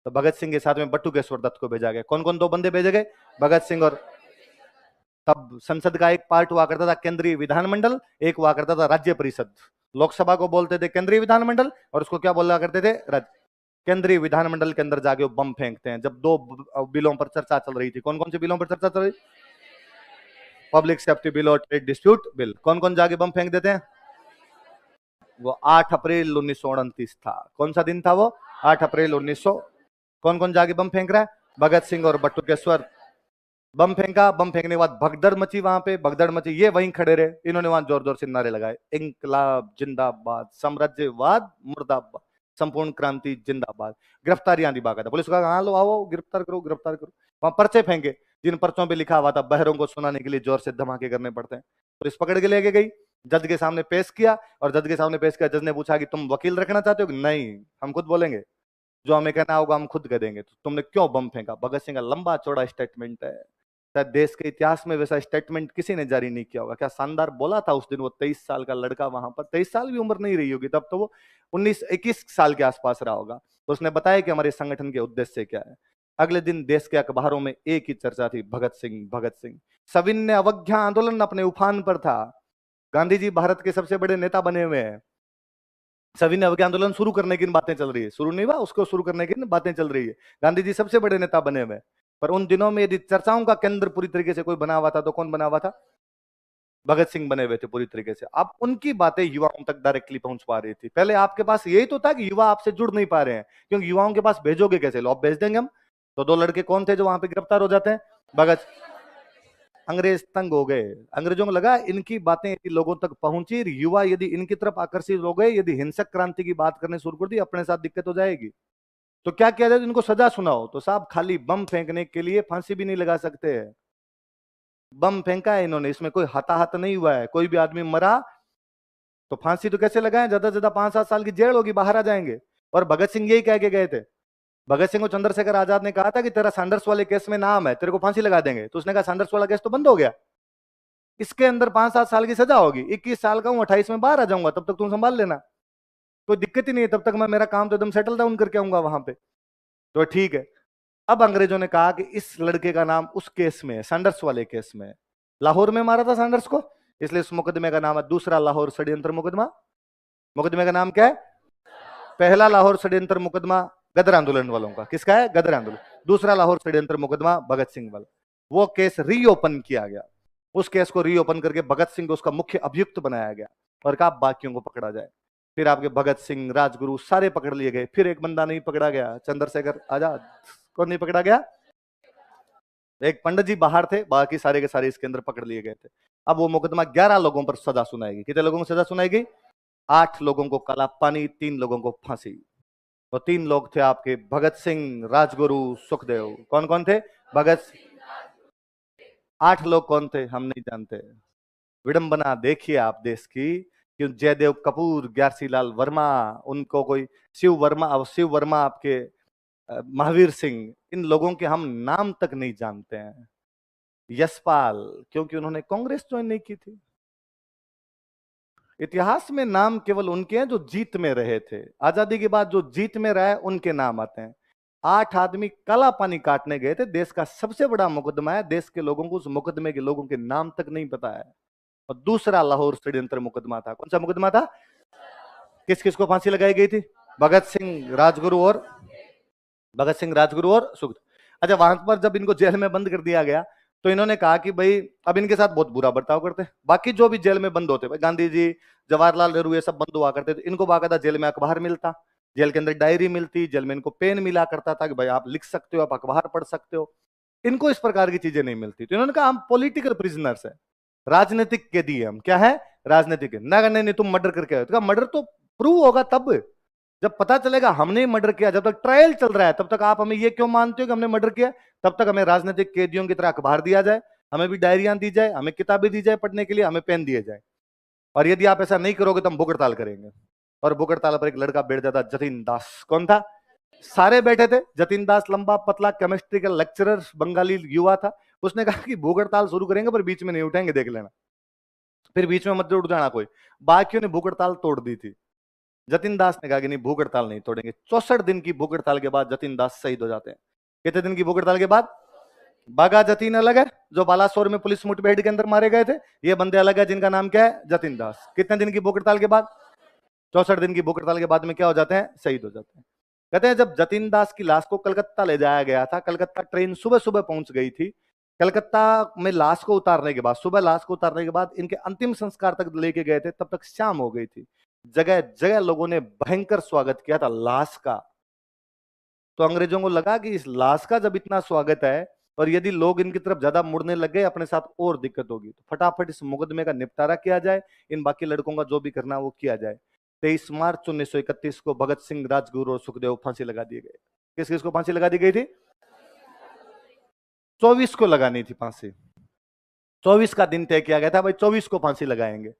तो भगत सिंह के साथ में बटुकेश्वर दत्त को भेजा गया। कौन कौन दो बंदे भेजे गए? भगत सिंह और तब संसद का एक पार्ट हुआ करता था केंद्रीय विधानमंडल, एक हुआ करता था राज्य परिषद। लोकसभा को बोलते थे केंद्रीय विधानमंडल और उसको क्या बोला करते थे? राज्य। केंद्रीय विधानमंडल के अंदर जाके वो बम फेंकते हैं। जब दो बिलों पर चर्चा चल रही थी, कौन कौन से बिलों पर चर्चा चल रही? पब्लिक सेफ्टी बिल और ट्रेड डिस्प्यूट बिल। कौन कौन जाके बम फेंक देते हैं? वो 8 अप्रैल 1929 था। कौन सा दिन था वो? 8 अप्रैल 1900। कौन कौन जाके बम फेंक रहा है? भगत सिंह और बटुकेश्वर। बम फेंका, बम फेंकने के बाद भगदड़ मची, वहां पे भगदड़ मची, ये वहीं खड़े रहे, इन्होंने वहां जोर जोर से नारे लगाए, इंकलाब जिंदाबाद, साम्राज्यवाद मुर्दाबाद, संपूर्ण क्रांति जिंदाबाद। गिरफ्तारियां दी बाकायदा, पुलिस का हाँ लो आओ गिरफ्तार करो गिरफ्तार करो। वहां पर्चे फेंके, जिन पर्चों पे लिखा हुआ था बहरों को सुनाने के लिए जोर से धमाके करने पड़ते हैं। पुलिस पकड़ के लेके गई, जज के सामने पेश किया, और जज के सामने पेश किया, जज ने पूछा कि तुम वकील रखना चाहते हो? कि नहीं, हम खुद बोलेंगे, जो हमें कहना होगा हम खुद कह देंगे। तो तुमने क्यों बम फेंका? भगत सिंह का लंबा चौड़ा स्टेटमेंट है, शायद देश के इतिहास में वैसा स्टेटमेंट किसी ने जारी नहीं किया होगा। क्या शानदार बोला था उस दिन वो 23 साल का लड़का वहां पर। 23 साल भी उम्र नहीं रही होगी तब, तो वो 19-21 साल के आसपास रहा होगा। तो उसने बताया कि हमारे संगठन के उद्देश्य क्या है। अगले दिन देश के अखबारों में एक ही चर्चा थी, भगत सिंह भगत सिंह। सविनय अवज्ञा आंदोलन अपने उफान पर था। गांधी जी भारत के सबसे बड़े नेता बने हुए हैं। सविनय अवज्ञा आंदोलन शुरू करने की बातें चल रही है, शुरू नहीं हुआ, उसको शुरू करने की बातें चल रही है। गांधी जी सबसे बड़े नेता बने हुए हैं। पर उन दिनों में यदि चर्चाओं का केंद्र पूरी तरीके से कोई बना हुआ था तो कौन बना हुआ था? भगत सिंह बने हुए थे पूरी तरीके से। अब उनकी बातें युवाओं तक डायरेक्टली पहुंच पा रही थी। पहले आपके पास यही तो था कि युवा आपसे जुड़ नहीं पा रहे हैं, क्योंकि युवाओं के पास भेजोगे कैसे? लो, आप भेज देंगे हम। तो दो लड़के कौन थे जो वहां पे गिरफ्तार हो जाते हैं? भगत। अंग्रेज तंग हो गए। अंग्रेजों को लगा इनकी बातें यदि लोगों तक पहुंची, युवा यदि इनकी तरफ आकर्षित हो गए, यदि हिंसक क्रांति की बात करने शुरू कर दी, अपने साथ दिक्कत हो जाएगी। तो क्या किया जाए? इनको सजा सुनाओ। तो साहब खाली बम फेंकने के लिए फांसी भी नहीं लगा सकते हैं। बम फेंका है इन्होंने, इसमें कोई हताहत नहीं हुआ है, कोई भी आदमी मरा तो फांसी तो कैसे लगाएं? ज्यादा से ज्यादा 5-7 साल की जेल होगी, बाहर आ जाएंगे। और भगत सिंह यही कह के गए थे। भगत सिंह को चंद्रशेखर आजाद ने कहा था कि तेरा सैंडर्स वाले केस में नाम है, तेरे को फांसी लगा देंगे। तो उसने कहा सैंडर्स वाला केस तो बंद हो गया, इसके अंदर 5-7 साल की सजा होगी। 21 साल का हूं, 28 में बाहर आ जाऊंगा, तब तक तुम संभाल लेना, कोई दिक्कत ही नहीं है, तब तक मैं मेरा काम तो एकदम सेटल डाउन करके आऊंगा वहां पे। तो ठीक है। अब अंग्रेजों ने कहा कि इस लड़के का नाम उस केस में है, सैंडर्स वाले केस में है। लाहौर में मारा था सैंडर्स को, इसलिए इस मुकदमे का नाम है दूसरा लाहौर षड्यंत्र मुकदमा। मुकदमे का नाम क्या है? पहला लाहौर षड्यंत्र मुकदमा गदर आंदोलन वालों का। किसका है? गदर आंदोलन। दूसरा लाहौर षड्यंत्र मुकदमा भगत सिंह वाला। वो केस रीओपन किया गया। उस केस को रीओपन करके भगत सिंह को उसका मुख्य अभियुक्त बनाया गया और कहा बाकियों को पकड़ा जाए। फिर आपके भगत सिंह, राजगुरु सारे पकड़ लिए गए। फिर एक बंदा नहीं पकड़ा गया, चंद्रशेखर आजाद। कौन नहीं पकड़ा गया? एक पंडित जी बाहर थे, बाकी सारे के सारे इसके अंदर पकड़ लिए गए थे। अब वो मुकदमा 11 लोगों पर सजा सुनाएगी। कितने लोगों को सजा सुनाएगी? 8 लोगों को काला पानी, 3 लोगों को फांसी। तो 3 लोग थे आपके भगत सिंह, राजगुरु, सुखदेव। कौन कौन थे? भगत। 8 लोग कौन थे हम नहीं जानते। विडंबना देखिए आप देश की, कि जयदेव कपूर, ग्यारसी लाल वर्मा, उनको कोई शिव वर्मा आपके महावीर सिंह, इन लोगों के हम नाम तक नहीं जानते हैं। यशपाल, क्योंकि उन्होंने कांग्रेस ज्वाइन नहीं की थी। इतिहास में नाम केवल उनके हैं जो जीत में रहे थे। आजादी के बाद जो जीत में रहे उनके नाम आते हैं। 8 आदमी काला पानी काटने गए थे। देश का सबसे बड़ा मुकदमा है, देश के लोगों को उस मुकदमे के लोगों के नाम तक नहीं पता है। और दूसरा लाहौर षड्यंत्र मुकदमा था। कौन सा मुकदमा था? किस किस को फांसी लगाई गई थी? भगत सिंह, राजगुरु और सुखदेव। अच्छा, वहां पर जब इनको जेल में बंद कर दिया गया तो इन्होंने कहा कि भाई अब इनके साथ बहुत बुरा बर्ताव करते हैं। बाकी जो भी जेल में बंद होते, भाई गांधी जी, जवाहरलाल नेहरू, ये सब बंद हुआ करते थे, इनको बाकायदा जेल में अखबार मिलता, जेल के अंदर डायरी मिलती, जेल में इनको पेन मिला करता था कि भाई आप लिख सकते हो, आप अखबार पढ़ सकते हो। इनको इस प्रकार की चीजें नहीं मिलती। तो इन्होंने कहा हम पॉलिटिकल प्रिजनर्स है, राजनीतिक कैदी है हम। क्या है? राजनीतिक। ना नहीं नहीं तुम मर्डर करके आए। तो मर्डर तो प्रूव होगा तब जब पता चलेगा हमने मर्डर किया। जब तक ट्रायल चल रहा है तब तक आप हमें ये क्यों मानते हो कि हमने मर्डर किया? तब तक हमें राजनीतिक कैदियों की तरह अखबार दिया जाए, हमें भी डायरियां दी जाए, हमें किताबें दी जाए पढ़ने के लिए, हमें पेन दिए जाए। और यदि आप ऐसा नहीं करोगे तो हम भूख हड़ताल करेंगे। और भूख हड़ताल पर एक लड़का बैठ जाता, जतिन दास। कौन था? सारे बैठे थे। जतिन दास लंबा पतला केमिस्ट्री का लेक्चरर बंगाली युवा था। उसने कहा कि भूख हड़ताल शुरू करेंगे पर बीच में नहीं उठेंगे, देख लेना, फिर बीच में मत उठ जाना कोई। बाकियों ने भूख हड़ताल तोड़ दी थी। जतिन दास ने कहा कि नहीं, भूख हड़ताल नहीं तोड़ेंगे। 64 दिन की भूख हड़ताल के बाद जतिन दास शहीद हो जाते हैं। कितने दिन की भूख हड़ताल के बाद? बागा जतीन अलग है, जो बालासोर में पुलिस मुठभेड़ के अंदर मारे गए थे। ये बंदे अलग है, जिनका नाम क्या है? जतिन दास। कितने दिन की भूख हड़ताल के बाद? 64 दिन की भूख हड़ताल के बाद में क्या हो जाते हैं? शहीद हो जाते हैं। कहते हैं जब जतिन दास की लाश को कलकत्ता ले जाया गया था, कलकत्ता ट्रेन सुबह सुबह पहुंच गई थी। कलकत्ता में लाश को उतारने के बाद, सुबह लाश को उतारने के बाद इनके अंतिम संस्कार तक लेके गए थे, तब तक शाम हो गई थी। जगह जगह लोगों ने भयंकर स्वागत किया था लाश का। तो अंग्रेजों को लगा कि इस लाश का जब इतना स्वागत है और यदि लोग इनकी तरफ ज्यादा मुड़ने लग गए, अपने साथ और दिक्कत होगी। तो फटाफट इस मुकदमे का निपटारा किया जाए, इन बाकी लड़कों का जो भी करना वो किया जाए। 23 मार्च 1931 को भगत सिंह, राजगुरु और सुखदेव फांसी लगा दिए गए। किस किस को फांसी लगा दी गई थी? 24 को लगानी थी फांसी। 24 का दिन तय किया गया था, भाई 24 को फांसी लगाएंगे।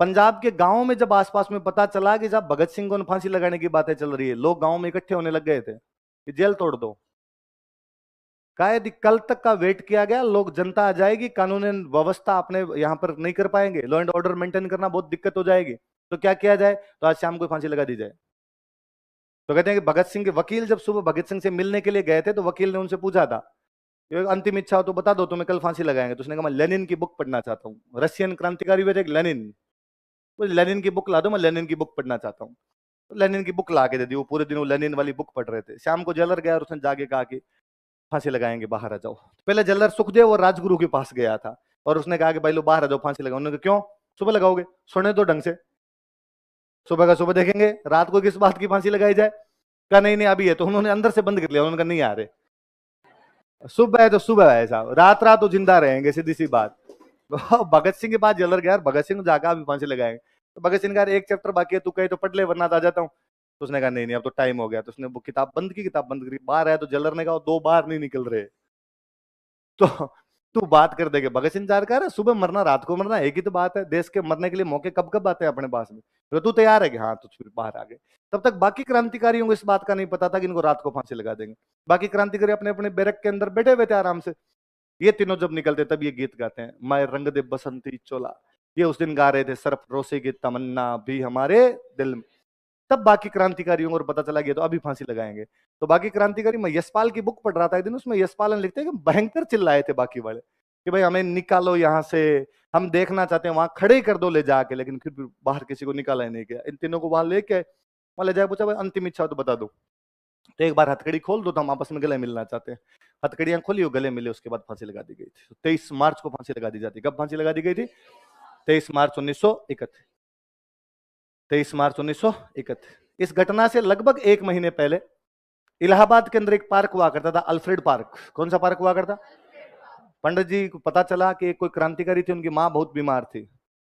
पंजाब के गांवों में जब आसपास में पता चला कि जब भगत सिंह को फांसी लगाने की बातें चल रही है, लोग गांव में इकट्ठे होने लग गए थे कि जेल तोड़ दो। यदि कल तक का वेट किया गया, लोग, जनता आ जाएगी, कानून व्यवस्था अपने यहां पर नहीं कर पाएंगे, लॉ एंड ऑर्डर मेंटेन करना बहुत दिक्कत हो जाएगी। तो क्या किया जाए? तो आज शाम को फांसी लगा दी जाए। तो कहते हैं कि भगत सिंह के वकील जब सुबह भगत सिंह से मिलने के लिए गए थे, तो वकील ने उनसे पूछा था, अंतिम इच्छा हो तो बता दो, तुम्हें कल फांसी लगाएंगे। तो उसने कहा मैं लेनिन की बुक पढ़ना चाहता हूँ। रशियन क्रांतिकारी हुए थे लेनिन, तो लेनिन की बुक ला दो, मैं लेनिन की बुक पढ़ना चाहता हूँ। तो लेनिन की बुक ला के दे दी। वो पूरे दिन वो लेनिन वाली बुक पढ़ रहे थे। शाम को जेलर गया और उसने जाके कहा कि फांसी लगाएंगे, बाहर आ जाओ। पहले जेलर सुखदेव और राजगुरु के पास गया था और उसने कहा कि भाई लो बाहर आ जाओ, फांसी लगाओ। उन्होंने कहा क्यों? सुबह लगाओगे? सुने तो ढंग से, सुबह का सुबह देखेंगे, रात को किस बात की फांसी लगाई जाए? कहा नहीं नहीं अभी है। तो उन्होंने अंदर से बंद कर लिया। उन्होंने कहा नहीं आ रहे, सुबह है तो सुबह है साहब, रात रात तो जिंदा रहेंगे, सीधी सी बात। भगत सिंह के पास जेलर गया, भगत सिंह जाकर अभी फांसी लगाएंगे। तो भगत सिंह का एक चैप्टर बाकी है, तू कहे तो पढ़ ले वरना आ जाता हूँ। तो उसने कहा नहीं नहीं अब तो टाइम हो गया। तो उसने वो किताब बंद की, किताब बंद करी, बाहर आया तो जेलर ने कहा दो बार नहीं निकल रहे। तो तू बात कर देगा। भगत सिंह चार कह रहा सुबह मरना रात को मरना एक ही तो बात है। देश के मरने के लिए मौके कब कब आते हैं अपने पास में। तो तू तैयार है कि हाँ, तो फिर बाहर आ गए। तब तक बाकी क्रांतिकारियों को इस बात का नहीं पता था कि इनको रात को फांसी लगा देंगे। बाकी क्रांतिकारी अपने अपने बैरक के अंदर बैठे हुए थे आराम से। ये तीनों जब निकलते तब ये गीत गाते हैं, मैं रंग दे बसंती चोला। ये उस दिन गा रहे थे, सरफ रोसे की तमन्ना भी हमारे दिल में। तब बाकी क्रांतिकारियों को पता चला गया तो अभी फांसी लगाएंगे। तो बाकी क्रांतिकारी, मैं यशपाल की बुक पढ़ रहा था एक दिन, उसमें यशपाल लिखते हैं कि भयंकर चिल्लाए थे बाकी वाले कि भाई हमें निकालो यहाँ से, हम देखना चाहते हैं, वहां खड़े ही कर दो ले जाके। लेकिन फिर भी बाहर किसी को निकाला ही नहीं गया। इन तीनों को वहां लेके वहां ले जाए, पूछा भाई अंतिम इच्छा हो तो बता दो। तो एक बार हथकड़ी खोल दो तो हम आपस में गले मिलना चाहते हैं। हथकड़ियां खोली, वो गले मिले, उसके बाद फांसी लगा दी गई थी। 23 मार्च को फांसी लगा दी जाती। कब फांसी लगा दी गई थी? 23 मार्च 1931। 23 मार्च 1931। इस घटना से लगभग एक महीने पहले इलाहाबाद के अंदर एक पार्क हुआ करता था, अल्फ्रेड पार्क। कौन सा पार्क हुआ करता? पंडित जी को पता चला कि कोई क्रांतिकारी थे, उनकी माँ बहुत बीमार थी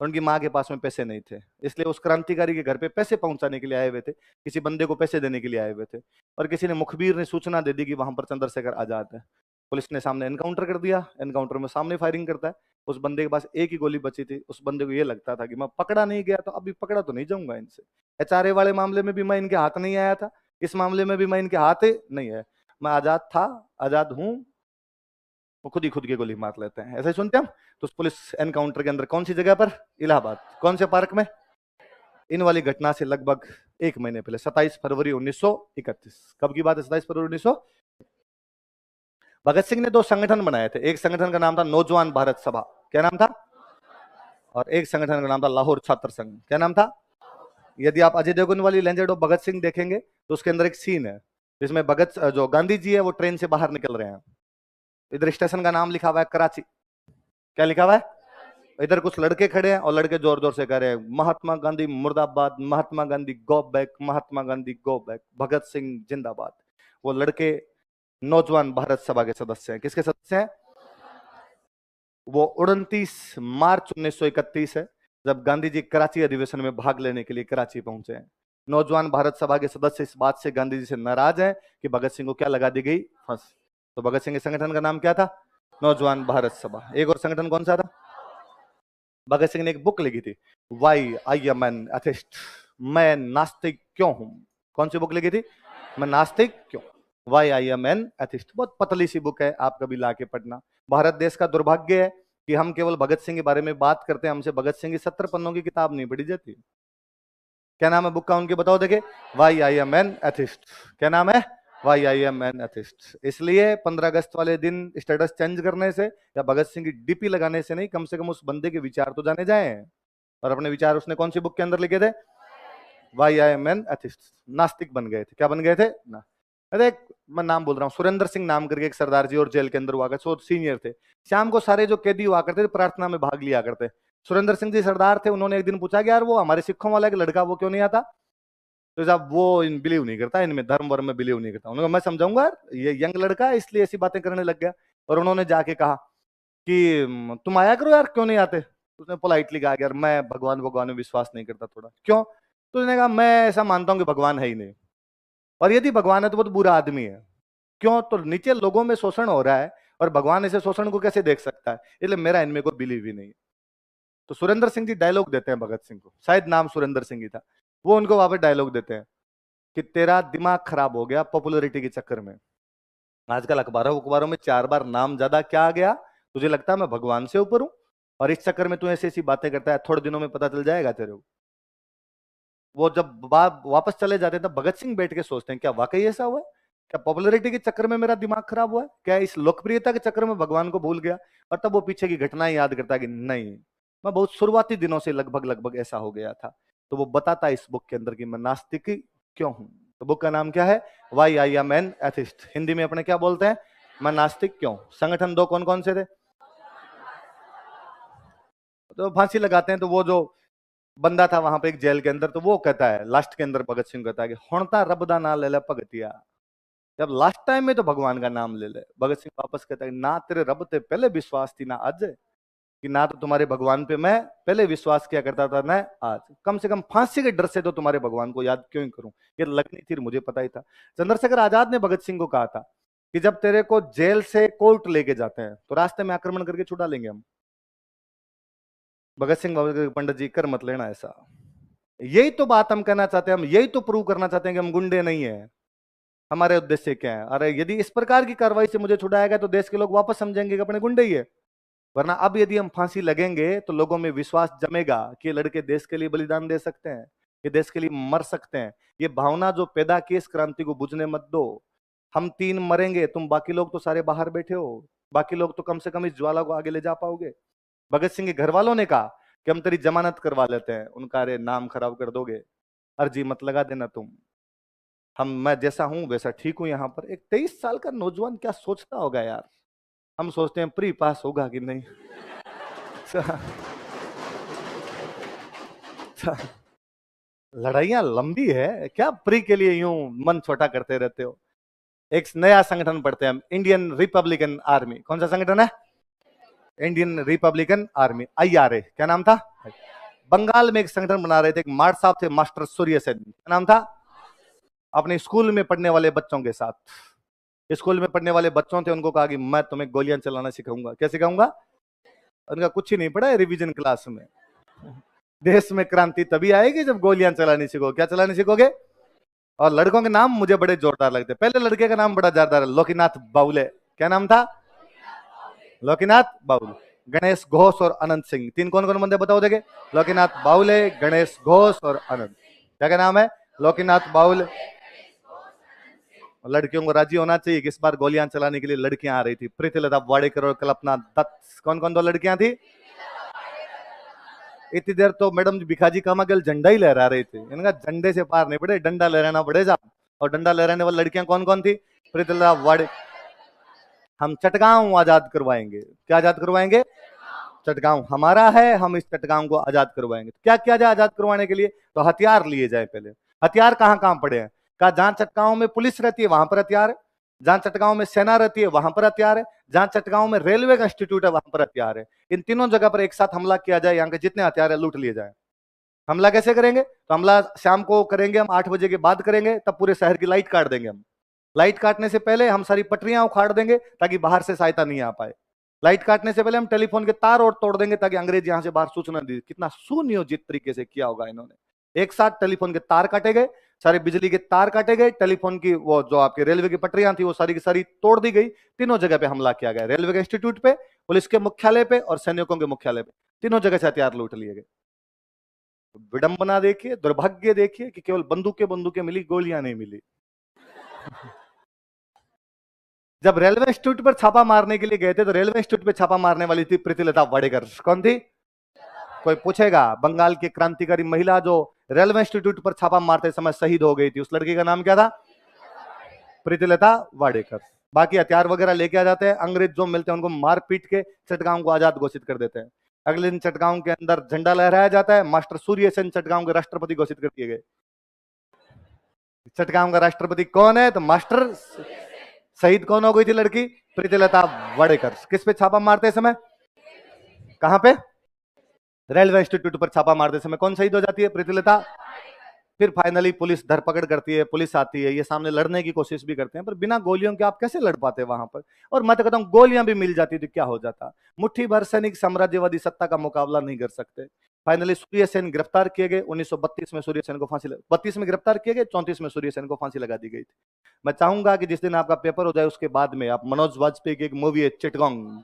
और उनकी माँ के पास में पैसे नहीं थे। इसलिए उस क्रांतिकारी के घर पे पैसे पहुंचाने के लिए आए हुए थे, किसी बंदे को पैसे देने के लिए आए हुए थे। और किसी ने, मुखबिर ने सूचना दे दी कि वहां पर चंद्रशेखर आजाद है। पुलिस ने सामने एनकाउंटर कर दिया। एनकाउंटर में सामने फायरिंग करता है। उस बंदे के पास एक ही गोली बची थी। उस बंदे को ये लगता था कि मैं पकड़ा नहीं गया तो अभी पकड़ा तो नहीं जाऊंगा इनसे। एचआरए वाले मामले में भी मैं इनके हाथ नहीं आया था, इस मामले में भी मैं इनके हाथ नहीं है। मैं आजाद था, आजाद हूं। वो खुद ही खुद की गोली मार लेते हैं, ऐसे ही सुनते हम। तो पुलिस एनकाउंटर के अंदर कौन सी जगह पर? इलाहाबाद। कौन से पार्क में? इन वाली घटना से लगभग एक महीने पहले, 27 फरवरी 1931। कब की बात है? 27 फरवरी 1900। भगत सिंह ने दो संगठन बनाए थे। एक संगठन का नाम था नौजवान भारत सभा। क्या नाम था? और एक संगठन का नाम था लाहौर छात्र संघ। क्या नाम था? यदि आप अजय देवगन वाली लेजेंड ऑफ भगत सिंह देखेंगे तो उसके अंदर एक सीन है जिसमें भगत, जो गांधी जी है, वो ट्रेन से बाहर निकल रहे हैं। इधर स्टेशन का नाम लिखा हुआ है कराची, क्या लिखा हुआ है? इधर कुछ लड़के खड़े हैं और लड़के जोर जोर से कह रहे हैं महात्मा गांधी मुर्दाबाद, Mahatma Gandhi go back, Mahatma Gandhi go back, Bhagat Singh जिंदाबाद। वो लड़के नौजवान भारत सभा के सदस्य हैं। किसके सदस्य हैं? वो 29 मार्च 1931 है जब गांधी जी कराची अधिवेशन में भाग लेने के लिए कराची पहुंचे हैं। नौजवान भारत सभा के सदस्य इस बात से गांधी जी से नाराज हैं कि भगत सिंह को क्या लगा दी गई? फांसी। तो भगत सिंह के संगठन का नाम क्या था? नौजवान भारत सभा। एक और संगठन कौन सा था? भगत सिंह ने एक बुक लिखी थी, why I am an atheist, मैं नास्तिक क्यों हूं। कौन सी बुक लिखी थी? मैं नास्तिक क्यों, why I am an atheist. बहुत पतली सी बुक है, आप कभी लाके पढ़ना। भारत देश का दुर्भाग्य है कि हम केवल भगत सिंह के बारे में बात करते हैं, हमसे भगत सिंह की 70 पन्नों की किताब नहीं पढ़ी जाती। क्या नाम है बुक का उनके, बताओ देखे? Why I am an atheist. क्या नाम है? Why I am an atheist. इसलिए 15 अगस्त वाले दिन स्टेटस चेंज करने से या भगत सिंह की डीपी लगाने से नहीं, कम से कम उस बंदे के विचार तो जाने जाए। और अपने विचार उसने कौन सी बुक के अंदर लिखे थे? Why I am an atheist. नास्तिक बन गए थे। क्या बन गए थे? ना। अरे मैं नाम बोल रहा हूँ, सुरेंद्र सिंह नाम करके एक सरदार जी और जेल के अंदर हुआ करते, सीनियर थे। शाम को सारे जो कैदी हुआ करते थे प्रार्थना में भाग लिया करते। सुरेंद्र सिंह जी सरदार थे, उन्होंने एक दिन पूछा कि यार वो हमारे सिखों वाला एक लड़का वो क्यों नहीं आता? तो साहब वो इन बिलीव नहीं करता, इनमें धर्म वर्म में बिलीव नहीं करता। उन्होंने, मैं समझाऊंगा यार, ये यंग लड़का है इसलिए ऐसी बातें करने लग गया। और उन्होंने जाके कहा कि तुम आया करो यार, क्यों नहीं आते? उसने पोलाइटली कहा यार मैं भगवान में विश्वास नहीं करता थोड़ा। क्यों? तो उसने कहा मैं ऐसा मानता हूं कि भगवान है ही नहीं, और यदि भगवान है तो बहुत बुरा आदमी है। क्यों? तो नीचे लोगों में शोषण हो रहा है और भगवान ऐसे शोषण को कैसे देख सकता है, इसलिए मेरा इनमें कोई बिलीव ही नहीं है। तो सुरेंद्र सिंह जी डायलॉग देते हैं भगत सिंह को, शायद नाम सुरेंद्र सिंह ही था, वो उनको वापस डायलॉग देते हैं कि तेरा दिमाग खराब हो गया पॉपुलैरिटी के चक्कर में। आजकल अखबारों में 4 बार नाम ज्यादा क्या आ गया, तुझे लगता है मैं भगवान से ऊपर हूं? और इस चक्कर में तू ऐसी ऐसी बातें करता है, थोड़े दिनों में पता चल जाएगा तेरे को। वो जब वापस चले जाते हैं तब भगत सिंह बैठ के सोचते हैं क्या वाकई ऐसा हुआ है? क्या पॉपुलैरिटी के चक्कर में मेरा दिमाग खराब हुआ है? क्या इस लोकप्रियता के चक्कर में भगवान को भूल गया? और तब वो पीछे की घटनाएं याद करता है कि नहीं, मैं बहुत शुरुआती दिनों से लगभग ऐसा हो गया था। तो वो बताता है इस बुक के अंदर कि मैं नास्तिक क्यों हूं। तो बुक का नाम क्या है? Why I am an atheist. Hindi में अपने क्या बोलते हैं? मैं नास्तिक क्यों। संगठन 2 कौन कौन से थे? तो फांसी लगाते हैं तो वो जो बंदा था वहां पे एक जेल के अंदर, तो वो कहता है लास्ट के अंदर, भगत सिंह कहता है कि हुणता रब दा नाम ले ले भगतिया, जब लास्ट टाइम में तो भगवान का नाम ले ले। भगत सिंह वापस कहता है ना तेरे रब ते पहले विश्वास थी ना आज, कि ना तो तुम्हारे भगवान पे मैं पहले विश्वास किया करता था ना आज, कम से कम फांसी के डर से तो तुम्हारे भगवान को याद क्यों ही करूं, ये लगनी थी, मुझे पता ही था। चंद्रशेखर आजाद ने भगत सिंह को कहा था कि जब तेरे को जेल से कोर्ट लेके जाते हैं तो रास्ते में आक्रमण करके छुड़ा लेंगे हम। भगत सिंह पंडित जी कर मत लेना ऐसा। यही तो बात हम कहना चाहते हैं, हम यही तो प्रूव करना चाहते हैं कि हम गुंडे नहीं है। हमारे उद्देश्य क्या है? अरे यदि इस प्रकार की कार्रवाई से मुझे छुड़ाया गया तो देश के लोग वापस समझेंगे कि अपने गुंडे ही है। वरना अब यदि हम फांसी लगेंगे तो लोगों में विश्वास जमेगा कि ये लड़के देश के लिए बलिदान दे सकते हैं, ये देश के लिए मर सकते हैं। ये भावना जो पैदा की इस क्रांति को बुझने मत दो। हम 3 मरेंगे, तुम बाकी लोग तो सारे बाहर बैठे हो, बाकी लोग तो कम से कम इस ज्वाला को आगे ले जा पाओगे। भगत सिंह के घर वालों ने कहा कि हम तेरी जमानत करवा लेते हैं। उनका अरे नाम खराब कर दोगे, अर्जी मत लगा देना तुम, मैं जैसा हूं वैसा ठीक हूं। यहाँ पर एक 23 साल का नौजवान क्या सोचता होगा यार। हम सोचते हैं प्री पास होगा कि नहीं। लड़ाइयां लंबी है क्या, प्री के लिए यूं मन छोटा करते रहते हो। एक नया संगठन पढ़ते हैं हम, इंडियन रिपब्लिकन आर्मी। कौन सा संगठन है? Indian Republican army, IRA। क्या नाम था? बंगाल में एक संगठन बना रहे थे, एक मार साहब थे, मास्टर सूर्य सेन। क्या नाम था? अपने स्कूल में पढ़ने वाले बच्चों के साथ, स्कूल में पढ़ने वाले बच्चों थे, उनको कहा कि मैं तुम्हें गोलियां चलाना सिखाऊंगा। क्या सिखाऊंगा? उनका कुछ ही नहीं पड़ा है रिवीजन क्लास में। देश में क्रांति तभी आएगी जब गोलियां चलानी सीखो। क्या चलानी सीखोगे? और लड़कों के नाम मुझे बड़े जोरदार लगते। पहले लड़के का नाम बड़ा जोरदार है, लोकीनाथ बाउले। क्या नाम था? लोकीनाथ बाउले, गणेश घोष और अनंत सिंह। 3 कौन कौन बंदे बताओ देखे? लोकीनाथ बाउले, गणेश घोष और अनंत। क्या क्या नाम है? लोकीनाथ बाउले। लड़कियों को राजी होना चाहिए कि इस बार गोलियां चलाने के लिए लड़कियां आ रही थी, प्रीतिलता वाडेकर और कल्पना दत्त। कौन कौन 2 लड़कियां थी? इतनी देर तो मैडम भिखाजी कामागल झंडा ही लहरा रही थी, इनका झंडे से पार नहीं पड़े, डंडा लहराना पड़ेगा। और डंडा लहराने वाली लड़कियां कौन कौन थी? प्रीतिलता वाडे हम चटगांव आजाद करवाएंगे। क्या आजाद करवाएंगे? चटगांव हमारा है, हम इस चटगांव को आजाद करवाएंगे। तो क्या किया जाए आजाद करवाने के लिए? तो हथियार लिए जाए। पहले हथियार कहां कहां पड़े हैं? कहा जहां चटगांव में पुलिस रहती है वहां पर हथियार है, जहां चटगांव में सेना रहती है वहां पर हथियार है, जहां चटगांव में रेलवे का इंस्टीट्यूट है वहां पर हथियार है। इन तीनों जगह पर एक साथ हमला किया जाए, यहाँ के जितने हथियार है लूट लिए जाए। हमला कैसे करेंगे? तो हमला शाम को करेंगे हम, 8 बजे के बाद करेंगे, तब पूरे शहर की लाइट काट देंगे हम। लाइट काटने से पहले हम सारी पटरियां उखाड़ देंगे ताकि बाहर से सहायता नहीं आ पाए। लाइट काटने से पहले हम टेलीफोन के तार और तोड़ देंगे ताकि अंग्रेज यहां से बाहर सूचना दी। कितना सुनियोजित तरीके से किया होगा इन्होंने। एक साथ टेलीफोन के तार काटे गए, सारे बिजली के तार काटे गए, टेलीफोन की वो जो आपके रेलवे की पटरियां थी वो सारी की सारी तोड़ दी गई। तीनों जगह पे हमला किया गया, रेलवे के इंस्टीट्यूट पे, पुलिस के मुख्यालय पे और सैनिकों के मुख्यालय पे। तीनों जगह से हथियार लूट लिए गए। विडंबना देखिए, दुर्भाग्य देखिए कि केवल बंदूकें बंदूकें मिली, गोलियां नहीं मिली। जब रेलवे इंस्टीट्यूट पर छापा मारने के लिए गए थे तो रेलवे इंस्टीट्यूट पे छापा मारने वाली थी प्रीतिलता वाडेकर। कौन थी? कोई पूछेगा? बंगाल की क्रांतिकारी महिला जो रेलवे इंस्टीट्यूट पर छापा मारते समय शहीद हो गई थी, उस लड़की का नाम क्या था? प्रीतिलता वाडेकर। बाकी हथियार वगैरह लेके आ जाते हैं, अंग्रेज जो मिलते हैं उनको मार पीट के चटगांव को आजाद घोषित कर देते हैं। अगले दिन चटगांव के अंदर झंडा लहराया जाता है, मास्टर सूर्य सेन चटगांव के राष्ट्रपति घोषित कर दिए गए। चटगांव का राष्ट्रपति कौन है? तो मास्टर। शहीद कौन हो गई थी लड़की? प्रीतिलता वाडेकर। किस पे छापा मारते समय? कहां पे? रेलवे इंस्टीट्यूट पर छापा मारते समय कौन शहीद हो जाती है? प्रीतिलता। फिर फाइनली पुलिस धरपकड़ करती है, पुलिस आती है, ये सामने लड़ने की कोशिश भी करते हैं, पर बिना गोलियों के आप कैसे लड़ पाते वहां पर? और मैं तो कहता हूं गोलियां भी मिल जाती तो क्या हो जाता? मुट्ठी भर सैनिक साम्राज्यवादी सत्ता का मुकाबला नहीं कर सकते। फाइनली सूर्य सेन गिरफ्तार किए गए। 1932 में सूर्य सेन को फांसी 32 में गिरफ्तार किए गए, 34 में सूर्य सेन को फांसी लगा दी गई थी। मैं चाहूंगा कि जिस दिन आपका पेपर हो जाए उसके बाद में आप मनोज वाजपेयी की एक मूवी है चिटगांव।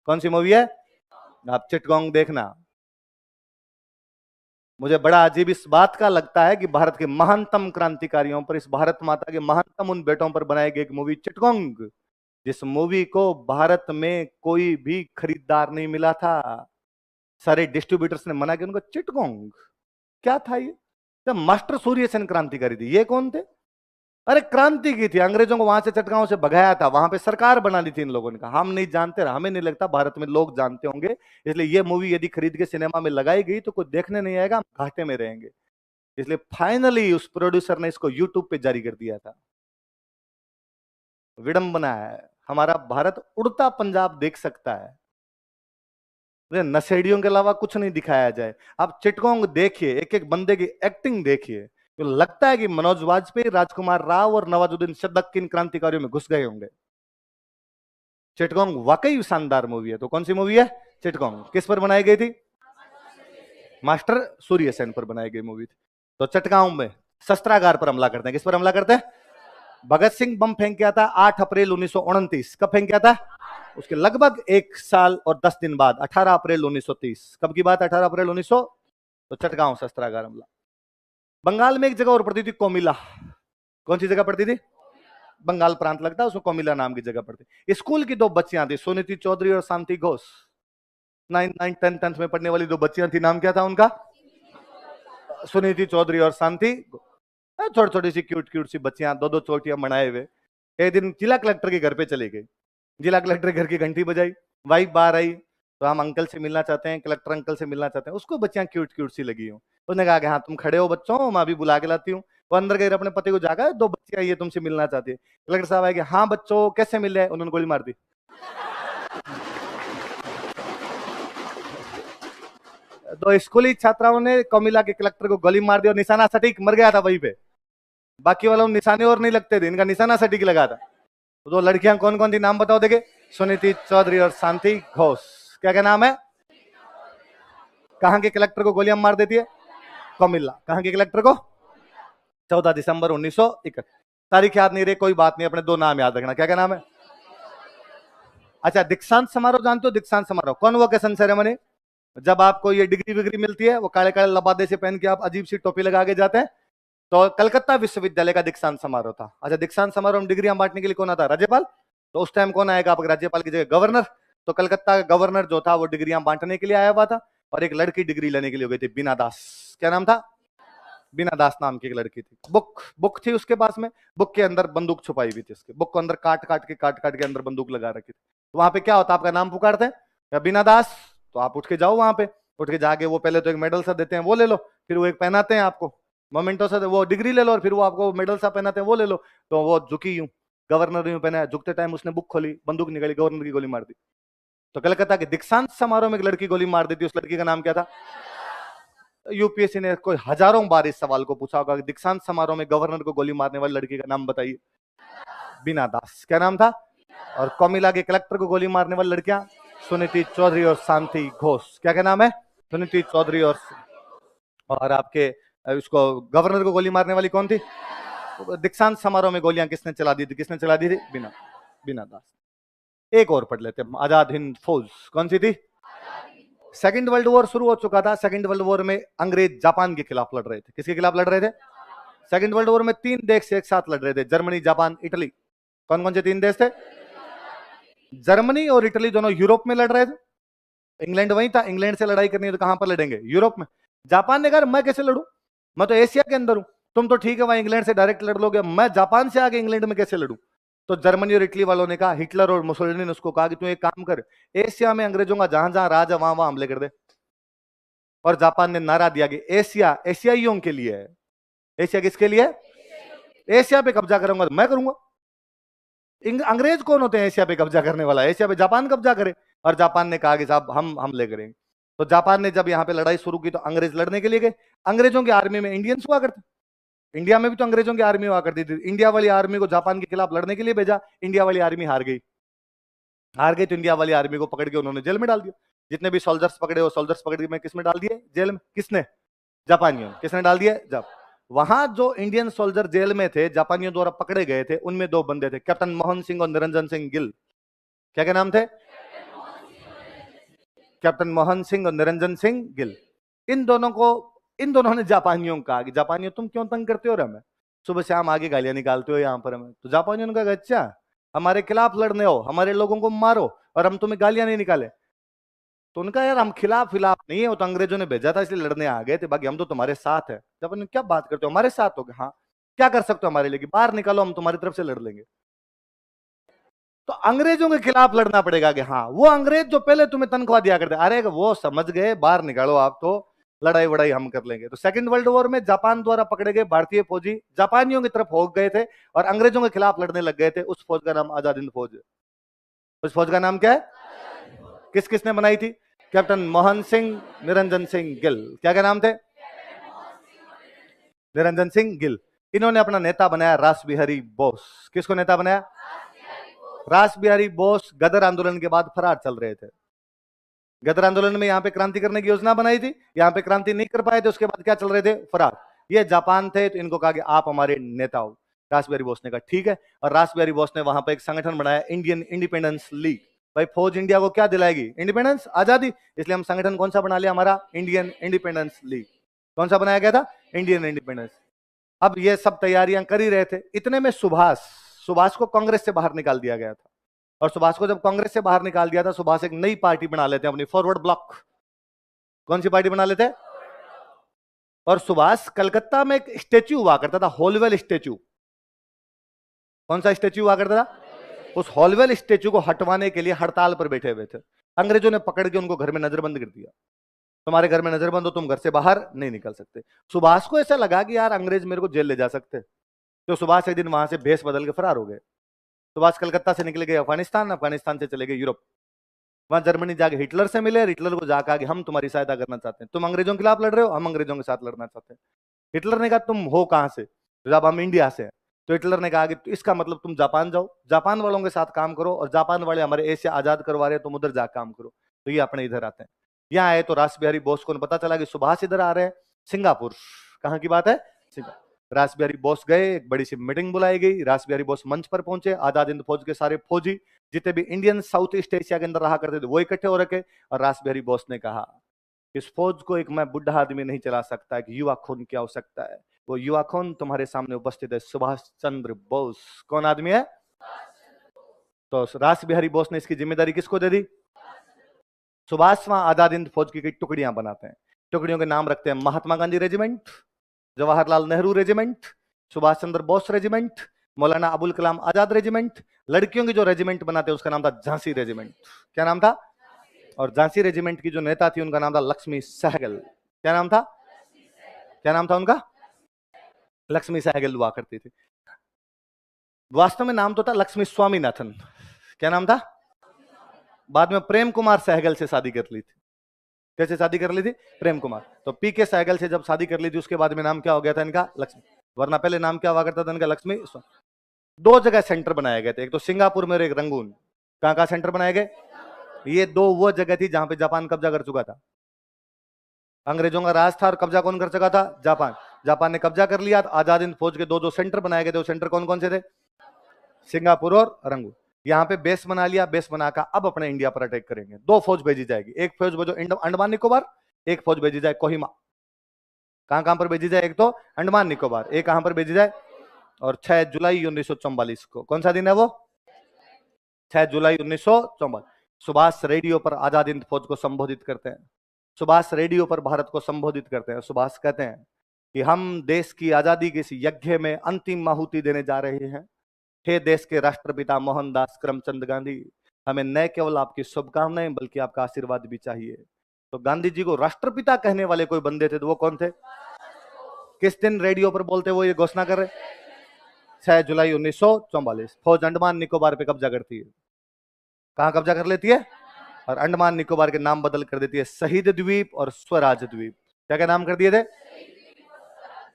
कौन सी मूवी है? आप चिटगांव देखना। मुझे बड़ा अजीब इस बात का लगता है कि भारत के महानतम क्रांतिकारियों पर, इस भारत माता के महानतम उन बेटों पर बनाई गई एक मूवी चिटगांव, जिस मूवी को भारत में कोई भी खरीदार नहीं मिला था। सारे डिस्ट्रीब्यूटर्स ने मना किया। उनको चिटगांव क्या था ये? जब मास्टर सूर्य सेन क्रांतिकारी थी, ये कौन थे? अरे क्रांति की थी, अंग्रेजों को वहां से चटगांव से भगाया था, वहां पे सरकार बना ली थी इन लोगों ने। कहा हम नहीं जानते, हमें नहीं लगता भारत में लोग जानते होंगे, इसलिए ये मूवी यदि खरीद के सिनेमा में लगाई गई तो कोई देखने नहीं आएगा, हम घाटे में रहेंगे। इसलिए फाइनली उस प्रोड्यूसर ने इसको यूट्यूब पे जारी कर दिया था। विडंबना है, हमारा भारत उड़ता पंजाब देख सकता है, नशेड़ियों के अलावा कुछ नहीं दिखाया जाए। आप चिटगांव देखिए, एक एक बंदे की एक्टिंग देखिए, तो लगता है कि मनोज वाजपेयी, राजकुमार राव और नवाजुद्दीन सिद्दीकी इन क्रांतिकारियों में घुस गए होंगे। चिटगांव वाकई शानदार मूवी है। तो कौन सी मूवी है? चिटगांव। किस पर बनाई गई थी? मास्टर सूर्य सेन पर बनाई गई मूवी थी। तो चिटगांव में शस्त्रागार पर हमला करते हैं। किस पर हमला करते हैं? भगत सिंह बम फेंक किया था 8 अप्रैल 1929। कब फेंक किया था? उसके लगभग 1 साल और 10 दिन बाद 18 अप्रैल 1930। कब की बात? 18 अप्रैल 1900। तो चिटगांव शस्त्रागार हमला। बंगाल में एक जगह और पड़ती थी, कोमिला। कौन सी जगह पड़ती थी? बंगाल प्रांत लगता है उसको, कोमिला नाम की जगह पड़ती। स्कूल की 2 बच्चियां थी, सुनीति चौधरी और शांति घोष। 9th 10th में पढ़ने वाली 2 बच्चियां थी, नाम क्या था उनका? सुनीति चौधरी और शांति। छोटी छोटी सी क्यूट क्यूट सी बच्चियां, 2-2 चोटियां बनाए हुए। एक दिन जिला कलेक्टर के घर पे चली गई। जिला कलेक्टर के घर की घंटी बजाई, वाइफ बाहर आई, तो हम अंकल से मिलना चाहते हैं, कलेक्टर अंकल से मिलना चाहते हैं। उसको बच्चियां क्यूट क्यूट सी लगी हूँ। उसने कहा कि हाँ तुम खड़े हो बच्चों, मैं अभी बुला के लाती हूँ। वो अंदर गए, अपने पति को जागा, 2 बच्चियां ये तुमसे मिलना चाहती है। कलेक्टर साहब आए कि हाँ बच्चों कैसे मिल रहे? उन्होंने गोली मार दी। तो स्कूली छात्राओं ने कोमिला के कलेक्टर को गोली मार दी और निशाना सटीक, मर गया था वहीं पे। बाकी वालों निशाने और नहीं लगते थे, इनका निशाना सटीक लगा था। तो लड़कियां कौन कौन थी, नाम बताओ देखे? सुनीति चौधरी और शांति घोष। क्या क्या नाम है? कहां के कलेक्टर को गोलियां मार देती है? कोमिला। कहां के कलेक्टर को? 14 दिसंबर 1961। तारीख याद नहीं रही, कोई बात नहीं, अपने 2 नाम याद रखना। क्या क्या नाम है? अच्छा, दीक्षांत समारोह जानते हो? दीक्षांत समारोह, कॉन्वोकेशन सेरेमनी, जब आपको ये डिग्री विग्री मिलती है, वो काले काले लबादे से पहन के आप अजीब सी टोपी लगा के जाते हैं। तो कलकत्ता विश्वविद्यालय का दीक्षांत समारोह था। अच्छा, दीक्षांत समारोह में डिग्रियां बांटने के लिए कौन आता? राज्यपाल। तो उस टाइम कौन आएगा आपके राज्यपाल की जगह? गवर्नर। तो कलकत्ता का गवर्नर जो था वो डिग्रियां बांटने के लिए आया हुआ था, और एक लड़की डिग्री लेने के लिए हो गई थी, बीना दास। क्या नाम था? बीना दास नाम की एक लड़की थी। बुक थी उसके पास में, बुक के अंदर बंदूक छुपाई हुई थी। उसके बुक को अंदर काट काट के अंदर बंदूक लगा रखी थी। तो वहां पे क्या होता, आपका नाम पुकारते हैं या बीना दास, तो आप उठ के जाओ वहां पे, उठ के जाके वो पहले तो एक मेडल सा देते हैं, वो ले लो, फिर वो एक पहनाते हैं आपको मोमेंटो सा, वो डिग्री ले लो, और फिर वो आपको मेडल सा पहनाते हैं, वो ले लो। तो वो झुकी यूं, गवर्नर यूं पहना, झुकते टाइम उसने बुक खोली, बंदूक निकाली, गवर्नर की गोली मार दी। तो कलकत्ता के दीक्षांत समारोह में एक लड़की गोली मार दी थी, उस लड़की का नाम क्या था? यूपीएससी ने कोई हजारों बार इस सवाल को पूछा होगा कि दीक्षांत समारोह में गवर्नर को गोली मारने वाली लड़की का नाम बताइए। बीना दास। क्या नाम था? और कोमिला के कलेक्टर को गोली मारने वाली लड़कियां सुनीति चौधरी और शांति घोष। क्या क्या नाम है? सुनीति चौधरी और आपके उसको गवर्नर को गोली मारने वाली कौन थी? दीक्षांत समारोह में गोलियां किसने चला दी थी? किसने चला दी थी? बीना दास। एक और पढ़ लेते हैं, आजाद हिंद फौज कौन सी थी? सेकंड वर्ल्ड वॉर शुरू हो चुका था। सेकंड वर्ल्ड वॉर में अंग्रेज जापान के खिलाफ लड़ रहे थे। किसके खिलाफ लड़ रहे थे? सेकंड वर्ल्ड वॉर में 3 देश एक साथ लड़ रहे थे, जर्मनी, जापान, इटली। कौन कौन से 3 देश थे? जर्मनी और इटली दोनों यूरोप में लड़ रहे थे। इंग्लैंड वहीं था, इंग्लैंड से लड़ाई करनी है तो कहां पर लड़ेंगे? यूरोप में। जापान ने कहा मैं कैसे लड़ूं, मैं तो एशिया के अंदर हूं, तुम तो ठीक है वहां इंग्लैंड से डायरेक्ट लड़ लोगे, मैं जापान से आगे इंग्लैंड में कैसे लड़ूं? तो जर्मनी और इटली वालों ने कहा, हिटलर और मुसोलिनी ने उसको कहा कि तू एक काम कर, एशिया में अंग्रेजों का जहां जहां राज है वहां वहां हमले कर दे। और जापान ने नारा दिया कि एशिया एशियाइयों के लिए है। एशिया किसके लिए? एशिया पे कब्जा करूंगा तो मैं करूंगा। अंग्रेज कौन होते हैं एशिया पे कब्जा करने वाला? एशिया पे जापान कब्जा करे। और जापान ने कहा कि साहब हम हमले करेंगे। तो जापान ने जब यहाँ पे लड़ाई शुरू की तो अंग्रेज लड़ने के लिए गए। अंग्रेजों की आर्मी में इंडियंस हुआ करते, इंडिया में भी तो अंग्रेजों की आर्मी हुआ करती थी। इंडिया वाली आर्मी को जापान के खिलाफ लड़ने के लिए भेजा, इंडिया वाली आर्मी हार गई। तो इंडिया वाली आर्मी को पकड़ के उन्होंने जेल में डाल दिया। जितने भी सोल्जर्स पकड़े वो सोल्जर्स पकड़ के किस में डाल दिए? जेल में। किसने? जापानियों। किसने डाल दिए? जब वहां जो इंडियन सोल्जर जेल में थे जापानियों द्वारा पकड़े गए थे, उनमें 2 बंदे थे, कैप्टन मोहन सिंह और निरंजन सिंह गिल। क्या क्या नाम थे? कैप्टन मोहन सिंह और निरंजन सिंह गिल। इन दोनों ने जापानियों को कहा कि जापानियों तुम क्यों तंग करते हो हमें, सुबह शाम आगे गालियां निकालते हो यहाँ पर हमें। तो जापानियों ने कहा अच्छा हमारे खिलाफ लड़ने हो, हमारे लोगों को मारो और हम तुम्हें गालियां नहीं निकाले। तो उनका यार हम खिलाफ नहीं है, वो तो अंग्रेजों ने भेजा था इसलिए लड़ने आ गए थे, बाकी हम तो तुम्हारे साथ है। जापानी क्या बात करते हो, हमारे साथ हो? हाँ क्या कर सकते हो हमारे लिए? बाहर निकालो हम तुम्हारी तरफ से लड़ लेंगे। तो अंग्रेजों के खिलाफ लड़ना पड़ेगा कि हाँ वो अंग्रेज जो पहले तुम्हें तनख्वाह दिया करते, अरे वो समझ गए बाहर निकालो आप तो लड़ाई वड़ाई हम कर लेंगे। तो सेकंड वर्ल्ड वॉर में जापान द्वारा पकड़े गए भारतीय फौजी जापानियों की तरफ हो गए थे और अंग्रेजों के खिलाफ लड़ने लग गए थे। उस फौज का नाम आजाद हिंद फौज है। उस फौज का नाम क्या है? किस किसने बनाई थी? कैप्टन मोहन सिंह, निरंजन सिंह गिल। क्या क्या नाम थे? निरंजन सिंह गिल। इन्होंने अपना नेता बनाया रास बिहारी बोस। किसको नेता बनाया? रास बिहारी बोस गदर आंदोलन के बाद फरार चल रहे थे। गदर आंदोलन में यहाँ पे क्रांति करने की योजना बनाई थी, यहाँ पे क्रांति नहीं कर पाए थे, उसके बाद क्या चल रहे थे? फरार। ये जापान थे तो इनको कहा कि आप हमारे नेता हो। रास बिहारी बोस ने कहा ठीक है, और रास बिहारी बोस ने वहां पे एक संगठन बनाया इंडियन इंडिपेंडेंस लीग। भाई फौज इंडिया को क्या दिलाएगी? इंडिपेंडेंस, आजादी। इसलिए हम संगठन कौन सा बना लिया? हमारा इंडियन इंडिपेंडेंस लीग। कौन सा बनाया गया था? Indian independence. अब ये सब तैयारियां कर ही रहे थे, इतने में सुभाष को कांग्रेस से बाहर निकाल दिया गया था। और सुभाष को जब कांग्रेस से बाहर निकाल दिया था, सुभाष एक नई पार्टी बना लेते हैं अपनी, फॉरवर्ड ब्लॉक। कौन सी पार्टी बना लेते हैं? और सुभाष कलकत्ता में एक स्टेच्यू हुआ करता था, होलवेल स्टेच्यू। कौन सा स्टेच्यू हुआ करता था? उस हॉलवेल स्टेच्यू को हटवाने के लिए हड़ताल पर बैठे हुए थे। अंग्रेजों ने पकड़ के उनको घर में नजरबंद कर दिया, तुम्हारे घर में नजरबंद हो, तुम घर से बाहर नहीं निकल सकते। सुभाष को ऐसा लगा कि यार अंग्रेज मेरे को जेल ले जा सकते, तो सुभाष एक दिन वहां से भेष बदल के फरार हो गए। सुभाष कलकत्ता से निकले गए अफगानिस्तान, अफगानिस्तान से चले गए यूरोप। वहां जर्मनी जाके हिटलर से मिले, हिटलर को जाकर कि हम तुम्हारी सहायता करना चाहते हैं, तुम अंग्रेजों के खिलाफ लड़ रहे हो, हम अंग्रेजों के साथ लड़ना चाहते हैं। हिटलर ने कहा तुम हो कहां से? तो जब हम इंडिया से हैं। तो हिटलर ने कहा कि इसका मतलब तुम जापान जाओ, जापान वालों के साथ काम करो, और जापान वाले हमारे एशिया आजाद करवा रहे हैं, तुम उधर जाकर काम करो। तो ये अपने इधर आते हैं। यहाँ आए तो रास बिहारी बोस को पता चला कि सुभाष इधर आ रहे हैं, सिंगापुर। कहाँ की बात है? सिंगापुर। रास बिहारी बोस गए, एक बड़ी सी मीटिंग बुलाई गई, रास बिहारी बोस मंच पर पहुंचे, आजाद हिंद फौज के सारे फौजी जितने भी इंडियन साउथ ईस्ट एशिया के अंदर रहा करते थे वो इकट्ठे हो रखे। और रास बिहारी बोस ने कहा इस फौज को एक मैं बुढ़ा आदमी नहीं चला सकता, एक युवा खून की आवश्यकता है। वो युवा खून तुम्हारे सामने उपस्थित है, सुभाष चंद्र बोस। कौन आदमी है? तो रास बिहारी बोस ने इसकी जिम्मेदारी किसको दे दी? सुभाष वहां आजाद हिंद फौज की कई टुकड़ियां बनाते हैं, टुकड़ियों के नाम रखते हैं Mahatma Gandhi regiment, Jawaharlal Nehru regiment, Subhash Chandra Bose regiment, Maulana Abul Kalam Azad regiment. लड़कियों की जो रेजिमेंट बनाते उसका नाम था झांसी रेजिमेंट। क्या नाम था? और झांसी रेजिमेंट की जो नेता थी उनका नाम था लक्ष्मी सहगल। क्या नाम था? क्या नाम था उनका? लक्ष्मी सहगल हुआ करती थी। वास्तव में नाम तो था लक्ष्मी स्वामीनाथन। क्या नाम था? बाद में प्रेम कुमार सहगल से शादी कर ली थी। कैसे शादी कर ली थी? प्रेम कुमार। तो पी के सहगल से जब शादी कर ली थी उसके बाद में नाम क्या हो गया था इनका? लक्ष्मी। वरना पहले नाम क्या हुआ करता था इनका? लक्ष्मी। दो जगह सेंटर बनाए गए थे, एक तो सिंगापुर में और एक रंगून। कहां कहां सेंटर बनाए गए? ये दो वो जगह थी जहां पे जापान कब्जा कर चुका था। अंग्रेजों का राज था और कब्जा कौन कर चुका था? जापान। जापान ने कब्जा कर लिया। आजाद हिंद फौज के दो दो सेंटर बनाए गए थे। वो सेंटर कौन कौन से थे? सिंगापुर और रंगून। यहां पे बेस बना लिया। बेस बनाकर अब अपने इंडिया पर अटैक करेंगे। दो फौज भेजी जाएगी, एक फौज भेजो अंडमान निकोबार, एक फौज भेजी जाए कोहिमा। कहां कहां पर भेजी जाए? एक तो अंडमान निकोबार, एक कहां पर भेजी जाए? और 6 जुलाई 1944 को, कौन सा दिन है वो? 6 जुलाई 1944। सुभाष रेडियो पर आजाद हिंद फौज को संबोधित करते हैं। सुभाष रेडियो पर भारत को संबोधित करते हैं। सुभाष कहते हैं कि हम देश की आजादी के इस यज्ञ में अंतिम आहुति देने जा रहे हैं। हे देश के राष्ट्रपिता मोहनदास करमचंद गांधी, हमें न केवल आपकी शुभकामनाएं बल्कि आपका आशीर्वाद भी चाहिए। तो गांधी जी को राष्ट्रपिता कहने वाले कोई बंदे थे तो वो कौन थे? किस दिन रेडियो पर बोलते वो ये घोषणा कर रहे? 6 जुलाई 1944। फौज अंडमान निकोबार पे कब्जा करती है। कहां कब्जा कर लेती है? और अंडमान निकोबार के नाम बदल कर देती है शहीद द्वीप और स्वराज द्वीप। क्या क्या नाम कर दिए थे?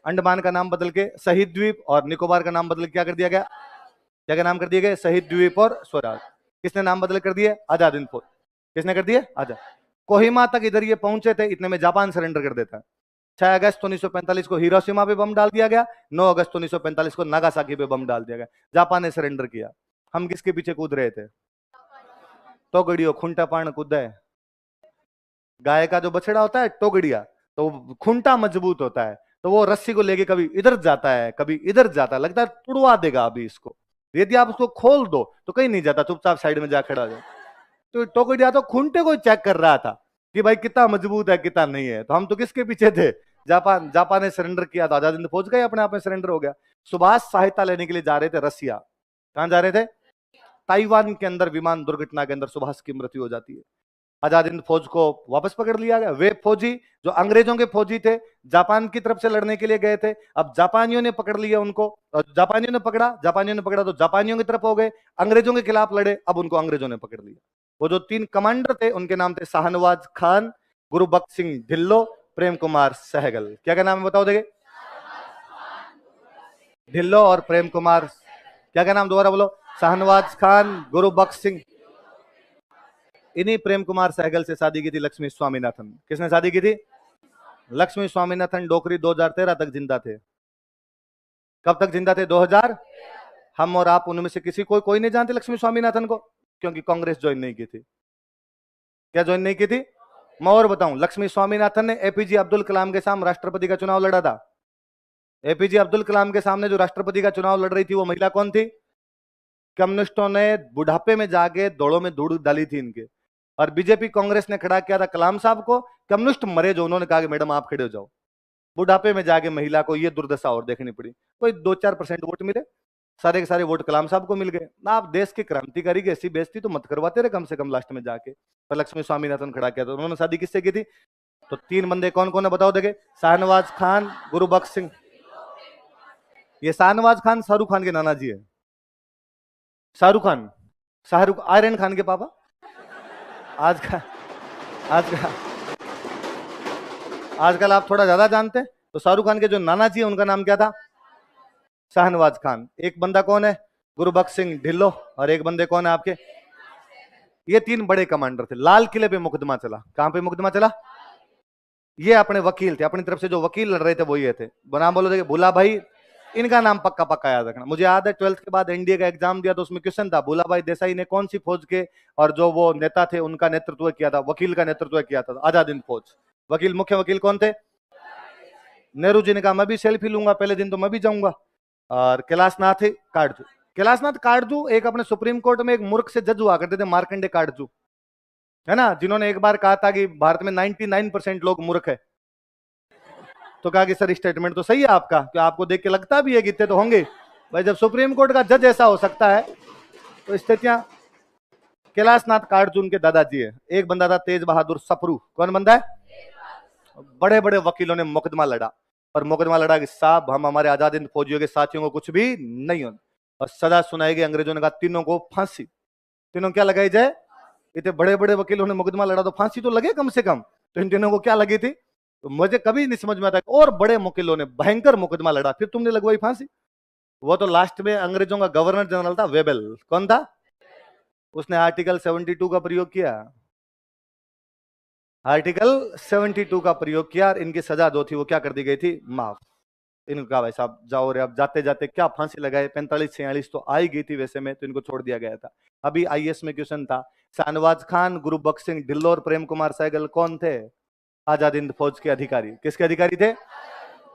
अंडमान का नाम बदल के शहीद द्वीप और निकोबार का नाम बदल के क्या कर दिया गया? क्या क्या नाम कर दिए गए? शहीद द्वीप और स्वराज। किसने नाम बदल कर दिए? आजाद हिंद फौज। किसने कर दिए? आजाद। कोहिमा तक इधर ये पहुंचे थे, इतने में जापान सरेंडर कर देता है। 6 अगस्त 1945 को हिरोशिमा पे बम डाल दिया गया। 9 अगस्त 1945 को नागासाकी पे बम डाल दिया गया। जापान ने सरेंडर किया। हम किसके पीछे कूद रहे थे? टोगड़ियो खुंटा पाण कूदे। गाय का जो बछड़ा होता है टोगड़िया, तो खुंटा मजबूत होता है, तो वो रस्सी को लेके कभी इधर जाता है कभी इधर जाता है, लगता है तुड़वा देगा अभी इसको। यदि आप उसको खोल दो तो कहीं नहीं जाता, चुपचाप साइड में जा खड़ा हो जाए। तो टोकड़िया तो खुंटे को चेक कर रहा था कि भाई कितना मजबूत है कितना नहीं है। तो हम तो किसके पीछे थे? जापान। जापान ने सरेंडर किया तो आजाद हिंद फौज गए, अपने आप में सरेंडर हो गया। सुभाष सहायता लेने के लिए जा रहे थे रसिया। कहां जा रहे थे? ताइवान के अंदर विमान दुर्घटना के अंदर सुभाष की मृत्यु हो जाती है। आजाद हिंद फौज को वापस पकड़ लिया गया। वे फौजी जो अंग्रेजों के फौजी थे, जापान की तरफ से लड़ने के लिए गए थे, अब जापानियों ने पकड़ लिया उनको। और जापानियों ने पकड़ा तो जापानियों की तरफ हो गए, अंग्रेजों के खिलाफ लड़े, अब उनको अंग्रेजों ने पकड़ लिया। वो जो 3 कमांडर थे उनके नाम थे शाहनवाज खान, गुरुबख्श सिंह ढिल्लो, प्रेम कुमार सहगल। क्या क्या नाम है बताओ देंगे? ढिल्लो और प्रेम कुमार। क्या क्या नाम दोबारा बोलो? शाहनवाज खान, गुरुबख्श सिंह। इन्हीं प्रेम कुमार सहगल से शादी की थी लक्ष्मी स्वामीनाथन। किसने शादी की थी? लक्ष्मी स्वामीनाथन डोकरी 2013 तक जिंदा थे। कब तक जिंदा थे? 2000। हम और आप उनमें से किसी कोई नहीं जानते लक्ष्मी स्वामीनाथन को, क्योंकि कांग्रेस ज्वाइन नहीं की थी। क्या ज्वाइन नहीं की थी? मैं और बताऊं, लक्ष्मी स्वामीनाथन ने एपीजे अब्दुल कलाम के सामने राष्ट्रपति का चुनाव लड़ा था। एपीजे अब्दुल कलाम के सामने जो राष्ट्रपति का चुनाव लड़ रही थी वो महिला कौन थी? कम्युनिस्टों ने बुढ़ापे में जाके दौड़ों में धूड़ डाली थी इनके, और बीजेपी कांग्रेस ने खड़ा किया था कलाम साहब को। कम्युनिस्ट मरे जो, उन्होंने कहा कि मैडम आप खड़े हो जाओ। बुढ़ापे में जाके महिला को ये दुर्दशा और देखनी पड़ी। कोई 2-4% वोट मिले, सारे के सारे वोट कलाम साहब को मिल गए। ना आप देश के क्रांतिकारी की ऐसी बेइज्जती तो मत करवाते रहे कम से कम लास्ट में जाके। पर लक्ष्मी स्वामीनाथन खड़ा किया था। उन्होंने शादी किससे की थी? तो 3 बंदे कौन कौन है बताओ देंगे? शाहनवाज खान, गुरुबख्श सिंह। ये शाहनवाज खान शाहरुख खान के नाना जी है। शाहरुख आयरन खान के पापा। आजकल आप थोड़ा ज्यादा जानते हैं। तो शाहरुख खान के जो नाना जी है उनका नाम क्या था? शाहनवाज खान। एक बंदा कौन है? गुरुबख्श सिंह ढिल्लो। और एक बंदे कौन है आपके? ये 3 बड़े कमांडर थे। लाल किले पे मुकदमा चला। कहां पे मुकदमा चला? ये अपने वकील थे, अपनी तरफ से जो वकील लड़ रहे थे वो ये थे। नाम बोलो देखिए, भूला भाई। इनका नाम पक्का पक्का याद रखना। मुझे याद है 12th के बाद एनडीए का एग्जाम दिया तो उसमें क्वेश्चन था, भूला भाई देसाई ने कौन सी फौज के और जो वो नेता थे उनका नेतृत्व किया था, वकील का नेतृत्व किया था आजाद हिंद फौज। वकील, मुख्य वकील कौन थे? नेहरू जी ने कहा मैं भी सेल्फी लूंगा, पहले दिन तो मैं भी जाऊंगा। और कैलाशनाथ काटजू। कैलाशनाथ काटजू एक अपने सुप्रीम कोर्ट में एक मूर्ख से जज हुआ करते थे, मार्कंडे काटजू, है ना, जिन्होंने एक बार कहा था कि भारत में 99% लोग मूर्ख है। तो कहा कि सर स्टेटमेंट तो सही है आपका, कि आपको देख के लगता भी है कि इतने तो होंगे। भाई जब सुप्रीम कोर्ट का जज ऐसा हो सकता है तो स्थितियां, कैलाशनाथ कार्टून के दादाजी है, एक बंदा था तेज बहादुर सप्रू। कौन बंदा है? बड़े बड़े वकीलों ने मुकदमा लड़ा, पर मुकदमा लड़ा कि साहब हम हमारे आजाद हिंद फौजियों के साथियों को कुछ भी नहीं होना, और सजा सुनाई गई। अंग्रेजों ने कहा तीनों को फांसी। तीनों क्या लगाई जाए? इतने बड़े बड़े वकीलों ने मुकदमा लड़ा तो फांसी तो लगे कम से कम, तो इन तीनों को क्या लगी थी? तो मुझे कभी नहीं समझ में आता। और बड़े वकीलों ने भयंकर मुकदमा लड़ा, फिर तुमने लगवाई फांसी। वो तो लास्ट में अंग्रेजों का गवर्नर जनरल था वेबल। कौन था? उसने आर्टिकल 72 का प्रयोग किया। आर्टिकल 72 का प्रयोग किया और इनकी सजा जो थी वो क्या कर दी गई थी? माफ। इनको कहा भाई साहब जाओ रे, अब जाते जाते क्या फांसी लगाए, 45-46 तो आई गई थी वैसे में, तो इनको छोड़ दिया गया था। अभी आईएएस में क्वेश्चन था, शाहनवाज खान, गुरु बख्श सिंह ढिल्लों और प्रेम कुमार सहगल कौन थे? आजाद हिंद फौज के अधिकारी। किसके अधिकारी थे?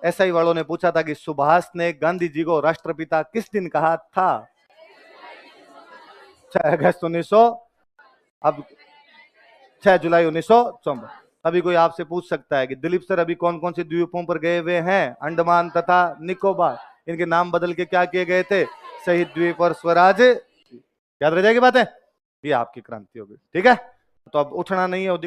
एसआई वालों ने पूछा था कि सुभाष ने गांधी जी को राष्ट्रपिता किस दिन कहा था? 6 अगस्त 1900, अब 6 जुलाई 1954। अभी कोई आपसे पूछ सकता है कि दिलीप सर अभी कौन कौन से द्वीपों पर गए हुए हैं? अंडमान तथा निकोबार। इनके नाम बदल के क्या किए गए थे? शहीद द्वीप और स्वराज। याद रह जाएगी बातें? ये आपकी क्रांति होगी, ठीक है। तो अब उठना नहीं है।